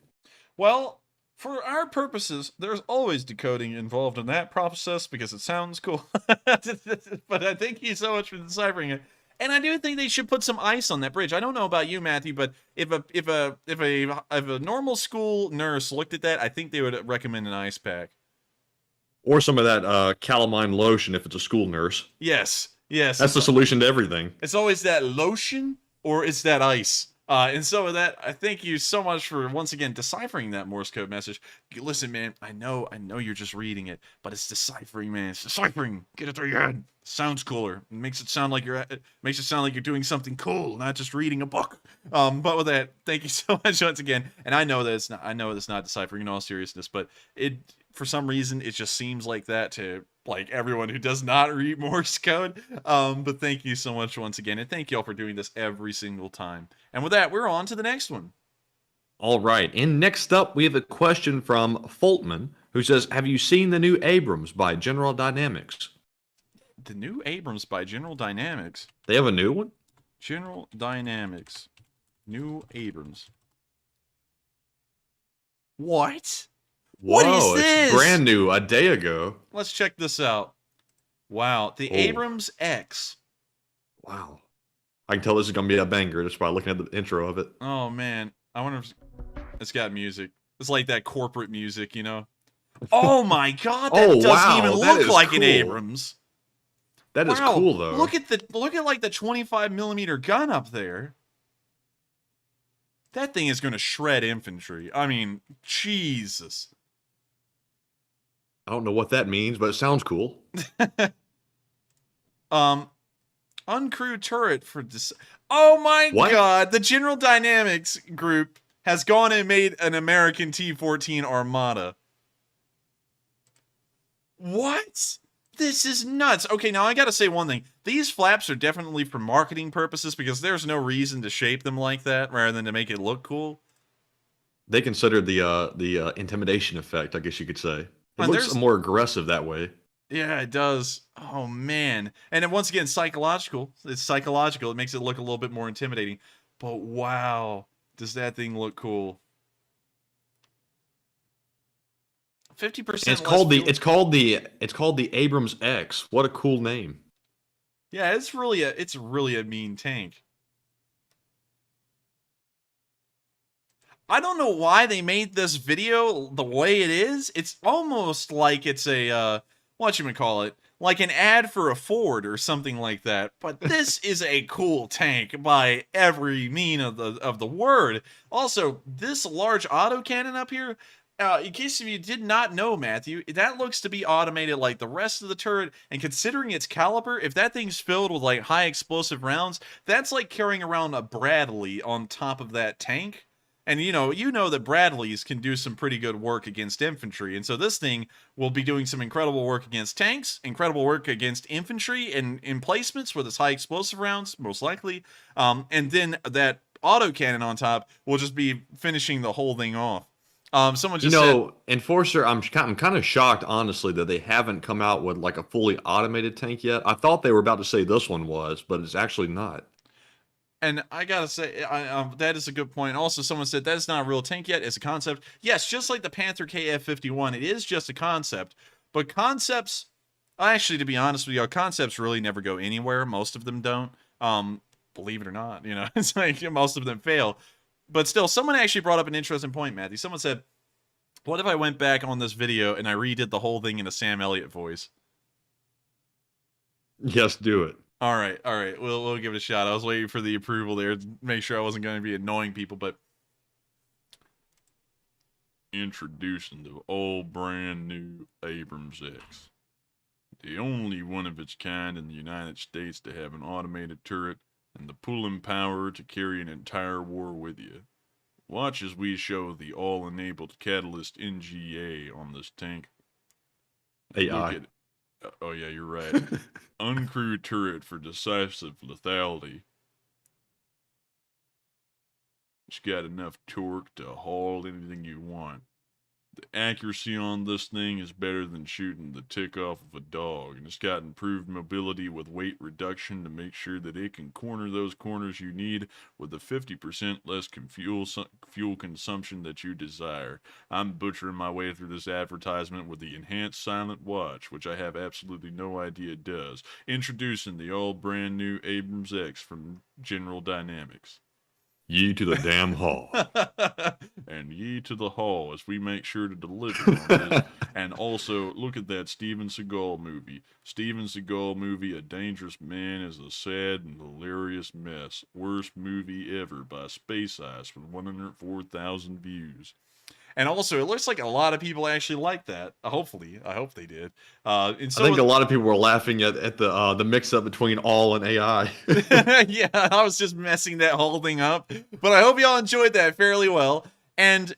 Well, for our purposes, there's always decoding involved in that process because it sounds cool. But I thank you so much for deciphering it. And I do think they should put some ice on that bridge. I don't know about you, Matthew, but if a normal school nurse looked at that, I think they would recommend an ice pack. Or some of that calamine lotion if it's a school nurse. Yes, yes. That's the solution to everything. It's always that lotion or it's that ice. And so with that, I thank you so much for once again deciphering that Morse code message. Listen, man, I know you're just reading it, but it's deciphering, man. It's deciphering. Get it through your head. Sounds cooler. It makes it sound like you're doing something cool, not just reading a book. But with that, thank you so much once again. And I know it's not deciphering in all seriousness, but it for some reason it just seems like that to like everyone who does not read Morse code. But thank you so much once again, and thank you all for doing this every single time. And with that, we're on to the next one. All right, and next up we have a question from Fultman, who says, have you seen the new Abrams by General Dynamics? The new Abrams by General Dynamics? They have a new one? General Dynamics. New Abrams. What? What is this? It's brand new, a day ago. Let's check this out. Wow, the Abrams X. Wow. I can tell this is going to be a banger just by looking at the intro of it. Oh, man. I wonder if it's got music. It's like that corporate music, you know? Oh, my God. That doesn't even look like an Abrams. That is cool, though. Look at like the 25mm gun up there. That thing is going to shred infantry. I mean, Jesus. I don't know what that means, but it sounds cool. Uncrewed turret for this. Oh my God! The General Dynamics group has gone and made an American T-14 Armada. What? This is nuts. Okay, now I gotta say one thing. These flaps are definitely for marketing purposes because there's no reason to shape them like that rather than to make it look cool. They considered the intimidation effect, I guess you could say. It looks more aggressive that way. Yeah, it does. Oh, man. And then once again, psychological. It's psychological. It makes it look a little bit more intimidating. But wow, does that thing look cool. 50%. It's called the Abrams X. What a cool name. Yeah, it's really a mean tank. I don't know why they made this video the way it is. It's almost like it's a whatchamacallit, like an ad for a Ford or something like that. But this is a cool tank by every mean of the word. Also, this large autocannon up here, in case of you did not know, Matthew, that looks to be automated like the rest of the turret, and considering its caliber, if that thing's filled with like high explosive rounds, that's like carrying around a Bradley on top of that tank. And you know that Bradleys can do some pretty good work against infantry, and so this thing will be doing some incredible work against tanks, incredible work against infantry and emplacements with its high explosive rounds, most likely. And then that autocannon on top will just be finishing the whole thing off. Someone just said, Enforcer, I'm kind of shocked, honestly, that they haven't come out with like a fully automated tank yet. I thought they were about to say this one was, but it's actually not. And I gotta say, that is a good point. Also, someone said that is not a real tank yet. It's a concept. Yes, just like the Panther KF-51, it is just a concept. But concepts, actually, to be honest with you, concepts really never go anywhere. Most of them don't. Believe it or not, it's like most of them fail. But still, someone actually brought up an interesting point, Matthew. Someone said, what if I went back on this video and I redid the whole thing in a Sam Elliott voice? Yes, do it. All right. We'll give it a shot. I was waiting for the approval there to make sure I wasn't going to be annoying people, but introducing the all brand new Abrams X, the only one of its kind in the United States to have an automated turret and the pulling power to carry an entire war with you. Watch as we show the all-enabled catalyst NGA on this tank. AI. Oh yeah, you're right. Uncrewed turret for decisive lethality. It's got enough torque to haul anything you want. The accuracy on this thing is better than shooting the tick off of a dog, and it's got improved mobility with weight reduction to make sure that it can corner those corners you need with a 50% less fuel consumption that you desire. I'm butchering my way through this advertisement with the enhanced silent watch, which I have absolutely no idea it does. Introducing the all brand new Abrams X from General Dynamics. Ye to the damn hall. And ye to the hall as we make sure to deliver on this. And also, look at that Steven Seagal movie. Steven Seagal movie, A Dangerous Man is a sad and hilarious mess. Worst movie ever by Space Ice with 104,000 views. And also, it looks like a lot of people actually like that. Hopefully, I hope they did. And so I think a lot of people were laughing at the mix-up between all and AI. yeah, I was just messing that whole thing up. But I hope y'all enjoyed that fairly well. And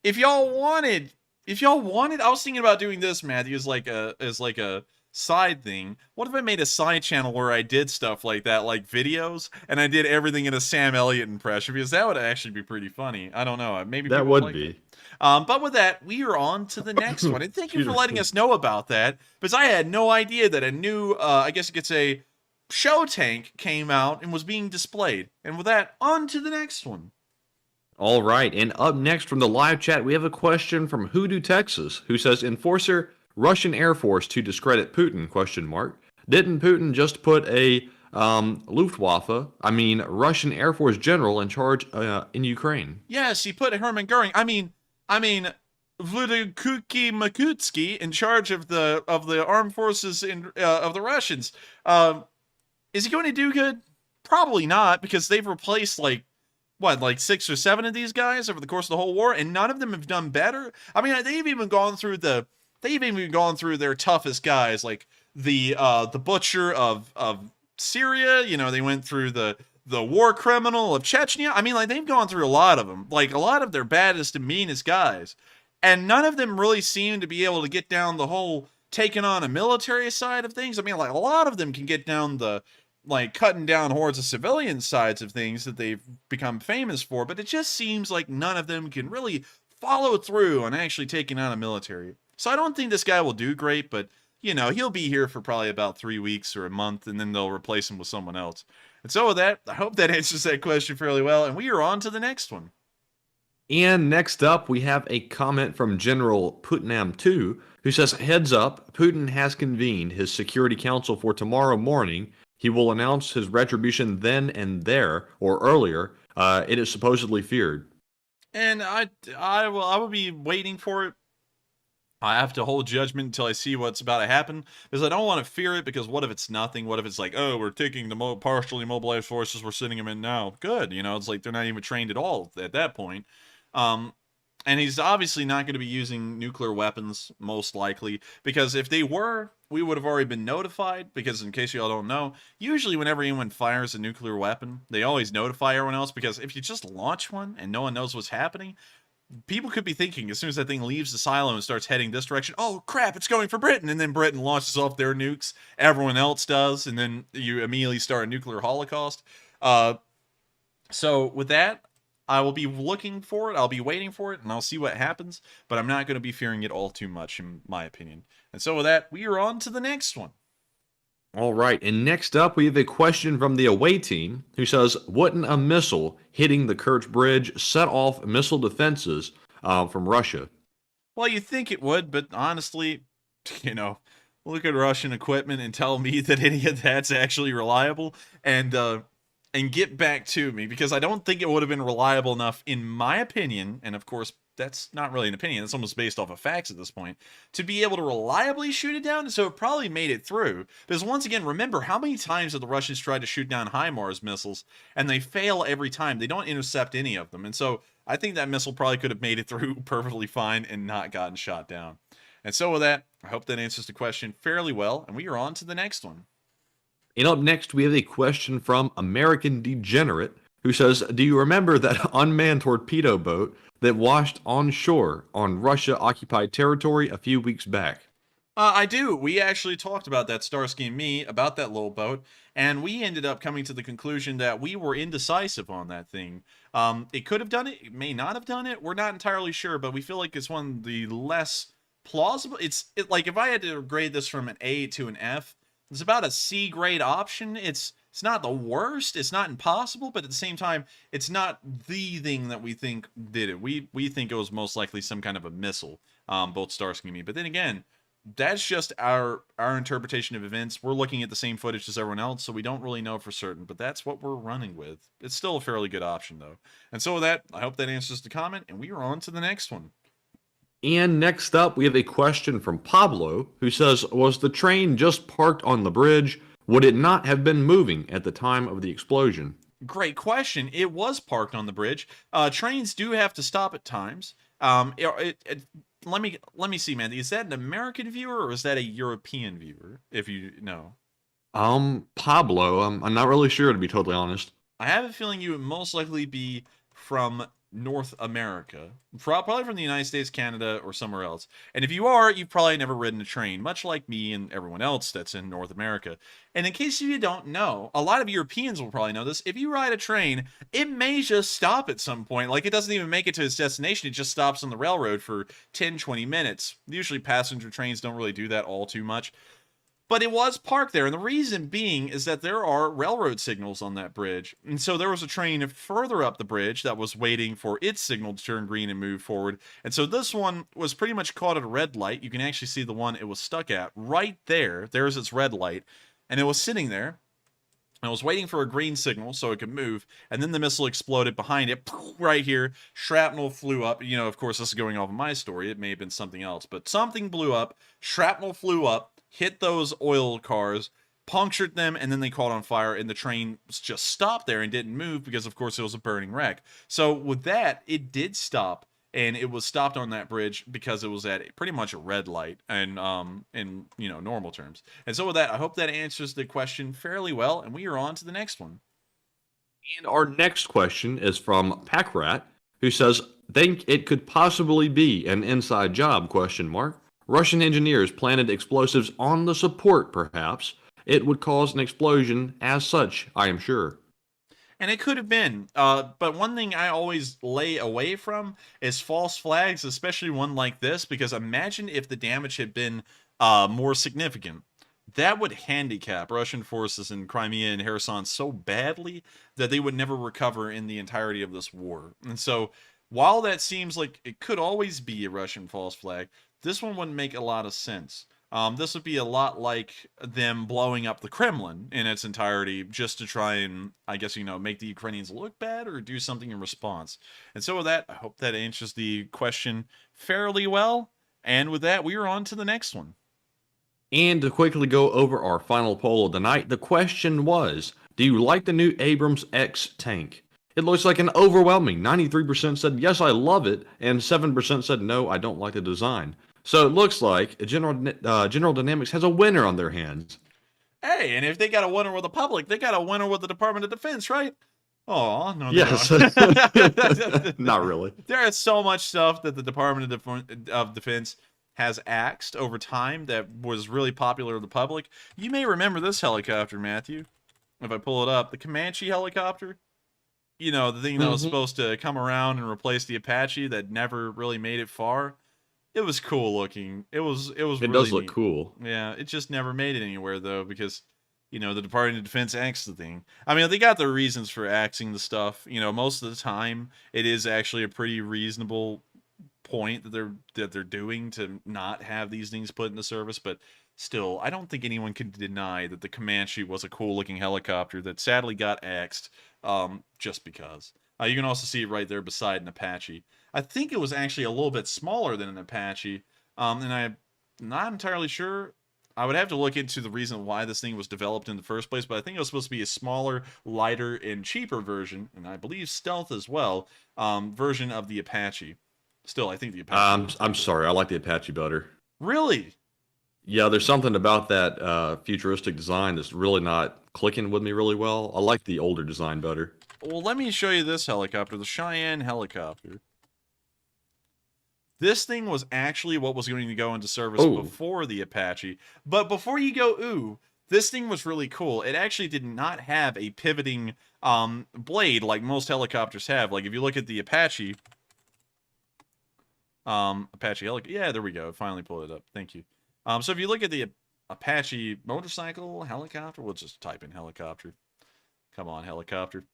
if y'all wanted, I was thinking about doing this, Matthew, as like a side thing. What if I made a side channel where I did stuff like that, like videos, and I did everything in a Sam Elliott impression? Because that would actually be pretty funny. I don't know. Maybe that people would like be. it. But with that, we are on to the next one. And thank you for letting us know about that, because I had no idea that a new, I guess you could say, show tank came out and was being displayed. And with that, on to the next one. All right, and up next from the live chat, we have a question from Hoodoo, Texas, who says, Enforcer, Russian Air Force to discredit Putin, ? Didn't Putin just put a Luftwaffe, Russian Air Force general in charge in Ukraine? Yes, he put Hermann Goering, Vladimir Makutsky in charge of the armed forces of the Russians. Is he going to do good? Probably not, because they've replaced like 6 or 7 of these guys over the course of the whole war, and none of them have done better. They've even gone through their toughest guys, like the butcher of Syria. They went through the war criminal of Chechnya. They've gone through a lot of them, like a lot of their baddest and meanest guys, and none of them really seem to be able to get down the whole taking on a military side of things. A lot of them can get down the cutting down hordes of civilian sides of things that they've become famous for, but it just seems like none of them can really follow through on actually taking on a military. So I don't think this guy will do great, but he'll be here for probably about 3 weeks or a month, and then they'll replace him with someone else. And so with that, I hope that answers that question fairly well, and we are on to the next one. And next up, we have a comment from General Putnam 2, who says, heads up, Putin has convened his Security Council for tomorrow morning. He will announce his retribution then and there, or earlier. It is supposedly feared. And I will be waiting for it. I have to hold judgment until I see what's about to happen, because I don't want to fear it, because what if it's nothing? What if it's like, oh, we're taking the partially mobilized forces, we're sitting them in now. Good, it's like they're not even trained at all at that point. And he's obviously not going to be using nuclear weapons, most likely, because if they were, we would have already been notified, because in case y'all don't know, usually whenever anyone fires a nuclear weapon, they always notify everyone else, because if you just launch one and no one knows what's happening, people could be thinking as soon as that thing leaves the silo and starts heading this direction, oh crap, it's going for Britain, and then Britain launches off their nukes, everyone else does, and then you immediately start a nuclear holocaust. So with that, I will be looking for it, I'll be waiting for it, and I'll see what happens, but I'm not going to be fearing it all too much, in my opinion. And so with that, we are on to the next one. All right, and next up, we have a question from the away team, who says, wouldn't a missile hitting the Kirch bridge set off missile defenses from Russia? Well, you think it would, but honestly, look at Russian equipment and tell me that any of that's actually reliable, and get back to me, because I don't think it would have been reliable enough, in my opinion, and of course, that's not really an opinion, it's almost based off of facts at this point, to be able to reliably shoot it down, so it probably made it through. Because once again, remember, how many times have the Russians tried to shoot down HIMARS missiles, and they fail every time, they don't intercept any of them, and so I think that missile probably could have made it through perfectly fine and not gotten shot down. And so with that, I hope that answers the question fairly well, and we are on to the next one. And up next, we have a question from American Degenerate, who says, do you remember that unmanned torpedo boat that washed on shore on Russia-occupied territory a few weeks back? I do. We actually talked about that, Starsky and me, about that little boat, and we ended up coming to the conclusion that we were indecisive on that thing. It could have done it. It may not have done it. We're not entirely sure, but we feel like it's one of the less plausible. Like if I had to grade this from an A to an F, it's about a C grade option. It's not the worst. It's not impossible, but at the same time, it's not the thing that we think did it. We think it was most likely some kind of a missile, both Starsky and me. But then again, that's just our interpretation of events. We're looking at the same footage as everyone else, so we don't really know for certain, but that's what we're running with. It's still a fairly good option, though. And so with that, I hope that answers the comment, and we are on to the next one. And next up, we have a question from Pablo, who says, was the train just parked on the bridge? Would it not have been moving at the time of the explosion? Great question. It was parked on the bridge. Trains do have to stop at times. Let me see, man. Is that an American viewer or is that a European viewer? If you know. Pablo, I'm not really sure, to be totally honest. I have a feeling you would most likely be from North America, probably from the United States, Canada, or somewhere else. And if you are, you've probably never ridden a train, much like me and everyone else that's in North America. And in case you don't know, a lot of Europeans will probably know this. If you ride a train, it may just stop at some point. Like, it doesn't even make it to its destination. It just stops on the railroad for 10, 20 minutes. Usually passenger trains don't really do that all too much. But it was parked there, and the reason being is that there are railroad signals on that bridge. And so there was a train further up the bridge that was waiting for its signal to turn green and move forward. And so this one was pretty much caught at a red light. You can actually see the one it was stuck at right there. There's its red light. And it was sitting there. And it was waiting for a green signal so it could move. And then the missile exploded behind it right here. Shrapnel flew up. You know, of course, this is going off of my story. It may have been something else. But something blew up. Shrapnel flew up. Hit those oil cars, punctured them, and then they caught on fire, and the train just stopped there and didn't move because, of course, it was a burning wreck. So with that, it did stop, and it was stopped on that bridge because it was at pretty much a red light, and in normal terms. And so with that, I hope that answers the question fairly well, and we are on to the next one. And our next question is from Packrat, who says, think it could possibly be an inside job, ? Russian engineers planted explosives on the support, perhaps. It would cause an explosion as such, I am sure. And it could have been. But one thing I always lay away from is false flags, especially one like this, because imagine if the damage had been more significant. That would handicap Russian forces in Crimea and Kherson so badly that they would never recover in the entirety of this war. And so, while that seems like it could always be a Russian false flag, this one wouldn't make a lot of sense. This would be a lot like them blowing up the Kremlin in its entirety just to try and, I guess, make the Ukrainians look bad or do something in response. And so with that, I hope that answers the question fairly well. And with that, we are on to the next one. And to quickly go over our final poll of the night, the question was, do you like the new Abrams X tank? It looks like an overwhelming 93% said, yes, I love it, and 7% said, no, I don't like the design. So it looks like General Dynamics has a winner on their hands. Hey, and if they got a winner with the public, they got a winner with the Department of Defense, right? Oh, no, yes. Not really. There is so much stuff that the Department of Defense has axed over time that was really popular with the public. You may remember this helicopter, Matthew. If I pull it up, the Comanche helicopter. The thing that was supposed to come around and replace the Apache that never really made it far. It was cool looking. It really does look neat. Cool. Yeah, it just never made it anywhere though because the Department of Defense axed the thing. I mean, they got their reasons for axing the stuff. Most of the time it is actually a pretty reasonable point that they're doing to not have these things put into service, but still, I don't think anyone can deny that the Comanche was a cool looking helicopter that sadly got axed just because. You can also see it right there beside an Apache. I think it was actually a little bit smaller than an Apache, and I'm not entirely sure. I would have to look into the reason why this thing was developed in the first place, but I think it was supposed to be a smaller, lighter, and cheaper version, and I believe stealth as well, version of the Apache. Still, I think the Apache... I'm sorry, I like the Apache better. Really? Yeah, there's something about that futuristic design that's really not clicking with me really well. I like the older design better. Well, let me show you this helicopter, the Cheyenne helicopter. This thing was actually what was going to go into service before the Apache. But before you go, ooh, this thing was really cool. It actually did not have a pivoting blade like most helicopters have. Like if you look at the Apache, yeah, there we go. Finally pulled it up. Thank you. So if you look at the Apache motorcycle, helicopter, we'll just type in helicopter. Come on, helicopter.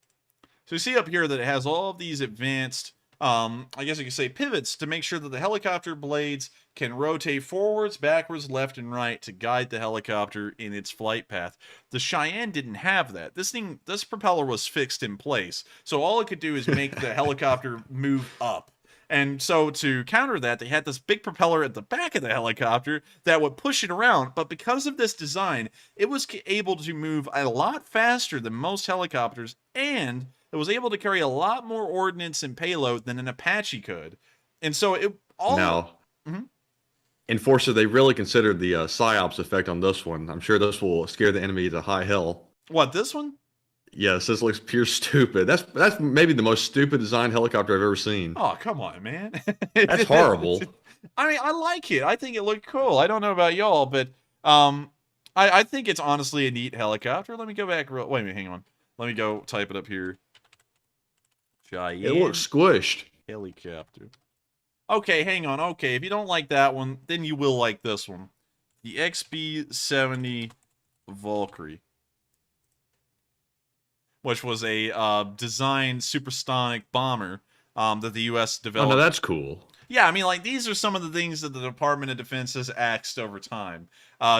So you see up here that it has all of these advanced, I guess you could say pivots to make sure that the helicopter blades can rotate forwards, backwards, left, and right to guide the helicopter in its flight path. The Cheyenne didn't have that. This propeller was fixed in place. So all it could do is make the helicopter move up. And so to counter that, they had this big propeller at the back of the helicopter that would push it around. But because of this design, it was able to move a lot faster than most helicopters, and it was able to carry a lot more ordnance and payload than an Apache could. And so it all... Now, Enforcer, they really considered the PSYOPs effect on this one. I'm sure this will scare the enemy to high hell. What, this one? Yes, this looks pure stupid. That's maybe the most stupid designed helicopter I've ever seen. Oh, come on, man. That's horrible. I mean, I like it. I think it looked cool. I don't know about y'all, but I think it's honestly a neat helicopter. Let me go back. Wait a minute, hang on. Let me go type it up here. Cheyenne It looks squished. helicopter. Okay, hang on. Okay, if you don't like that one, then you will like this one. The XB-70 Valkyrie, which was a designed supersonic bomber that the U.S. developed. Oh, no, that's cool. Yeah, I mean, like, these are some of the things that the Department of Defense has axed over time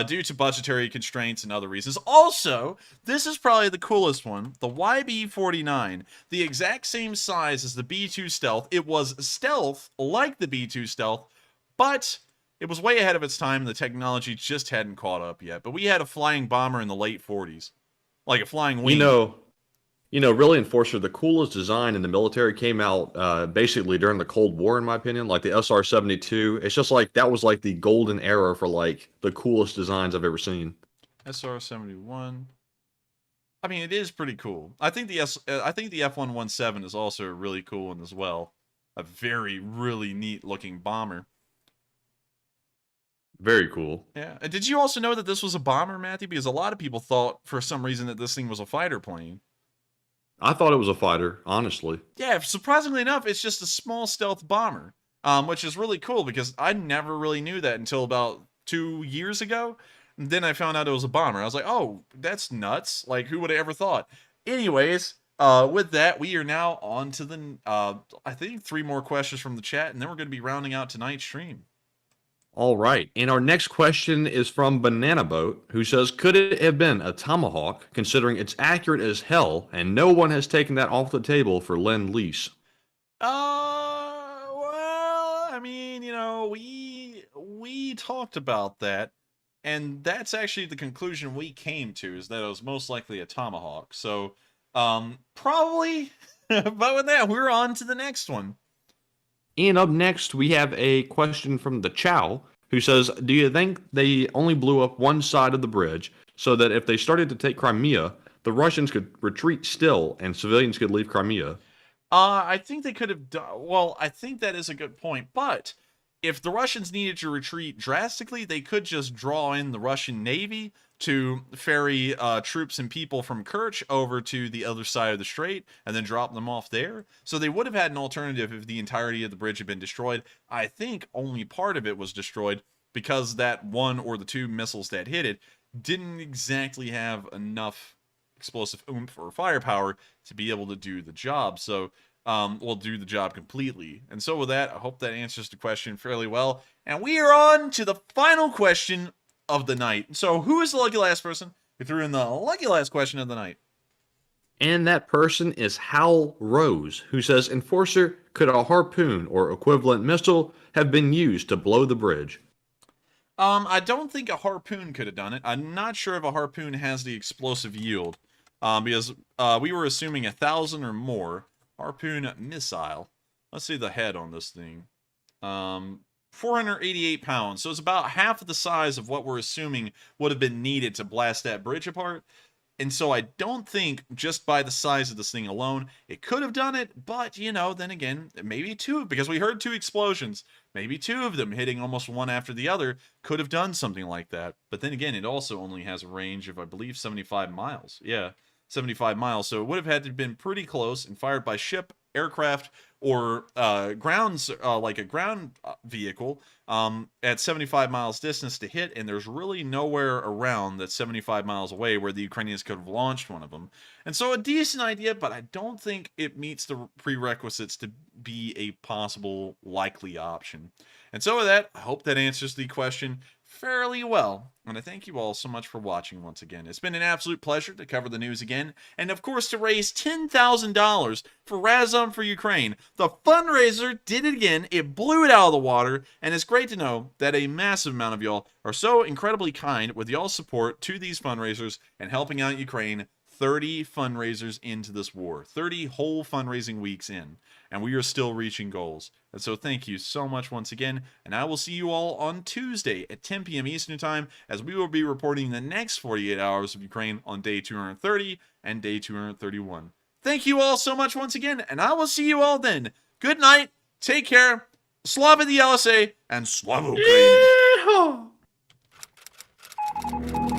due to budgetary constraints and other reasons. Also, this is probably the coolest one, the YB-49, the exact same size as the B-2 Stealth. It was stealth like the B-2 Stealth, but it was way ahead of its time, and the technology just hadn't caught up yet. But we had a flying bomber in the late 40s, like a flying wing. You know, really, Enforcer, the coolest design in the military came out basically during the Cold War, in my opinion, like the SR-72. It's just like, that was like the golden era for like the coolest designs I've ever seen. SR-71. I mean, it is pretty cool. I think the F-117 is also a really cool one as well. A very, really neat looking bomber. Very cool. Yeah. And did you also know that this was a bomber, Matthew? Because a lot of people thought for some reason that this thing was a fighter plane. I thought it was a fighter, honestly. Yeah, surprisingly enough, it's just a small stealth bomber, which is really cool because I never really knew that until about 2 years ago. And then I found out it was a bomber. I was like, oh, that's nuts. Like, who would have ever thought? Anyways, with that, we are now on to the, I think, 3 more questions from the chat, and then we're going to be rounding out tonight's stream. All right. And our next question is from Banana Boat, who says, could it have been a Tomahawk, considering it's accurate as hell, and no one has taken that off the table for Lend-Lease? Well, I mean, you know, we talked about that, and that's actually the conclusion we came to, is that it was most likely a Tomahawk. So, probably, but with that, we're on to the next one. And up next, we have a question from the Chow, who says, do you think they only blew up one side of the bridge so that if they started to take Crimea, the Russians could retreat still and civilians could leave Crimea? I think they could have done... Well, I think that is a good point, but if the Russians needed to retreat drastically, they could just draw in the Russian Navy to ferry troops and people from Kirch over to the other side of the strait and then drop them off there. So they would have had an alternative if the entirety of the bridge had been destroyed. I think only part of it was destroyed because that 1 or the 2 missiles that hit it didn't exactly have enough explosive oomph or firepower to be able to do the job. So will do the job completely. And so with that, I hope that answers the question fairly well. And we are on to the final question of the night. So who is the lucky last person who threw in the lucky last question of the night? And that person is Hal Rose, who says, Enforcer, could a harpoon or equivalent missile have been used to blow the bridge? I don't think a harpoon could have done it. I'm not sure if a harpoon has the explosive yield, because we were assuming 1,000 or more. Harpoon missile. Let's see the head on this thing. 488 pounds. So it's about half of the size of what we're assuming would have been needed to blast that bridge apart. And so I don't think just by the size of this thing alone, it could have done it. But, you know, then again, maybe two, because we heard two explosions. Maybe two of them hitting almost one after the other could have done something like that. But then again, it also only has a range of, I believe, 75 miles. Yeah, 75 miles. So it would have had to have been pretty close and fired by ship, aircraft, or grounds, like a ground vehicle at 75 miles distance to hit, and there's really nowhere around that's 75 miles away where the Ukrainians could have launched one of them. And so a decent idea, but I don't think it meets the prerequisites to be a possible likely option. And so with that, I hope that answers the question fairly well. And I thank you all so much for watching once again. It's been an absolute pleasure to cover the news again, and of course to raise $10,000 for Razom for Ukraine. The fundraiser did it again. It blew it out of the water, and it's great to know that a massive amount of y'all are so incredibly kind with y'all's support to these fundraisers and helping out Ukraine. 30 fundraisers into this war, 30 whole fundraising weeks in, and we are still reaching goals. And so thank you so much once again, and I will see you all on Tuesday at 10 p.m. Eastern Time, as we will be reporting the next 48 hours of Ukraine on day 230 and day 231. Thank you all so much once again, and I will see you all then. Good night, take care, Slava the LSA, and Slava Ukraine!